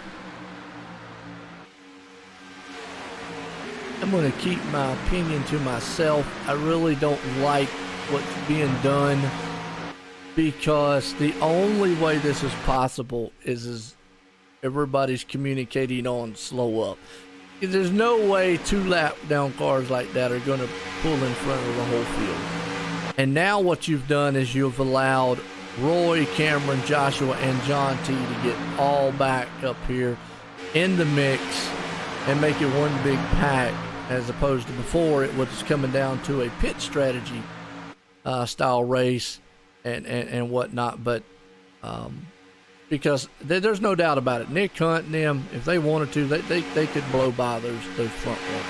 going to keep my opinion to myself. I really don't like what's being done, because the only way this is possible is everybody's communicating on slow up. There's no way 2 lap down cars like that are going to pull in front of the whole field. And now what you've done is you've allowed Roy, Cameron, Joshua, and John T to get all back up here in the mix and make it one big pack, as opposed to before it was coming down to a pit strategy style race and whatnot. But because there's no doubt about it, Nick Hunt and them, if they wanted to, they could blow by those front ones.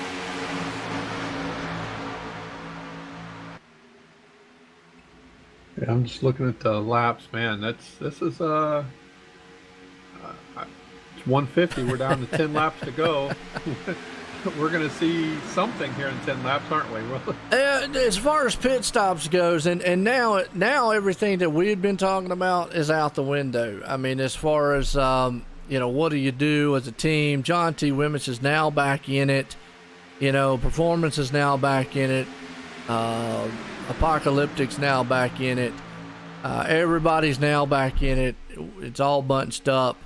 Yeah, I'm just looking at the laps, man. This is it's 150. We're down to 10 laps to go. We're going to see something here in 10 laps, aren't we? As far as pit stops goes, and now everything that we had been talking about is out the window. I mean, as far as, what do you do as a team? John T. Wimich is now back in it. Performance is now back in it. Apocalyptic's now back in it. Everybody's now back in it. It's all bunched up.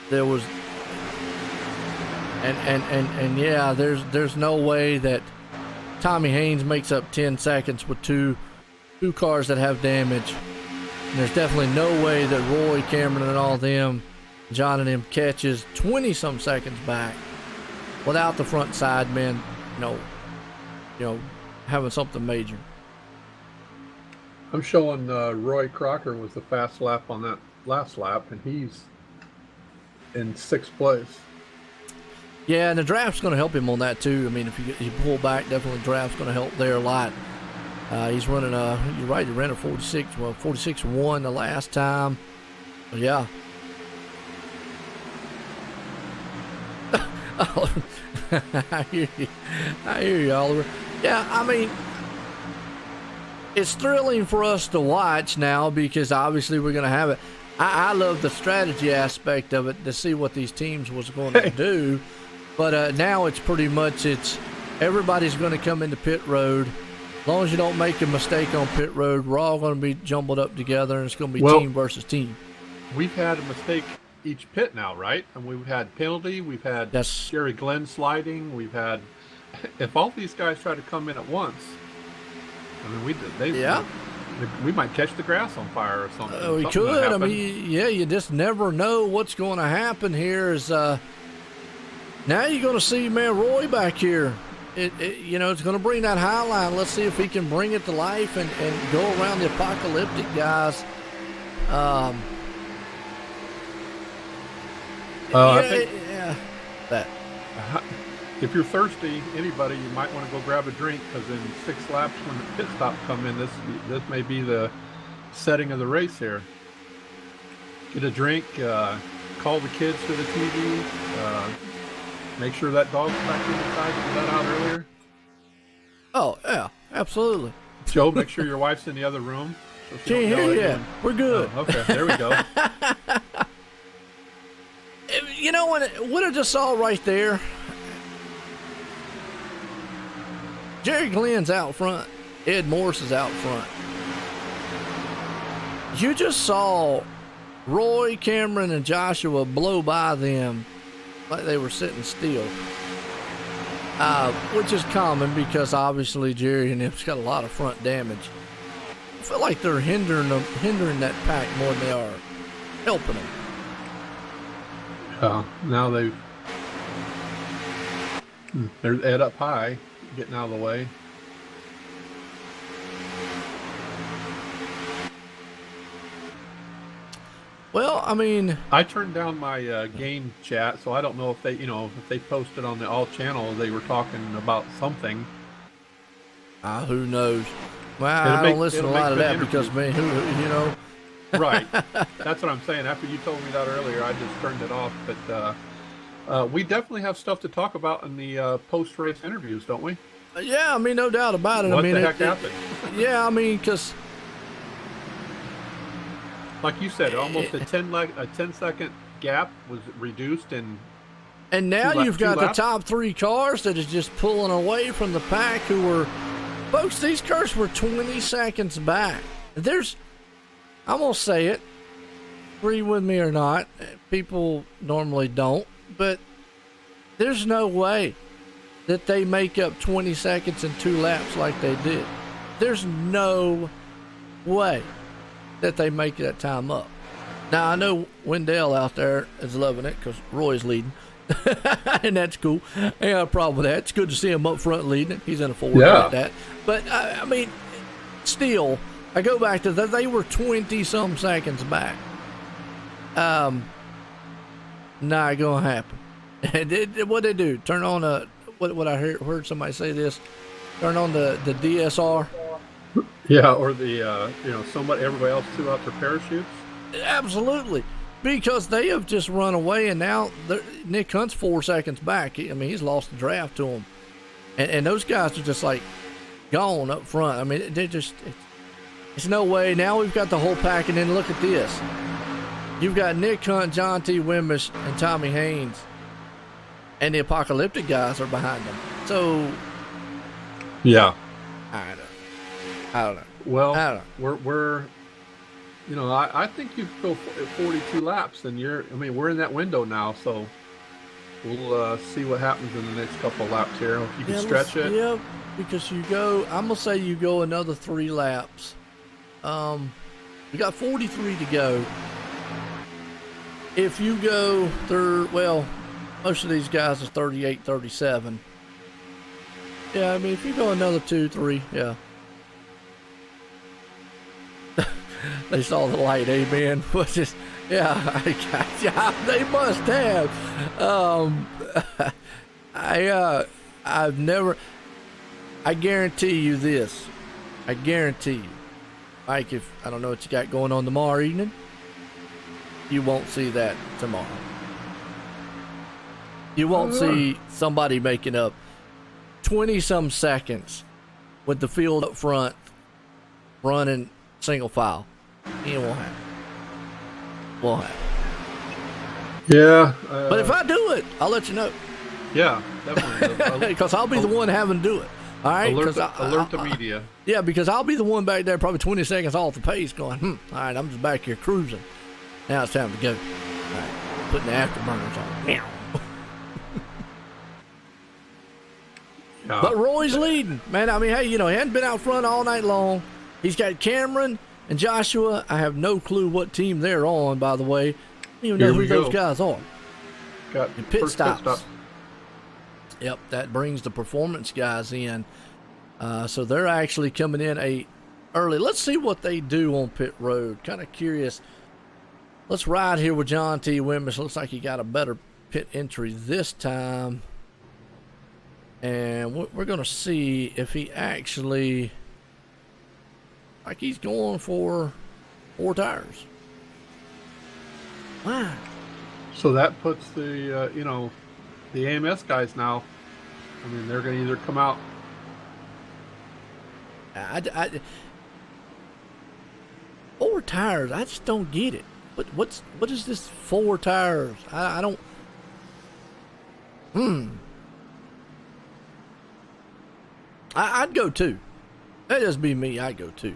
There was... And yeah, there's no way that Tommy Haynes makes up 10 seconds with two cars that have damage. And there's definitely no way that Roy, Cameron, and all them, John and them, catches 20-some seconds back without the front side men, having something major. I'm showing Roy Crocker was the fast lap on that last lap, and he's in 6th place. Yeah, and the draft's going to help him on that too. I mean, if you pull back, definitely the draft's going to help there a lot. He's running you're right, he ran a 46-1 the last time. But yeah. I hear you, Oliver. Yeah, I mean, it's thrilling for us to watch now, because obviously we're going to have it. I love the strategy aspect of it, to see what these teams was going to do. But now it's pretty much everybody's going to come into pit road. As long as you don't make a mistake on pit road, we're all going to be jumbled up together, and it's going to be team versus team. We've had a mistake each pit now, right? And we've had penalty. We've had Jerry Glenn sliding. We've had... If all these guys try to come in at once, I mean, we might catch the grass on fire or something. We could. I mean, yeah, you just never know what's going to happen here. Now you're going to see, man, Roy back here. It's going to bring that high line. Let's see if he can bring it to life and go around the Apocalyptic guys. I think that. if you're thirsty, anybody, you might want to go grab a drink, because in 6 laps when the pit stops come in, this may be the setting of the race here. Get a drink, call the kids to the TV, make sure that dog's back inside. Get that out earlier. Oh yeah, absolutely. Joe, make sure your wife's in the other room. So she Can't don't hear yell you. at you. We're good. Oh, okay, there we go. You know what I just saw right there? Jerry Glenn's out front. Ed Morris is out front. You just saw Roy, Cameron, and Joshua blow by them like they were sitting still. Which is common because obviously Jerry and them's got a lot of front damage. I feel like they're hindering that pack more than they are helping them. Now there's Ed up high, getting out of the way. Well, I mean, I turned down my game chat, so I don't know if they, if they posted on the all channel, they were talking about something. Who knows? Well, I don't listen to a lot of that because, man, Right. That's what I'm saying. After you told me that earlier, I just turned it off. But we definitely have stuff to talk about in the post-race interviews, don't we? Yeah, I mean, no doubt about it. What I mean, the heck happened? Yeah, I mean, because... Like you said, almost a 10-second gap was reduced, and now you've got the top 3 cars that is just pulling away from the pack. Folks, these cars were 20 seconds back. I'm gonna say it, agree with me or not. People normally don't, but there's no way that they make up 20 seconds in 2 laps like they did. There's no way that they make that time up. Now, I know Wendell out there is loving it because Roy's leading, and that's cool. I ain't got a problem with that. It's good to see him up front leading. He's in a Ford like that. But, I mean, still, I go back to that. They were 20-some seconds back. Not going to happen. And what they do, turn on what I heard somebody say this, turn on the DSR. Yeah, or the everybody else threw out their parachutes. Absolutely, because they have just run away, and now Nick Hunt's 4 seconds back. I mean, he's lost the draft to him, and those guys are just like gone up front. I mean, it's no way. Now we've got the whole pack, and then look at this. You've got Nick Hunt, John T. Wimbish, and Tommy Haynes, and the Apocalyptic guys are behind them. So, yeah, I don't know. Well, I don't know. we're I think you go 42 laps, and we're in that window now, so we'll see what happens in the next couple of laps here. If you can stretch it. Yeah, because I'm gonna say you go another 3 laps. You got 43 to go. If you go most of these guys is 38, 37. Yeah, I mean, if you go another 2, 3, yeah. They saw the light, amen. Which is, yeah, they must have. I guarantee you this. I guarantee you, Mike, if I don't know what you got going on tomorrow evening, you won't see that tomorrow. You won't see somebody making up 20-some seconds with the field up front running single file. It won't happen. Won't happen. Yeah. But if I do it, I'll let you know. Yeah, definitely. Because I'll be the one having to do it. All right? Alert the media. Yeah, because I'll be the one back there probably 20 seconds off the pace going, all right, I'm just back here cruising. Now it's time to go. All right, putting the afterburners on. Meow. But Roy's leading, man. I mean, hey, he hadn't been out front all night long. He's got Cameron and Joshua. I have no clue what team they're on, by the way. I don't even know who those guys are. Got pit stops. Yep, that brings the performance guys in. So they're actually coming in early. Let's see what they do on pit road. Kind of curious. Let's ride here with John T. Wimbish. Looks like he got a better pit entry this time. And we're going to see if he actually, like he's going for 4 tires. Wow. So that puts the, the AMS guys now. I mean, they're going to either come out. 4 tires. I just don't get it. What is this 4 tires? I don't. I'd go 2. That just be me. I'd go 2.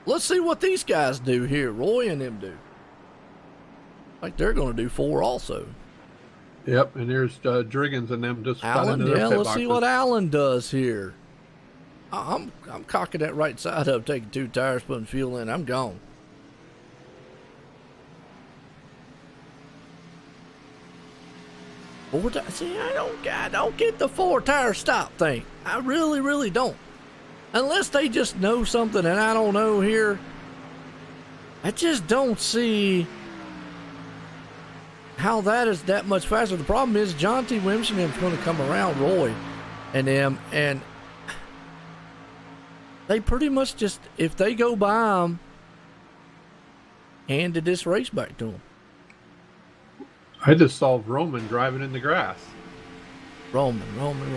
Let's see what these guys do here. Roy and them do. Like they're going to do 4 also. Yep, and there's Driggins and them just Allen, into their pit let's see boxes. what Allen does here. I'm cocking that right side up, taking 2 tires, putting fuel in. I'm gone. See, I don't get the 4 tire stop thing. I really, really don't. Unless they just know something and I don't know here. I just don't see how that is that much faster. The problem is John T. Wimbish and him is going to come around Roy and them, and they pretty much just, if they go by them, handed this race back to them. I just saw Roman driving in the grass. Roman. Roman,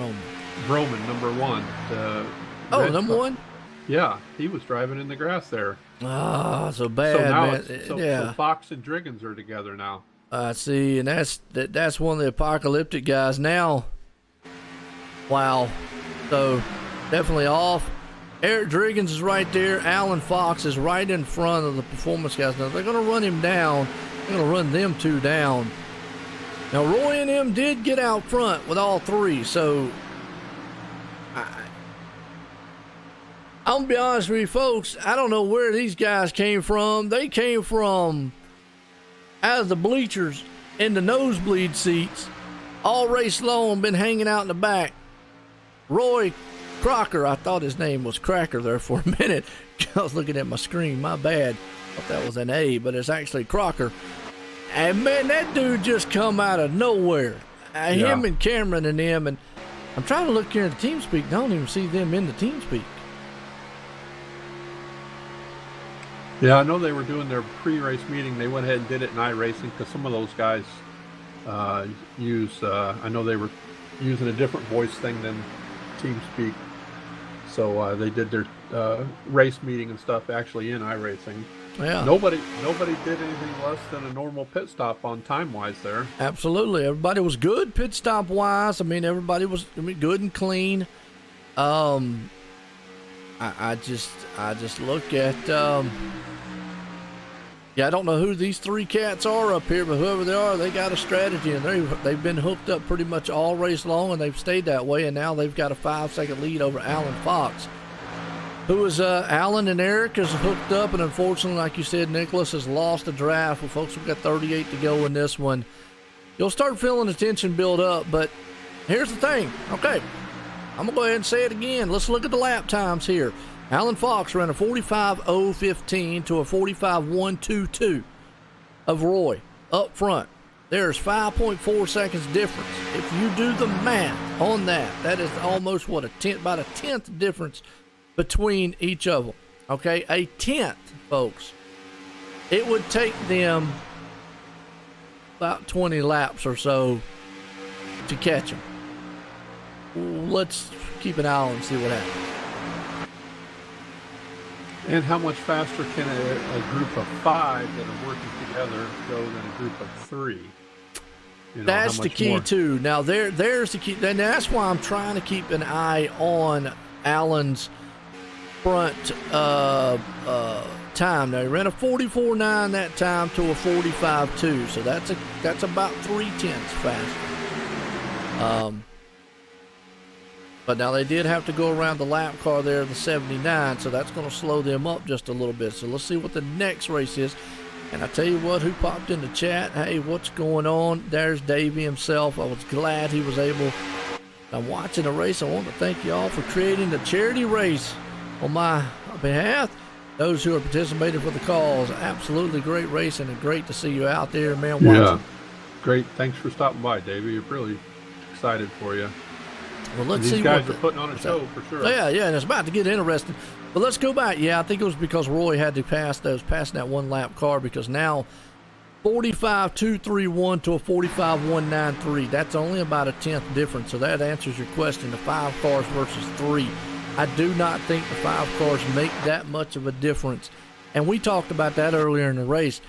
number 1. Number 1? Yeah, he was driving in the grass there. Ah, so bad, so now man. So Fox and Driggins are together now. I see, and that's one of the Apocalyptic guys now. Wow. So definitely off. Eric Driggins is right there. Alan Fox is right in front of the performance guys. Now they're going to run him down. They're going to run them 2 down. Now Roy and him did get out front with all 3, so I'm going to be honest with you folks, I don't know where these guys came from. They came from out of the bleachers in the nosebleed seats, all race long, been hanging out in the back. Roy Crocker, I thought his name was Cracker there for a minute. I was looking at my screen, my bad. I thought that was an A, but it's actually Crocker. And man, that dude just come out of nowhere. Him and Cameron and them, and I'm trying to look here at the TeamSpeak. I don't even see them in the TeamSpeak. Yeah, I know they were doing their pre-race meeting. They went ahead and did it in iRacing because some of those guys use. I know they were using a different voice thing than TeamSpeak, so they did their race meeting and stuff actually in iRacing. Yeah. Nobody did anything less than a normal pit stop on time-wise there. Absolutely, everybody was good pit stop wise. I mean, everybody was good and clean. I just look at. I don't know who these 3 cats are up here, but whoever they are, they got a strategy, and they've been hooked up pretty much all race long, and they've stayed that way, and now they've got a 5-second lead over Alan Fox. Who is Alan and Eric is hooked up, and unfortunately, like you said, Nicholas has lost the draft. Well, folks, we've got 38 to go in this one. You'll start feeling the tension build up, but here's the thing. Okay, I'm going to go ahead and say it again. Let's look at the lap times here. Alan Fox ran a 45.015 to a 45.122 of Roy up front. There's 5.4 seconds difference. If you do the math on that, that is almost about a 10th difference between each of them. Okay, a 10th, folks. It would take them about 20 laps or so to catch them. Let's keep an eye on and see what happens. And how much faster can a group of 5 that are working together go than a group of 3? That's the key too. Now there's the key, and that's why I'm trying to keep an eye on Alan's front time. Now he ran a 44.9 that time to a 45.2, so that's about 0.3 faster. But now they did have to go around the lap car there, the 79, so that's going to slow them up just a little bit. So let's see what the next race is. And I tell you what, who popped in the chat? Hey, what's going on? There's Davey himself. I was glad he was able. I'm watching the race. I want to thank you all for creating the charity race on my behalf. those who are participating for the cause. Absolutely great racing and great to see you out there, man. Watching. Yeah, great. Thanks for stopping by, Davey. We're really excited for you. Well, let's These see. guys are putting on a show for sure. Yeah, and it's about to get interesting. But let's go back. Yeah, I think it was because Roy had to passing that one lap car, because now 45.231 to a 45.193. That's only about a 10th difference. So that answers your question. The 5 cars versus 3. I do not think the 5 cars make that much of a difference. And we talked about that earlier in the race.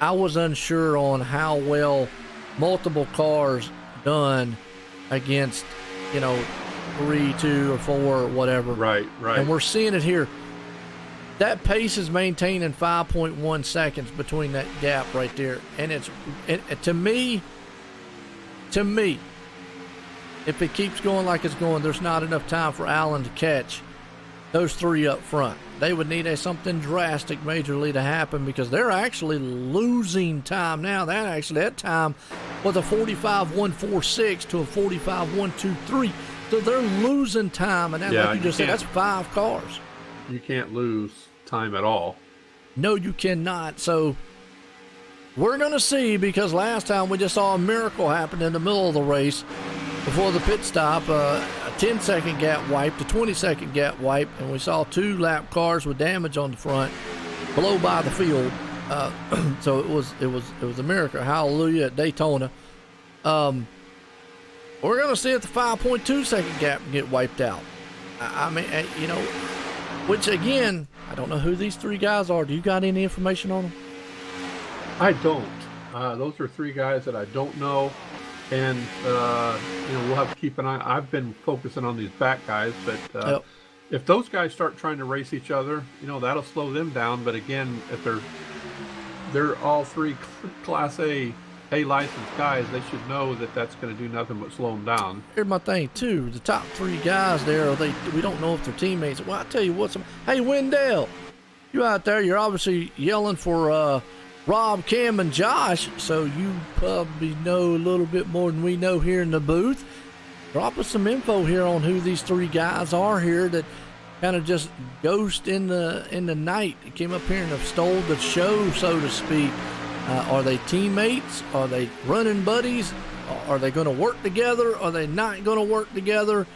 I was unsure on how well multiple cars done against, 3, 2, or 4, or whatever. Right. And we're seeing it here. That pace is maintaining 5.1 seconds between that gap right there. And to me, if it keeps going like it's going, there's not enough time for Allen to catch those 3 up front. They would need something drastic majorly to happen, because they're actually losing time now. That time was a 45.146 to a 45.123. So they're losing time, and like you just said, that's 5 cars. You can't lose time at all. No, you cannot. So we're going to see, because last time we just saw a miracle happen in the middle of the race before the pit stop. A 10-second gap wiped, a 20-second gap wiped, and we saw 2 lap cars with damage on the front below by the field. So it was a miracle. Hallelujah at Daytona. We're going to see if the 5.2 second gap get wiped out. Which again, I don't know who these 3 guys are. Do you got any information on them? I don't. Those are 3 guys that I don't know. And, we'll have to keep an eye. I've been focusing on these back guys, but if those guys start trying to race each other, that'll slow them down. But again, if they're all 3 Class A licensed guys, they should know that that's going to do nothing but slow them down. Here's my thing too: the top 3 guys there, we don't know if they're teammates. Well, I tell you what, hey Wendell, you out there? You're obviously yelling for Rob, Cam, and Josh, so you probably know a little bit more than we know here in the booth. Drop us some info here on who these 3 guys are here that kind of just ghost in the night. They came up here and have stole the show, so to speak. Are they teammates? Are they running buddies? Are they going to work together? Are they not going to work together?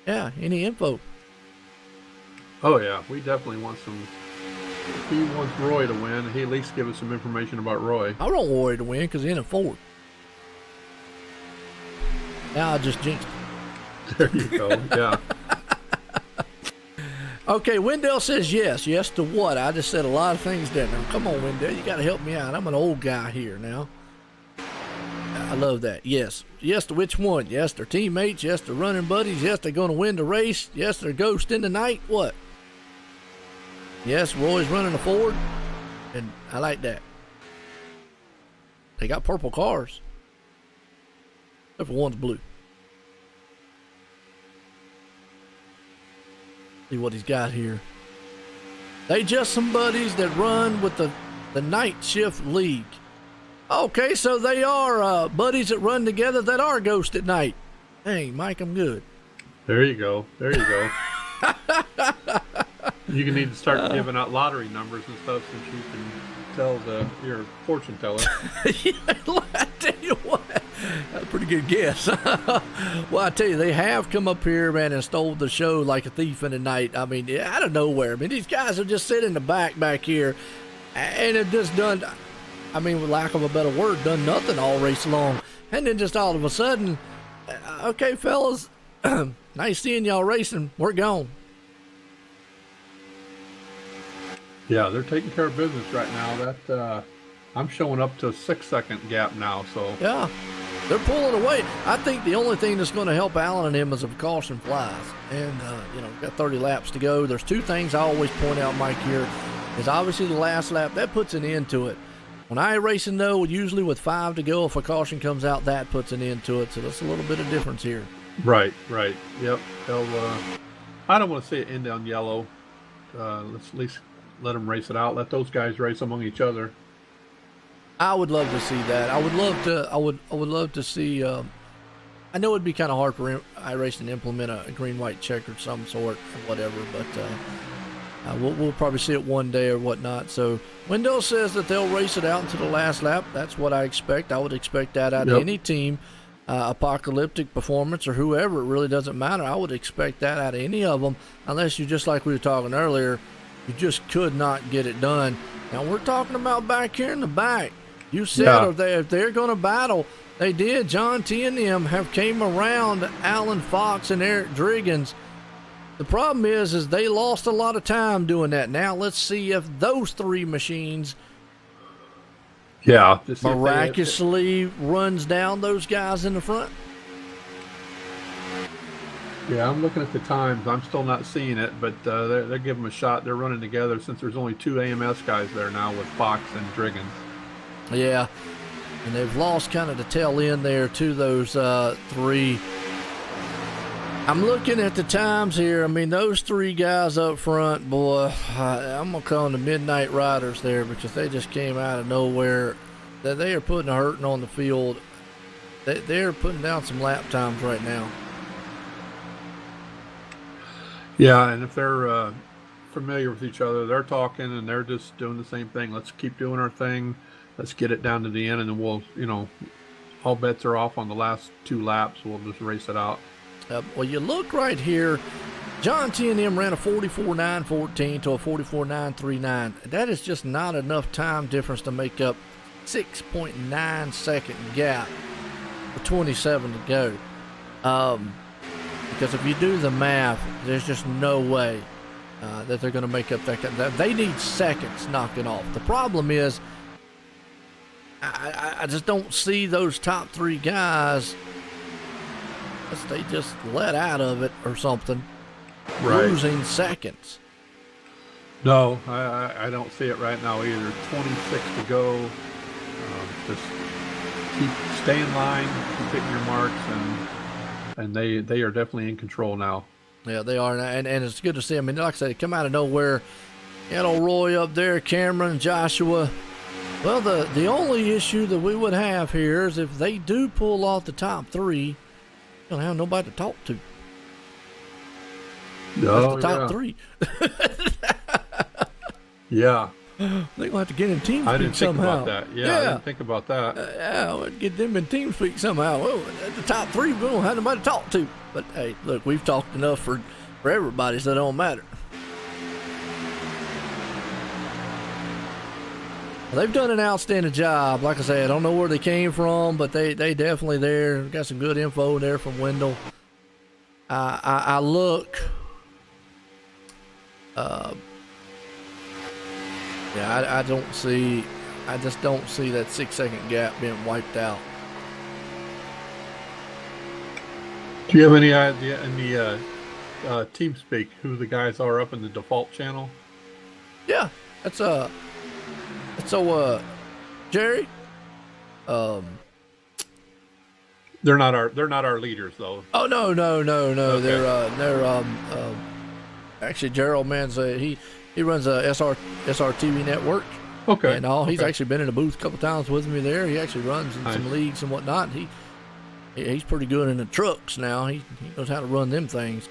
Any info? Oh yeah, we definitely want some. If he wants Roy to win, he at least give us some information about Roy. I want Roy to win because he's in a Ford. Now I just jinxed it. There you go. Yeah. Okay, Wendell says yes. Yes to what? I just said a lot of things there. Now, come on, Wendell. You got to help me out. I'm an old guy here now. I love that. Yes. Yes to which one? Yes, they're teammates. Yes, they're running buddies. Yes, they're going to win the race. Yes, they're ghost in the night. What? Yes, Roy's running a Ford. And I like that. They got purple cars. Except for one's blue. See what he's got here. They just some buddies that run with the night shift league. Okay, so they are buddies that run together that are ghost at night. Hey, Mike, I'm good. There you go. There you go. You need to start giving out lottery numbers and stuff since you can tell your fortune teller. Yeah, I tell you what, that's a pretty good guess. Well, I tell you, they have come up here, man, and stole the show like a thief in the night. I mean, out of nowhere. I mean, these guys are just sitting in the back here, and have just done, I mean, with lack of a better word, done nothing all race long. And then just all of a sudden, okay, fellas, nice seeing y'all racing. We're gone. Yeah, they're taking care of business right now. That I'm showing up to a 6-second gap now. So yeah, they're pulling away. I think the only thing that's going to help Allen and him is if caution flies. And got 30 laps to go. There's 2 things I always point out, Mike. Here is obviously the last lap. That puts an end to it. When I racing though, usually with 5 to go, if a caution comes out, that puts an end to it. So that's a little bit of difference here. Right. Yep. They'll. I don't want to see it end on yellow. Let's at least let them race it out. Let those guys race among each other. I would love to see that. I would love to see. I know it'd be kind of hard for iRacing to implement a green-white checker of some sort or whatever, but we'll probably see it one day or whatnot. So Wendell says that they'll race it out into the last lap. That's what I expect. I would expect that out of any team, Apocalyptic, Performance, or whoever. It really doesn't matter. I would expect that out of any of them, unless you, just like we were talking earlier, you just could not get it done. Now we're talking about back here in the back. You said if they're going to battle, they did. John T and them have came around Alan Fox and Eric Driggins. The problem is they lost a lot of time doing that. Now let's see if those three machines miraculously runs down those guys in the front. Yeah, I'm looking at the times. I'm still not seeing it, but they're giving them a shot. They're running together since there's only 2 AMS guys there now with Fox and Driggins. Yeah, and they've lost kind of the tail end there to those three. I'm looking at the times here. I mean, those three guys up front, boy, I'm going to call them the Midnight Riders there because they just came out of nowhere. They are putting a hurting on the field. They're putting down some lap times right now. Yeah, and if they're familiar with each other, they're talking and they're just doing the same thing. Let's keep doing our thing. Let's get it down to the end, and then we'll, all bets are off on the last 2 laps. We'll just race it out. Well, you look right here. John T and M ran a 44.914 to a 44.939. That is just not enough time difference to make up 6.9 second gap with 27 to go. Because if you do the math, there's just no way that they're going to make up that. They need seconds knocking off. The problem is, I just don't see those top 3 guys. They just let out of it or something, losing seconds. No, I don't see it right now either. 26 to go. Just stay in line, keep hitting your marks, and they are definitely in control now. Yeah, they are, and it's good to see. I mean, like I said, they come out of nowhere. You know, Roy up there, Cameron, Joshua. Well, the only issue that we would have here is if they do pull off the top 3, you'll have nobody to talk to. No, that's the top 3. Yeah. They're going to have to get in team speak somehow. I didn't think about that. Yeah, I didn't think about that. We'll get them in team speak somehow. Well, at the top 3, we don't have nobody to talk to. But, hey, look, we've talked enough for everybody, so it don't matter. They've done an outstanding job. Like I said, I don't know where they came from, but they definitely there. Got some good info there from Wendell. I look. I don't see. I just don't see that 6-second gap being wiped out. Do you have any idea in the TeamSpeak who the guys are up in the default channel? Yeah, that's Jerry. They're not our leaders though. Oh no. Okay. They're actually Gerald Man's he runs a SR TV network. Okay. And all he's actually been in a booth a couple times with me there. He actually runs in some leagues and whatnot. He's pretty good in the trucks now. He knows how to run them things.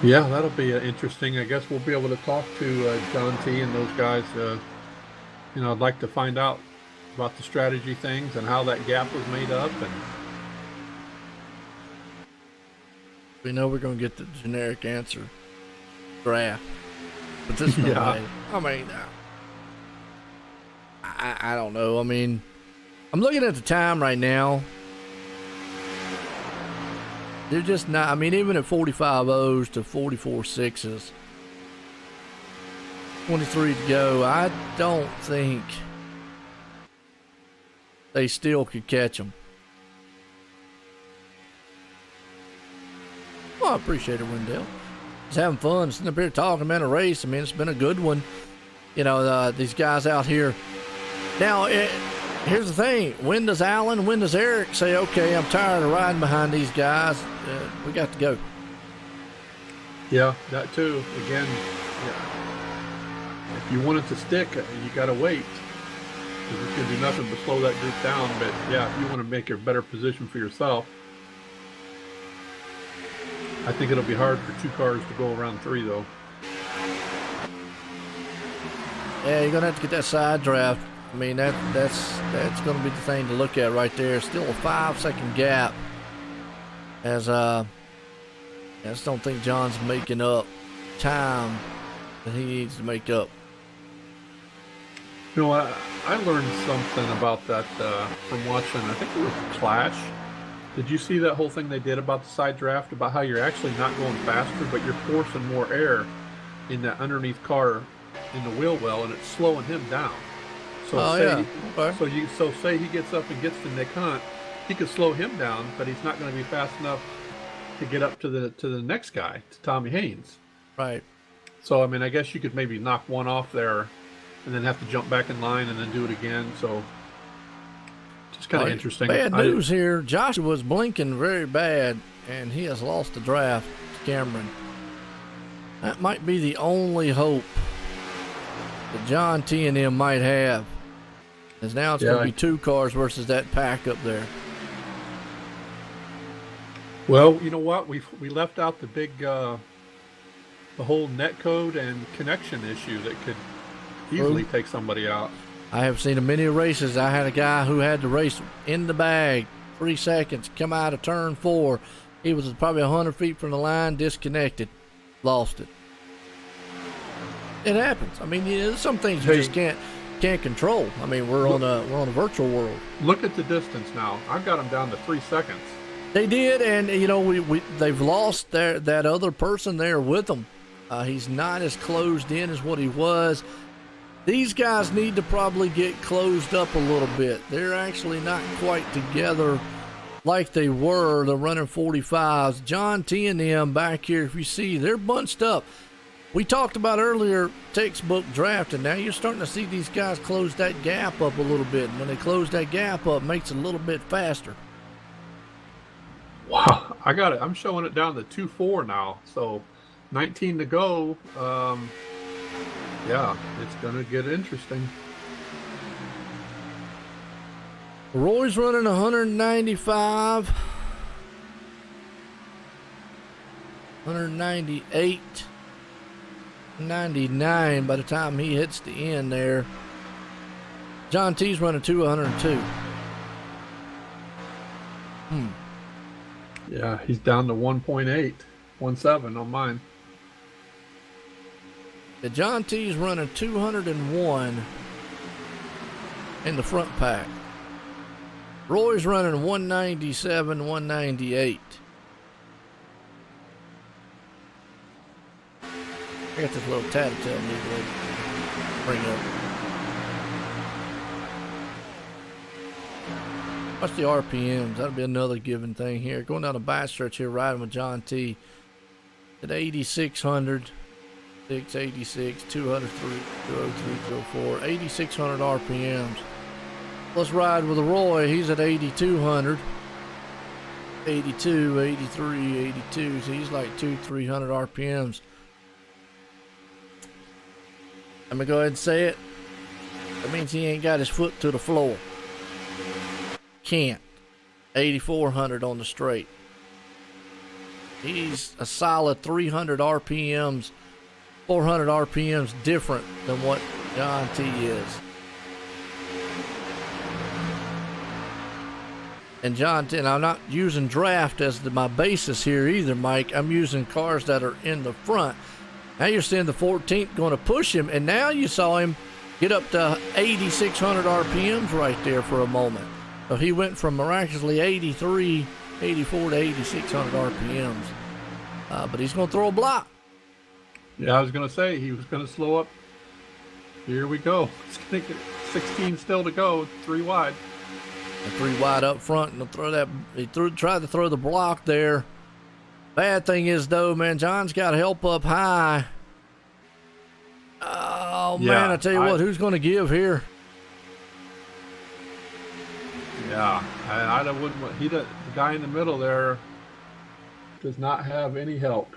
Yeah, that'll be interesting. I guess we'll be able to talk to John T and those guys. I'd like to find out about the strategy things and how that gap was made up. And we know we're going to get the generic answer. Draft. But this no way. I mean, I don't know. I mean, I'm looking at the time right now. They're just not. I mean, even at 45.0s to 44.6s, 23 to go, I don't think they still could catch them. Well, I appreciate it, Wendell. Just having fun, sitting up here talking about a race. I mean, it's been a good one. These guys out here. Now, here's the thing. When does Alan, when does Eric say, okay, I'm tired of riding behind these guys. We got to go. Yeah, that too. Again, if you want it to stick, you got to wait. because it's going to do nothing but slow that group down. But yeah, if you want to make a better position for yourself, I think it'll be hard for 2 cars to go around 3 though. Yeah, you're gonna have to get that side draft. I mean, that's gonna be the thing to look at right there. Still a 5-second gap. As I just don't think John's making up time that he needs to make up. You know, I learned something about that from watching, I think it was Clash. Did you see that whole thing they did about the side draft, about how you're actually not going faster, but you're forcing more air in that underneath car in the wheel well, and it's slowing him down. So so say he gets up and gets to Nick Hunt, he could slow him down, but he's not going to be fast enough to get up to the next guy, to Tommy Haynes. Right. So I mean, I guess you could maybe knock one off there, and then have to jump back in line and then do it again. So just kind of interesting. Bad news here. Joshua's blinking very bad, and he has lost the draft to Cameron. That might be the only hope that John T and him might have. As now it's going to be 2 cars versus that pack up there. Well, you know what? We left out the big, the whole net code and connection issue that could easily take somebody out. I have seen many races. I had a guy who had to race in the bag, 3 seconds, come out of turn 4. He was probably 100 feet from the line, disconnected, lost it. It happens. I mean, there's some things you just can't control. I mean, we're on a virtual world. Look at the distance now. I've got them down to 3 seconds. They did, and you know they've lost that other person there with them. He's not as closed in as what he was. These guys need to probably get closed up a little bit. They're actually not quite together like they were. They're running 45s. John T and them back here, if you see, they're bunched up. We talked about earlier textbook draft, and now you're starting to see these guys close that gap up a little bit. And when they close that gap up, it makes it a little bit faster. Wow, I got it. I'm showing it down to 2-4 now. So 19 to go. Yeah, it's going to get interesting. Roy's running 195, 198, 99 by the time he hits the end there. John T's running 202. Yeah, he's down to 1.8, 1.7 on mine. The John T's running 201 in the front pack. Roy's running 197, 198. I got this little tattletale I need to bring up. What's the RPMs? That'll be another given thing here. Going down the back stretch here, riding with John T. At 8,600, 686, 203, 203, 204, 8,600 RPMs. Let's ride with Roy. He's at 8,200, 82, 83, 82. So he's like 200-300 RPMs. I'm going to go ahead and say it. That means he ain't got his foot to the floor. Can't. 8,400 on the straight. He's a solid 300 RPMs, 400 RPMs different than what John T is. And John T, and I'm not using draft as my basis here either, Mike. I'm using cars that are in the front. Now you're seeing the 14th going to push him, and now you saw him get up to 8,600 RPMs right there for a moment. So he went from miraculously 83, 84 to 8,600 RPMs. But he's going to throw a block. Yeah, I was going to say he was going to slow up. Here we go. 16 still to go, 3 wide. And 3 wide up front, and tried to throw the block there. Bad thing is, though, man, John's got help up high. Oh, yeah, man, I tell you what, who's going to give here? Yeah, I wouldn't. The guy in the middle there does not have any help.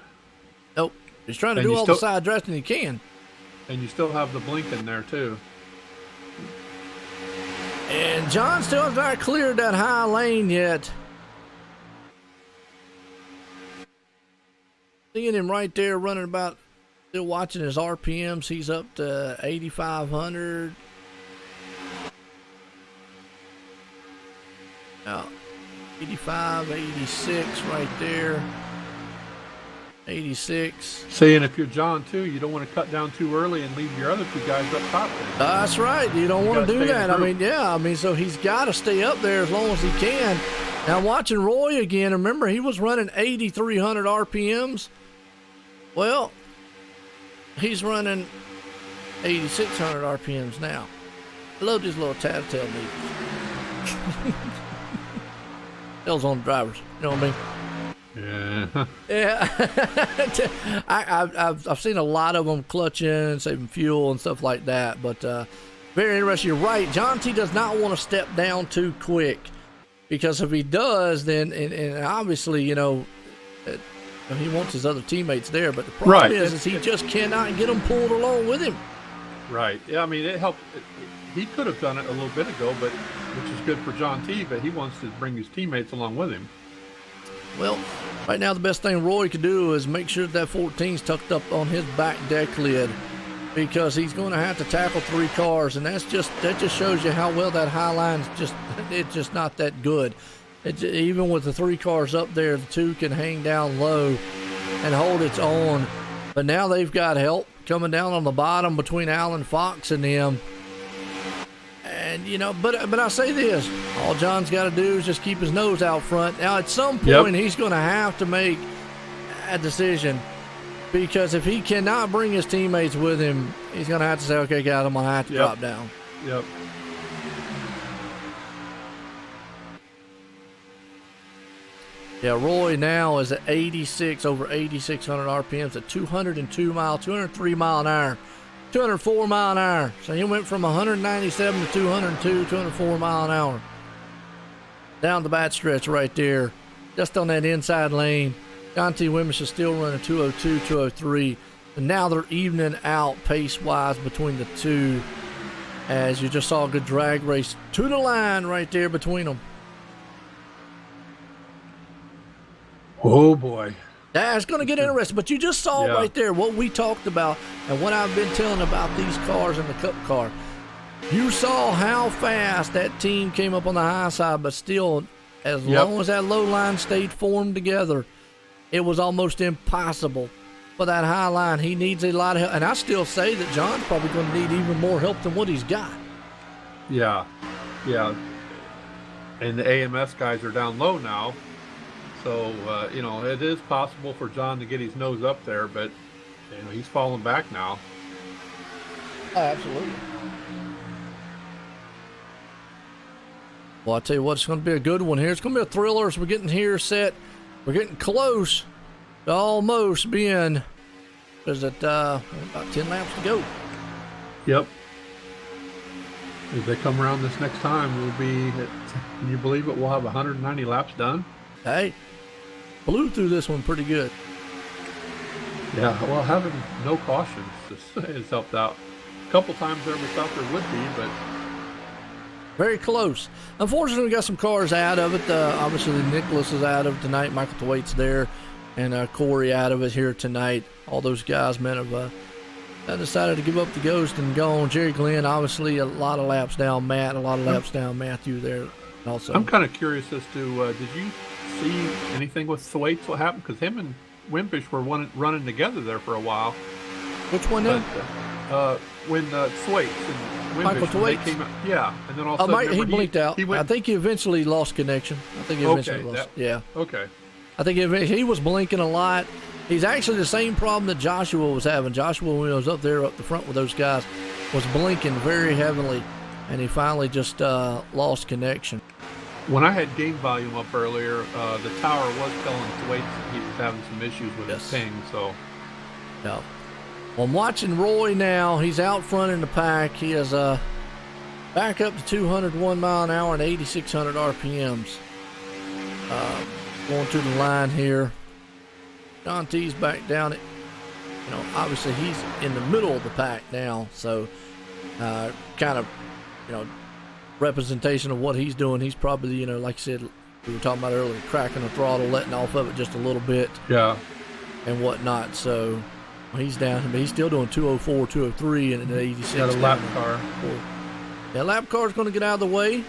Nope. He's trying to do all the side dressing he can. And you still have the blink in there, too. And John still has not cleared that high lane yet. Seeing him right there running about, still watching his RPMs. He's up to 8,500. Now, 85, 86 right there. 86. Saying if you're John too, you don't want to cut down too early and leave your other two guys up top there. That's right. You don't want to do that. I mean, so he's got to stay up there as long as he can. Now, watching Roy again, remember, he was running 8,300 RPMs. Well, he's running 8,600 RPMs now. I love these little tattletale meters. Tails on the drivers. You know what I mean? Yeah. Yeah. I've seen a lot of them clutching, saving fuel and stuff like that. But very interesting. You're right. John T does not want to step down too quick, because if he does, then and obviously, you know, he wants his other teammates there. But the problem is he just cannot get them pulled along with him. Right. Yeah. I mean, it helped. He could have done it a little bit ago, but which is good for John T. But he wants to bring his teammates along with him. Well, right now the best thing Roy could do is make sure that 14's tucked up on his back deck lid, because he's going to have to tackle 3 cars, and that just shows you how well that high line's it's just not that good. Even with the 3 cars up there, the 2 can hang down low and hold its own. But now they've got help coming down on the bottom between Alan Fox and them. And, you know, but I say this, all John's got to do is just keep his nose out front. Now, at some point, he's going to have to make a decision, because if he cannot bring his teammates with him, he's going to have to say, okay, guys, I'm going to have to drop down. Yep. Yeah, Roy now is at 86, over 8,600 RPMs at 202 mile, 203 mile an hour. 204 mile an hour. So he went from 197 to 202, 204 mile an hour. Down the back stretch right there, just on that inside lane. John T. Wimmish is still running 202, 203. And now they're evening out pace-wise between the two, as you just saw a good drag race to the line right there between them. Oh, boy. That's going to get interesting, but you just saw right there what we talked about and what I've been telling about these cars in the Cup car. You saw how fast that team came up on the high side, but still, as long as that low line stayed formed together, it was almost impossible for that high line. He needs a lot of help, and I still say that John's probably going to need even more help than what he's got. Yeah, and the AMS guys are down low now. So, you know, it is possible for John to get his nose up there, but, you know, he's falling back now. Oh, absolutely. Well, I tell you what, it's going to be a good one here. It's going to be a thriller as we're getting here set. We're getting close to almost being, is it about 10 laps to go? Yep. If they come around this next time, we'll be, can you believe it, we'll have 190 laps done? Hey, blew through this one pretty good. Yeah, well, having no cautions has helped out. A couple times there we thought there would be, but very close. Unfortunately, we got some cars out of it. Obviously, Nicholas is out of it tonight. Michael DeWait's there, and Corey out of it here tonight. All those guys, men, have decided to give up the ghost and go on. Jerry Glenn, obviously, a lot of laps down Matt, a lot of laps down Matthew there also. I'm kind of curious as to, did you see anything with Thwaites, what happened? Because him and Wimpish were running together there for a while. Which one now? When Thwaites and Wimpish, Michael Thwaites came out, and then all of a sudden, he blinked out. I think he eventually lost connection. I think he eventually lost. Okay. I think he was blinking a lot. He's actually the same problem that Joshua was having. Joshua, when he was up there up the front with those guys, was blinking very heavily, and he finally just lost connection. When I had game volume up earlier, the tower was telling Thwaites that he was having some issues with his ping. So, yeah. Well, I'm watching Roy now. He's out front in the pack. He is back up to 201 mile an hour and 8,600 RPMs. Going to the line here. John T's back down it. You know, obviously he's in the middle of the pack now, so kind of, you know, representation of what he's doing. He's probably, you know, like you said, we were talking about earlier, cracking the throttle, letting off of it just a little bit. Yeah. And whatnot. So he's down, but he's still doing 204, 203 in an 86. Got a lap car. Yeah, lap car's going to get out of the way.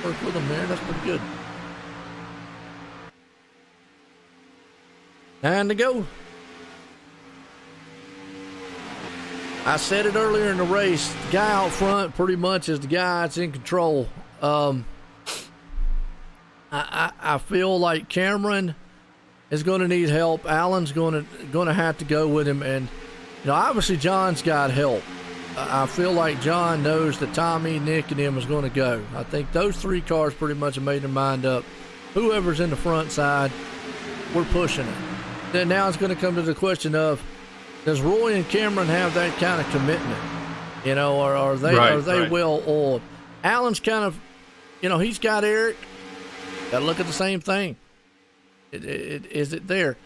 Work with him there. That's pretty good. Time to go. I said it earlier in the race. The guy out front pretty much is the guy that's in control. I feel like Cameron is going to need help. Alan's going to have to go with him, and you know, obviously John's got help. I feel like John knows that Tommy, Nick, and him is going to go. I think those three cars pretty much have made their mind up. Whoever's in the front side, we're pushing it. Then now it's going to come to the question of, does Roy and Cameron have that kind of commitment? You know, or are they well oiled? Alan's kind of, you know, he's got Eric. Got to look at the same thing. Is it there?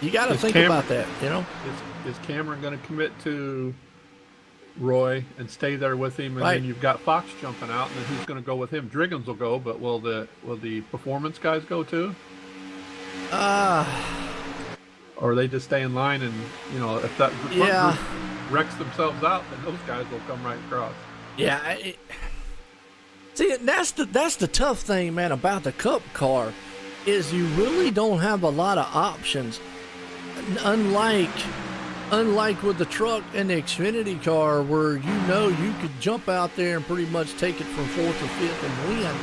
You got to think about that, you know. Is Cameron going to commit to Roy and stay there with him, and right. then you've got Fox jumping out, and then who's going to go with him? Driggins will go, but will the performance guys go too? Or they just stay in line, and you know, if that front group wrecks themselves out, then those guys will come right across. Yeah. See, that's the tough thing, man, about the Cup car, is you really don't have a lot of options. Unlike with the truck and the Xfinity car, where you know you could jump out there and pretty much take it from fourth or fifth and win.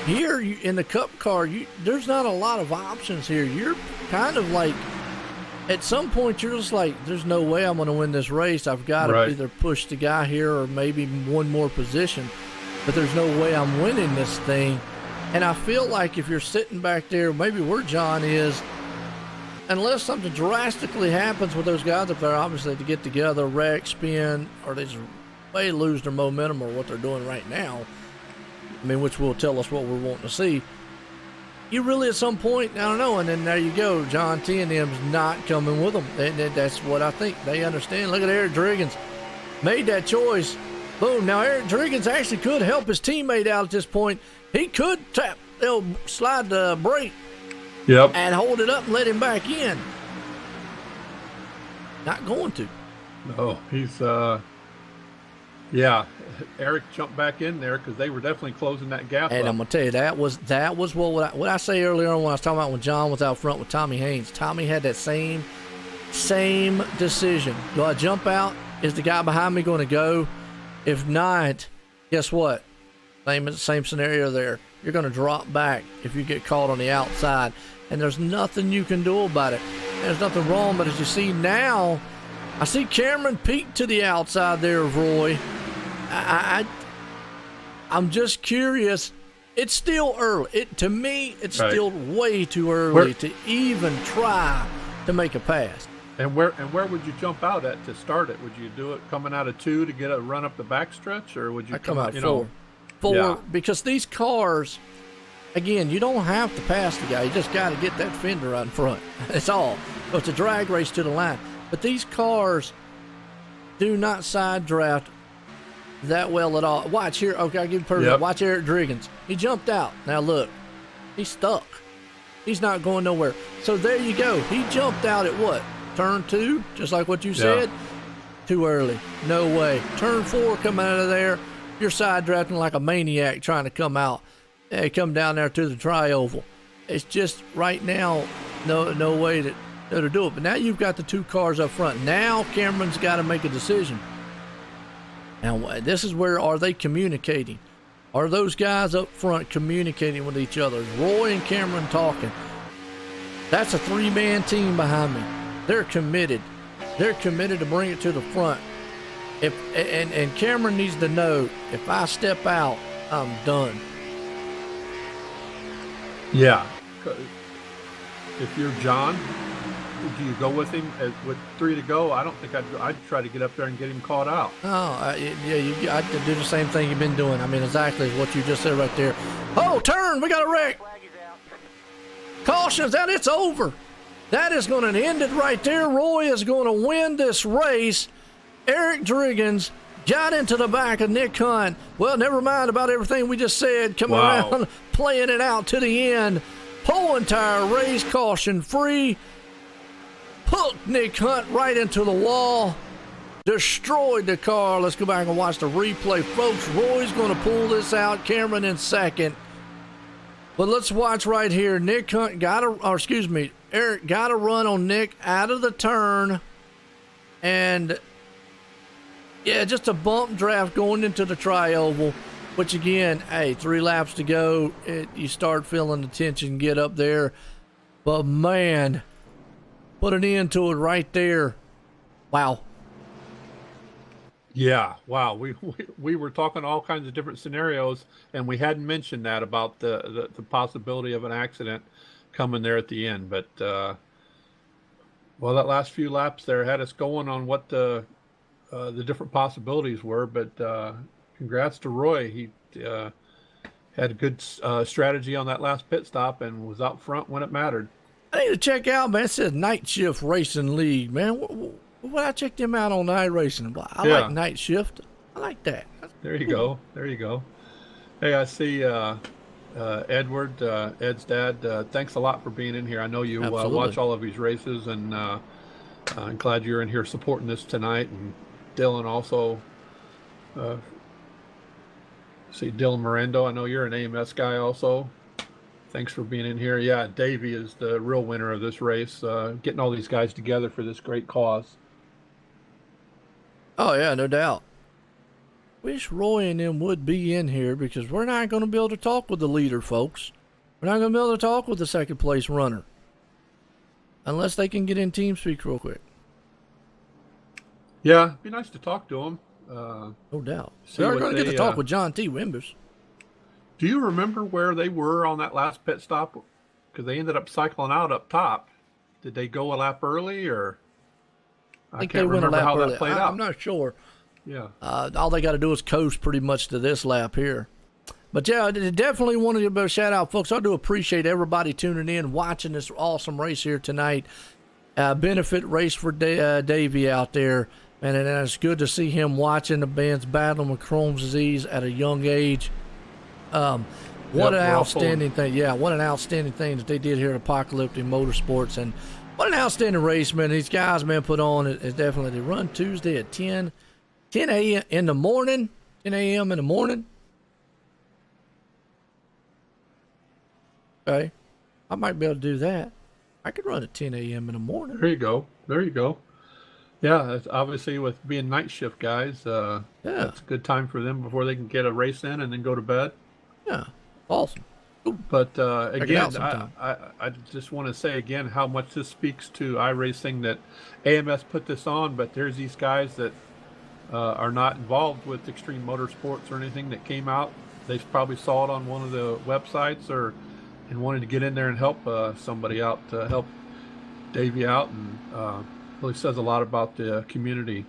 Here, in the Cup car, there's not a lot of options here. You're kind of like, at some point, you're just like, there's no way I'm going to win this race. I've got to either push the guy here or maybe one more position. But there's no way I'm winning this thing. And I feel like if you're sitting back there, maybe where John is, unless something drastically happens with those guys up there, obviously to get together, wreck, spin, or they just may lose their momentum or what they're doing right now, I mean, which will tell us what we're wanting to see. You really at some point, I don't know, and then there you go. John T and them's not coming with them. And that's what I think. They understand. Look at Eric Driggins. Made that choice. Boom. Now, Eric Driggins actually could help his teammate out at this point. He could slide the brake and hold it up and let him back in. Not going to. No, he's, Eric jumped back in there because they were definitely closing that gap and up. I'm going to tell you, that was what I say earlier on when I was talking about when John was out front with Tommy Haynes. Tommy had that same decision. Do I jump out? Is the guy behind me going to go? If not, guess what? Same scenario there. You're going to drop back if you get caught on the outside, and there's nothing you can do about it. There's nothing wrong, but as you see now, I see Cameron peek to the outside there of Roy. I'm just curious. It's still early. To me, it's still way too early to even try to make a pass. And where would you jump out at to start it? Would you do it coming out of 2 to get a run up the backstretch, or would you come out 4? 4, because these cars, again, you don't have to pass the guy. You just got to get that fender out in front. That's all. So it's a drag race to the line. But these cars do not side draft that well at all. Watch here. Okay, I'll give you perfect. Watch Eric Driggins. He jumped out. Now look, he's stuck. He's not going nowhere. So there you go. He jumped out at what? Turn 2, just like what you said. Too early. No way. Turn 4 coming out of there. You're side drafting like a maniac trying to come out. Hey, come down there to the tri-oval. It's just right now, no way to do it. But now you've got the 2 cars up front. Now Cameron's got to make a decision. Now this is where, are they communicating? Are those guys up front communicating with each other? Is Roy and Cameron talking? That's a 3-man team behind me. They're committed. They're committed to bring it to the front. And Cameron needs to know, if I step out, I'm done. Yeah. If you're John, do you go with him with 3 to go? I don't think I'd try to get up there and get him caught out. I'd do the same thing you've been doing. I mean, exactly what you just said right there. Oh, turn! We got a wreck. Caution's out. It's over. That is going to end it right there. Roy is going to win this race. Eric Driggins got into the back of Nick Hunt. Well, never mind about everything we just said. Coming Wow. around, playing it out to the end. Whole entire race, caution free. Hooked Nick Hunt right into the wall. Destroyed the car. Let's go back and watch the replay. Folks, Roy's going to pull this out. Cameron in second. But let's watch right here. Nick Hunt Eric got a run on Nick out of the turn. And, yeah, just a bump draft going into the tri-oval. Which, again, hey, 3 laps to go. You start feeling the tension get up there. But, man, put an end to it right there. Wow. Yeah, wow. We were talking all kinds of different scenarios, and we hadn't mentioned that about the possibility of an accident coming there at the end. But well, that last few laps there had us going on what the different possibilities were. But congrats to Roy. He had a good strategy on that last pit stop and was out front when it mattered. I need to check out, man. It says Night Shift Racing League, man. Well, I checked them out on iRacing. I like Night Shift. I like that. There you go. There you go. Hey, I see Edward, Ed's dad. Thanks a lot for being in here. I know you watch all of these races, and I'm glad you're in here supporting this tonight. And Dylan also. See Dylan Mirando. I know you're an AMS guy also. Thanks for being in here. Yeah, Davey is the real winner of this race. Getting all these guys together for this great cause. Oh, yeah, no doubt. Wish Roy and them would be in here because we're not going to be able to talk with the leader, folks. We're not going to be able to talk with the second place runner. Unless they can get in TeamSpeak real quick. Yeah, it'd be nice to talk to them. No doubt. We're going to get to talk with John T. Wimbers. Do you remember where they were on that last pit stop? Because they ended up cycling out up top. Did they go a lap early, or I think they went a lap early. I'm not sure. Yeah. All they got to do is coast pretty much to this lap here. But yeah, I definitely wanted to give a shout out, folks. I do appreciate everybody tuning in, watching this awesome race here tonight. Benefit race for Davey out there. And it's good to see him watching the man's battling with Crohn's disease at a young age. What an outstanding thing. Yeah, what an outstanding thing that they did here at Apocalyptic Motorsports. And what an outstanding race, man. These guys, man, put on is definitely. They run Tuesday at 10 a.m. in the morning. 10 a.m. in the morning. Okay. I might be able to do that. I could run at 10 a.m. in the morning. There you go. There you go. Yeah, it's obviously with being night shift guys, that's a good time for them before they can get a race in and then go to bed. Yeah, awesome. But again, I just want to say again how much this speaks to iRacing that AMS put this on, but there's these guys that are not involved with Extreme Motorsports or anything that came out. They probably saw it on one of the websites and wanted to get in there and help somebody out, to help Davey out, and really says a lot about the community.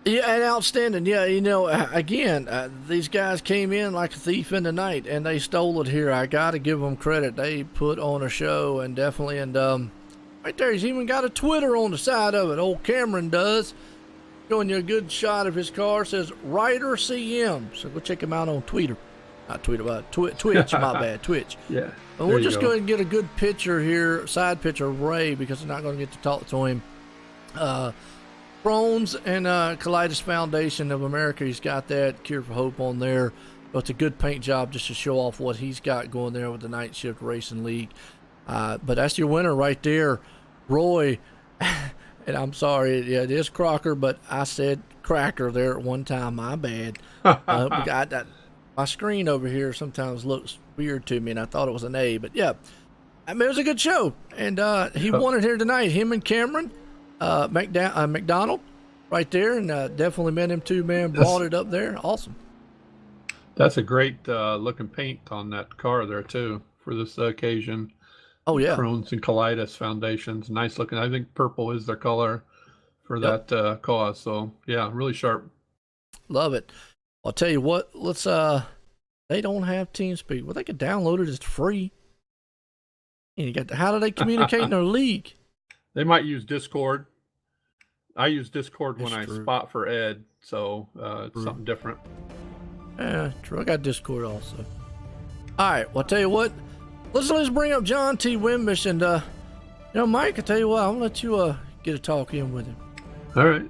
Yeah, and outstanding. Yeah, you know, again, these guys came in like a thief in the night, and they stole it here. I got to give them credit. They put on a show, and definitely, and right there, he's even got a Twitter on the side of it. Old Cameron does. Showing you a good shot of his car. Says Ryder CM. So go check him out on Twitter. Not Twitter, but Twitch. My bad, Twitch. Yeah. And we'll just go ahead and get a good picture here, side picture of Ray, because I'm not going to get to talk to him. Crohn's and Colitis Foundation of America, he's got that Cure for Hope on there. But it's a good paint job just to show off what he's got going there with the Night Shift Racing League. But that's your winner right there, Roy. And I'm sorry, yeah, it is Crocker, but I said Cracker there at one time. My bad. My screen over here sometimes looks weird to me, and I thought it was an A. But yeah, I mean, it was a good show, and he won it here tonight. Him and Cameron McDonald right there, and definitely met him too, man. Brought it up there. Awesome. That's a great looking paint on that car there too for this occasion. Oh yeah, Crohn's and Colitis Foundations, nice looking. I think purple is their color for that cause. So yeah, really sharp. Love it. I'll tell you what. Let's. They don't have TeamSpeak. Well, they could download it. It's free. And you got how do they communicate in their league? They might use Discord. I use Discord when That's I true. spot for Ed, so it's something different. Yeah, true. I got Discord also. All right. Well, I'll tell you what. Let's bring up John T. Wimbish and Mike. I tell you what, I'm gonna let you get a talk in with him. All right.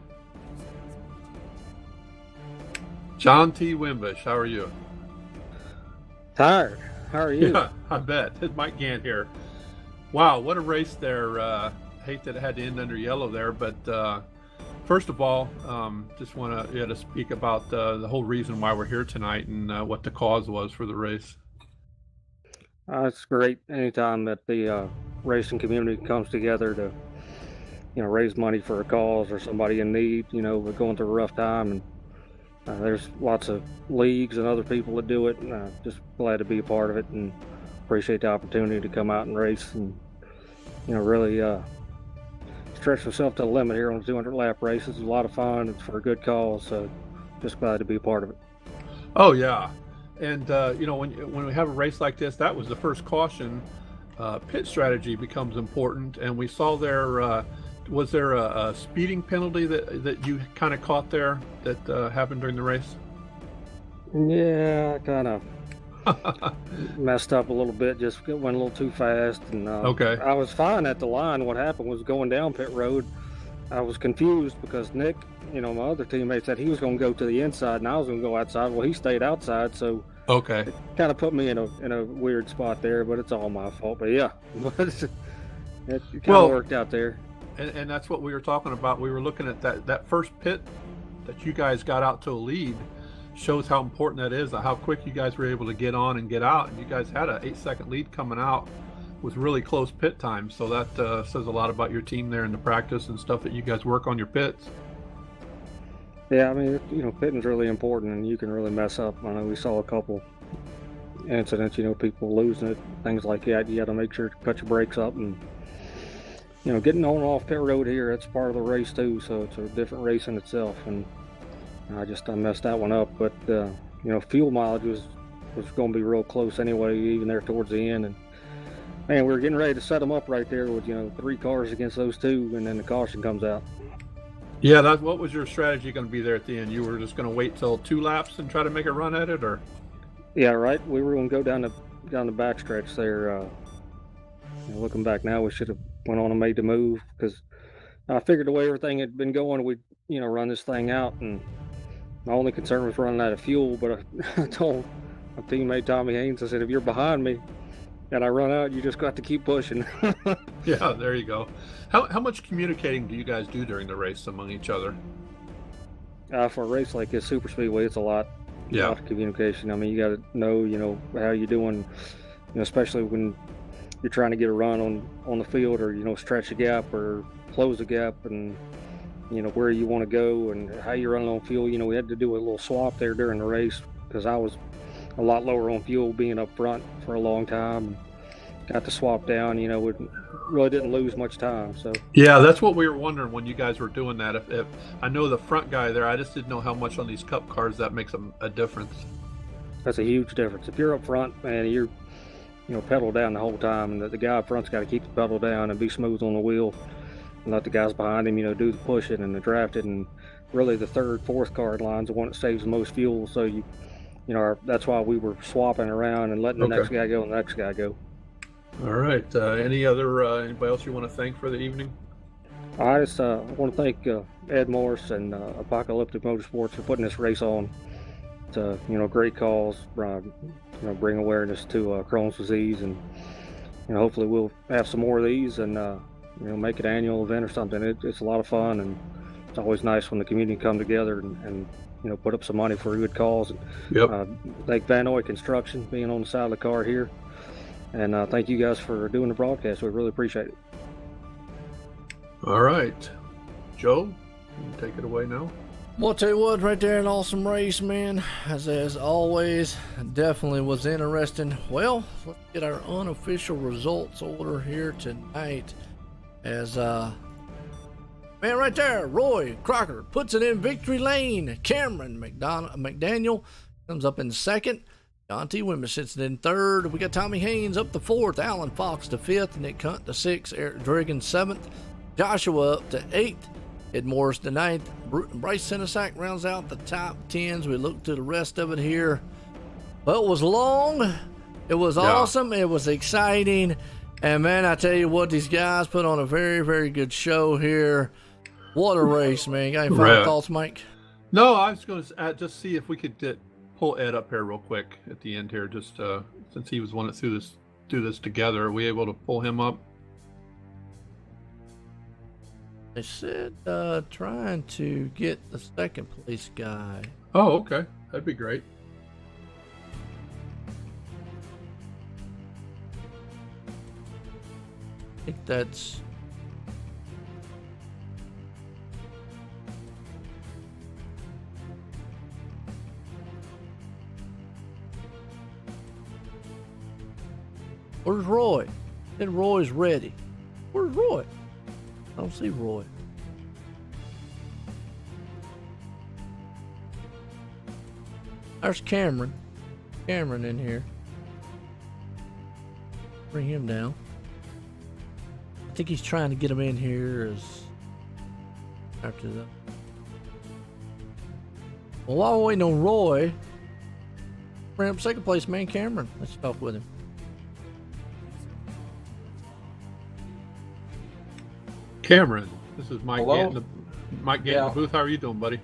John T. Wimbish, how are you? Tired. How are you? Yeah, I bet. It's Mike Gant here. Wow, what a race there. Hate that it had to end under yellow there, but first of all, just want to speak about the whole reason why we're here tonight and what the cause was for the race. It's great anytime that the racing community comes together to, raise money for a cause or somebody in need, we're going through a rough time. And there's lots of leagues and other people that do it. And just glad to be a part of it and appreciate the opportunity to come out and race and, really stretch myself to the limit here on the 200 lap race. It's a lot of fun. It's for a good cause. So just glad to be a part of it. Oh, yeah. And, when we have a race like this, that was the first caution. Pit strategy becomes important. And we saw there, was there a speeding penalty that you kind of caught there that happened during the race? Yeah, I kind of messed up a little bit, just went a little too fast. And Okay. I was fine at the line. What happened was going down pit road, I was confused because Nick, my other teammate said he was going to go to the inside and I was going to go outside. Well, he stayed outside, so Okay. it kind of put me in a weird spot there, but it's all my fault. But yeah, it kind of worked out there. And that's what we were talking about. We were looking at that first pit that you guys got out to a lead. Shows how important that is, how quick you guys were able to get on and get out. And you guys had an 8-second lead coming out with really close pit time. So that says a lot about your team there in the practice and stuff that you guys work on your pits. Yeah, I mean, pitting's really important, and you can really mess up. I know we saw a couple incidents, people losing it, things like that. You got to make sure to cut your brakes up, and getting on and off pit road here, it's part of the race too. So it's a different race in itself, and I messed that one up. But fuel mileage was going to be real close anyway, even there towards the end. And man, we were getting ready to set them up right there with 3 cars against those 2, and then the caution comes out. Yeah, what was your strategy going to be there at the end? You were just going to wait till 2 laps and try to make a run at it, or? Yeah, right. We were going to go down the backstretch there. Looking back now, we should have went on and made the move because I figured the way everything had been going, we'd run this thing out. And my only concern was running out of fuel. But I told my teammate Tommy Haynes, I said, if you're behind me and I run out, you just got to keep pushing. Yeah, there you go. How much communicating do you guys do during the race among each other? For a race like this, super speedway, it's a lot. Yeah. A lot of communication. I mean, you got to know, how you're doing, especially when you're trying to get a run on the field or, stretch a gap or close a gap and, where you want to go and how you're running on fuel. We had to do a little swap there during the race because I was a lot lower on fuel being up front for a long time. Got to swap down, we really didn't lose much time. So yeah, that's what we were wondering when you guys were doing that. If I know the front guy there, I just didn't know how much on these cup cars that makes a difference. That's a huge difference. If you're up front, man, you're pedal down the whole time, and the guy up front's got to keep the pedal down and be smooth on the wheel and let the guys behind him, do the pushing and the drafting. And really the 3rd, 4th car in line's the one that saves the most fuel. So that's why we were swapping around and letting the next guy go and the next guy go. All right. Anybody else you want to thank for the evening? I just want to thank Ed Morris and Apocalyptic Motorsports for putting this race on. It's a great cause, bring awareness to Crohn's disease, and hopefully we'll have some more of these and make it an annual event or something. It's a lot of fun, and it's always nice when the community come together and put up some money for a good cause. Yep. Thank Van Noy Construction being on the side of the car here. And thank you guys for doing the broadcast. We really appreciate it. All right. Joe, you can take it away now. Well, I'll tell you what, right there, an awesome race, man. As always, definitely was interesting. Well, let's get our unofficial results order here tonight. As, man, right there, Roy Crocker puts it in victory lane. Cameron McDaniel comes up in 2nd. John T. Wimbish sits in 3rd. We got Tommy Haynes up to 4th. Alan Fox to 5th. Nick Hunt to 6th. Eric Driggins 7th. Joshua up to 8th. at Morris tonight. Bryce Senesac rounds out the top 10s. We look to the rest of it here. Well, it was long. It was awesome. It was exciting. And, man, I tell you what, these guys put on a very, very good show here. What a race, man. You got any final thoughts, Mike? No, I was going to just see if we could pull Ed up here real quick at the end here, just since he was one that do this together. Are we able to pull him up? They said trying to get the second place guy. Oh, okay. That'd be great. I think that's... Where's Roy? Said Roy's ready. Where's Roy? I don't see Roy. There's Cameron. Cameron in here. Bring him down. I think he's trying to get him in here as after that. Well, while we're waiting on Roy, bring up second place man Cameron. Let's talk with him. Cameron, this is Mike. Hello? Mike getting the booth. How are you doing, buddy?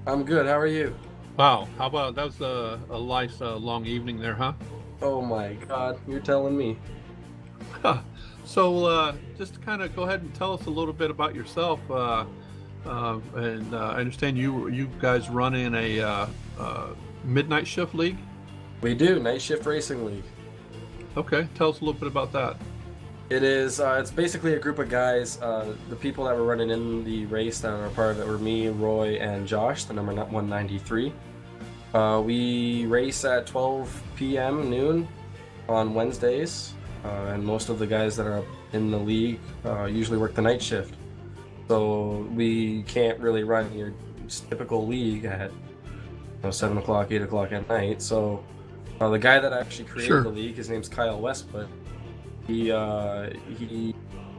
I'm good. How are you? Wow. How about that was a nice long evening there, huh? Oh my God, you're telling me. So just to kind of go ahead and tell us a little bit about yourself. And I understand you guys run in a midnight shift league. We do, Night Shift Racing League. Okay, tell us a little bit about that. It is, it's basically a group of guys. The people that were running in the race that are part of it were me, Roy, and Josh, the number 193. We race at 12 p.m. noon on Wednesdays, and most of the guys that are in the league usually work the night shift. So we can't really run your typical league at 7 o'clock, 8 o'clock at night. So the guy that actually created the league, his name's Kyle Westput. He kind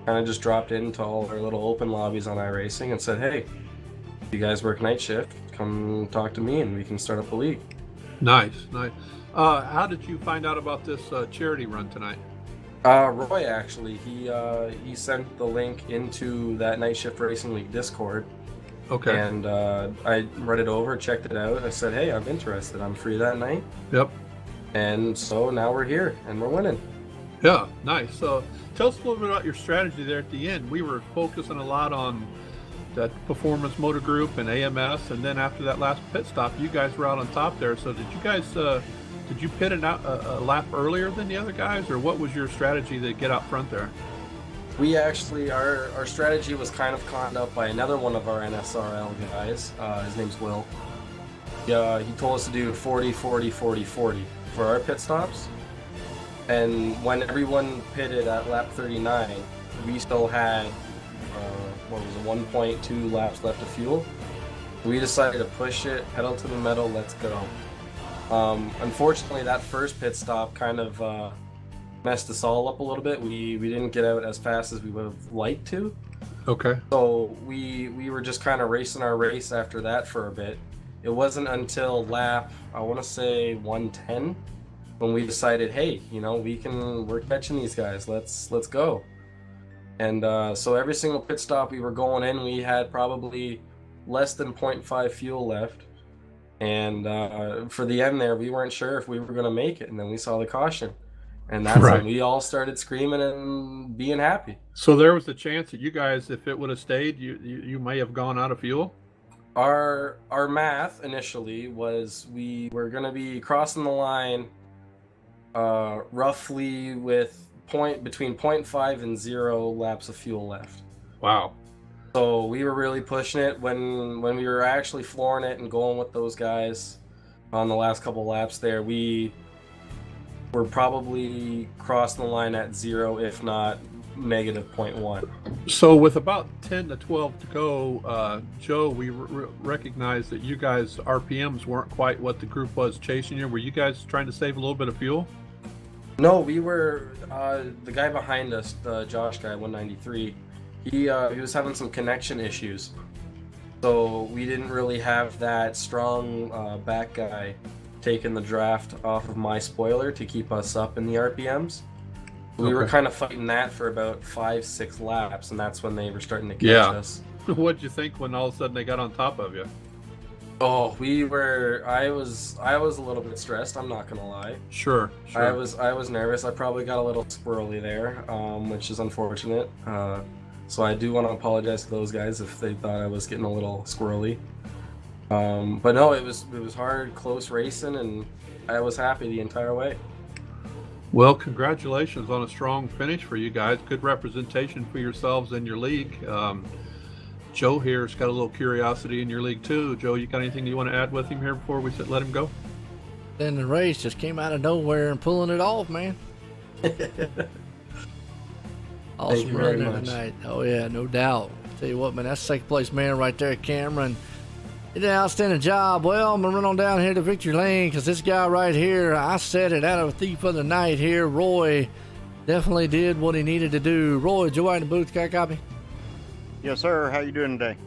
of just dropped into all our little open lobbies on iRacing and said, "Hey, if you guys work night shift, come talk to me and we can start up a league." Nice. How did you find out about this charity run tonight? Roy actually, he sent the link into that Night Shift Racing League Discord. Okay. And I read it over, checked it out. I said, "Hey, I'm interested. I'm free that night." Yep. And so now we're here and we're winning. Yeah, nice. So tell us a little bit about your strategy there at the end. We were focusing a lot on that Performance Motor Group and AMS, and then after that last pit stop, you guys were out on top there. So did you guys, did you pit a lap earlier than the other guys, or what was your strategy to get out front there? We actually, our strategy was kind of conned up by another one of our NSRL guys. His name's Will. Yeah, he told us to do 40, 40, 40, 40 for our pit stops. And when everyone pitted at lap 39, we still had, 1.2 laps left of fuel. We decided to push it, pedal to the metal, let's go. Unfortunately, that first pit stop kind of messed us all up a little bit. We didn't get out as fast as we would have liked to. Okay. So we were just kind of racing our race after that for a bit. It wasn't until lap, I want to say 110, when we decided, hey, we're catching these guys. Let's go. And so every single pit stop we were going in, we had probably less than 0.5 fuel left. And for the end there, we weren't sure if we were going to make it. And then we saw the caution. And that's when we all started screaming and being happy. So there was a chance that you guys, if it would have stayed, you may have gone out of fuel? Our math initially was we were going to be crossing the line roughly with between 0.5 and 0 laps of fuel left. Wow. So we were really pushing it when we were actually flooring it and going with those guys on the last couple laps there. We were probably crossing the line at 0, if not negative 0.1. So with about 10 to 12 to go, Joe, we recognized that you guys' RPMs weren't quite what the group was chasing you. Were you guys trying to save a little bit of fuel? No, we were, the guy behind us, the Josh guy, 193, he was having some connection issues. So we didn't really have that strong back guy taking the draft off of my spoiler to keep us up in the RPMs. We were kind of fighting that for about 5-6 laps, and that's when they were starting to catch us. What'd you think when all of a sudden they got on top of you? Oh, I was a little bit stressed, I'm not gonna lie. Sure. I was nervous. I probably got a little squirrely there, which is unfortunate. So I do want to apologize to those guys if they thought I was getting a little squirrely. But no, it was hard, close racing, and I was happy the entire way. Well, congratulations on a strong finish for you guys. Good representation for yourselves in your league. Joe here's got a little curiosity in your league too. Joe, you got anything you want to add with him here before we let him go? Then the race just came out of nowhere and pulling it off, man. Awesome run there tonight. Oh yeah, no doubt. Tell you what, man, that's second place man right there, Cameron. He did an outstanding job. Well, I'm gonna run on down here to victory lane because this guy right here, I said it out of a thief of the night here. Roy definitely did what he needed to do. Roy, Joe in the booth, got a copy? Yes, sir. How you doing today?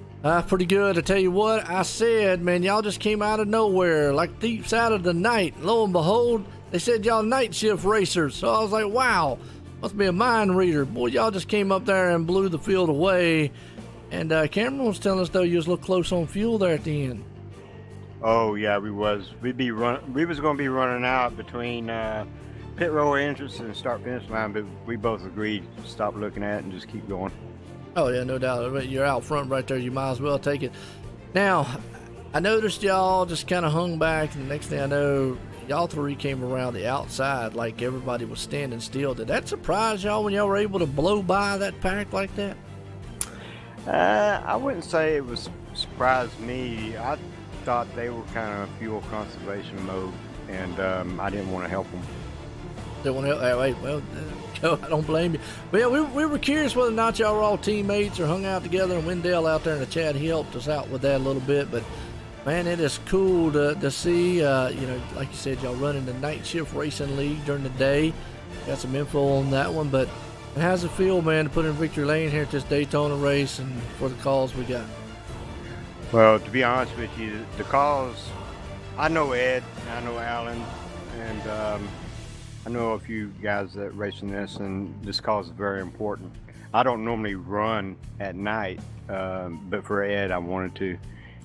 Pretty good. I tell you what, I said, man, y'all just came out of nowhere like thieves out of the night. Lo and behold, they said y'all night shift racers. So I was like, wow, must be a mind reader. Boy, y'all just came up there and blew the field away. And Cameron was telling us though you was a little close on fuel there at the end. Oh yeah, we was. We was going to be running out between pit row entrance and start finish line, but we both agreed to stop looking at it and just keep going. Oh yeah, no doubt. You're out front right there. You might as well take it. Now, I noticed y'all just kind of hung back, and the next thing I know, y'all three came around the outside like everybody was standing still. Did that surprise y'all when y'all were able to blow by that pack like that? I wouldn't say it was surprised me. I thought they were kind of fuel conservation mode, and I didn't want to help them. Didn't want to help? Wait, well, I don't blame you. But yeah, we were curious whether or not y'all were all teammates or hung out together. And Wendell out there in the chat, he helped us out with that a little bit. But man, it is cool to see. Like you said, y'all running the night shift racing league during the day. Got some info on that one, but. How's it feel, man, to put in victory lane here at this Daytona race and for the calls we got? Well, to be honest with you, the calls, I know Ed, I know Alan, and I know a few guys that race in this, and this call is very important. I don't normally run at night, but for Ed, I wanted to.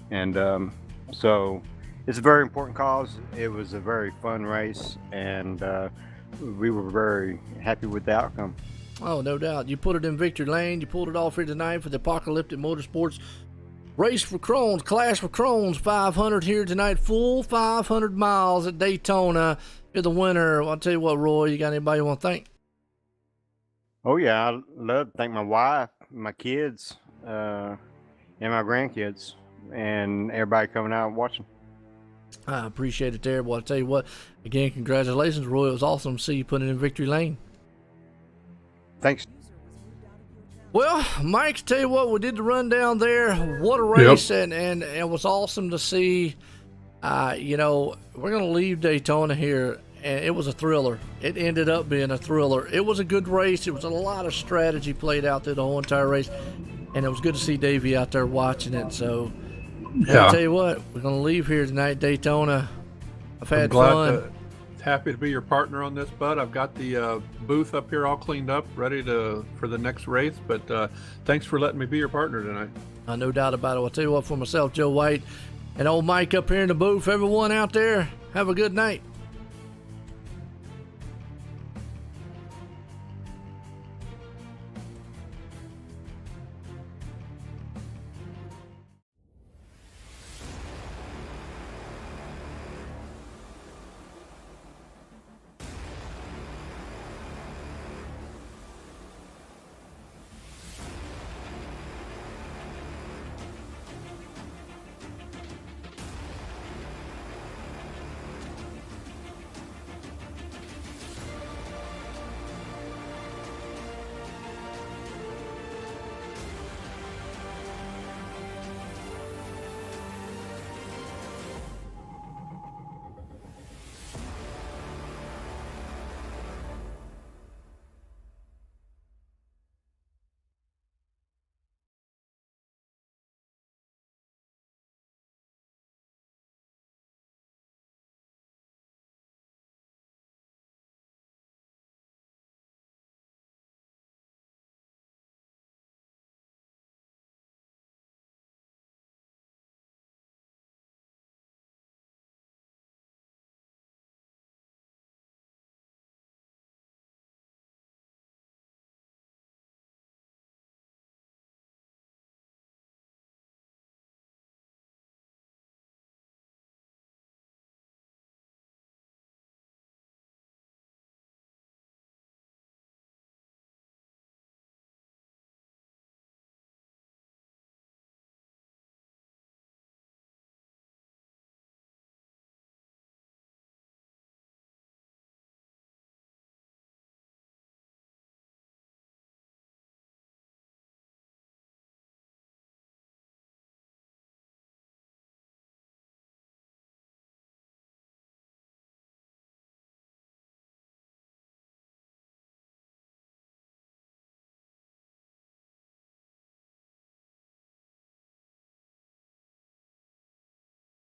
And so it's a very important cause. It was a very fun race, and we were very happy with the outcome. Oh, no doubt. You put it in victory lane. You pulled it off here tonight for the Apocalyptic Motorsports Race for Crohn's, Clash for Crohn's 500 here tonight. Full 500 miles at Daytona. You're the winner. I'll tell you what, Roy, you got anybody you want to thank? Oh, yeah. I love to thank my wife, my kids, and my grandkids, and everybody coming out and watching. I appreciate it there. Well, I'll tell you what, again, congratulations, Roy. It was awesome to see you put it in victory lane. Thanks. Well, Mike, tell you what, we did the rundown there. What a race, yep. and it was awesome to see. We're going to leave Daytona here, and it was a thriller. It ended up being a thriller. It was a good race. It was a lot of strategy played out through the whole entire race, and it was good to see Davey out there watching it. So, yeah. I'll tell you what, we're going to leave here tonight, Daytona. I've had fun. Happy to be your partner on this, bud. I've got the booth up here all cleaned up, ready for the next race. But thanks for letting me be your partner tonight. No doubt about it. I'll tell you what, for myself, Joe White, and old Mike up here in the booth, everyone out there, have a good night.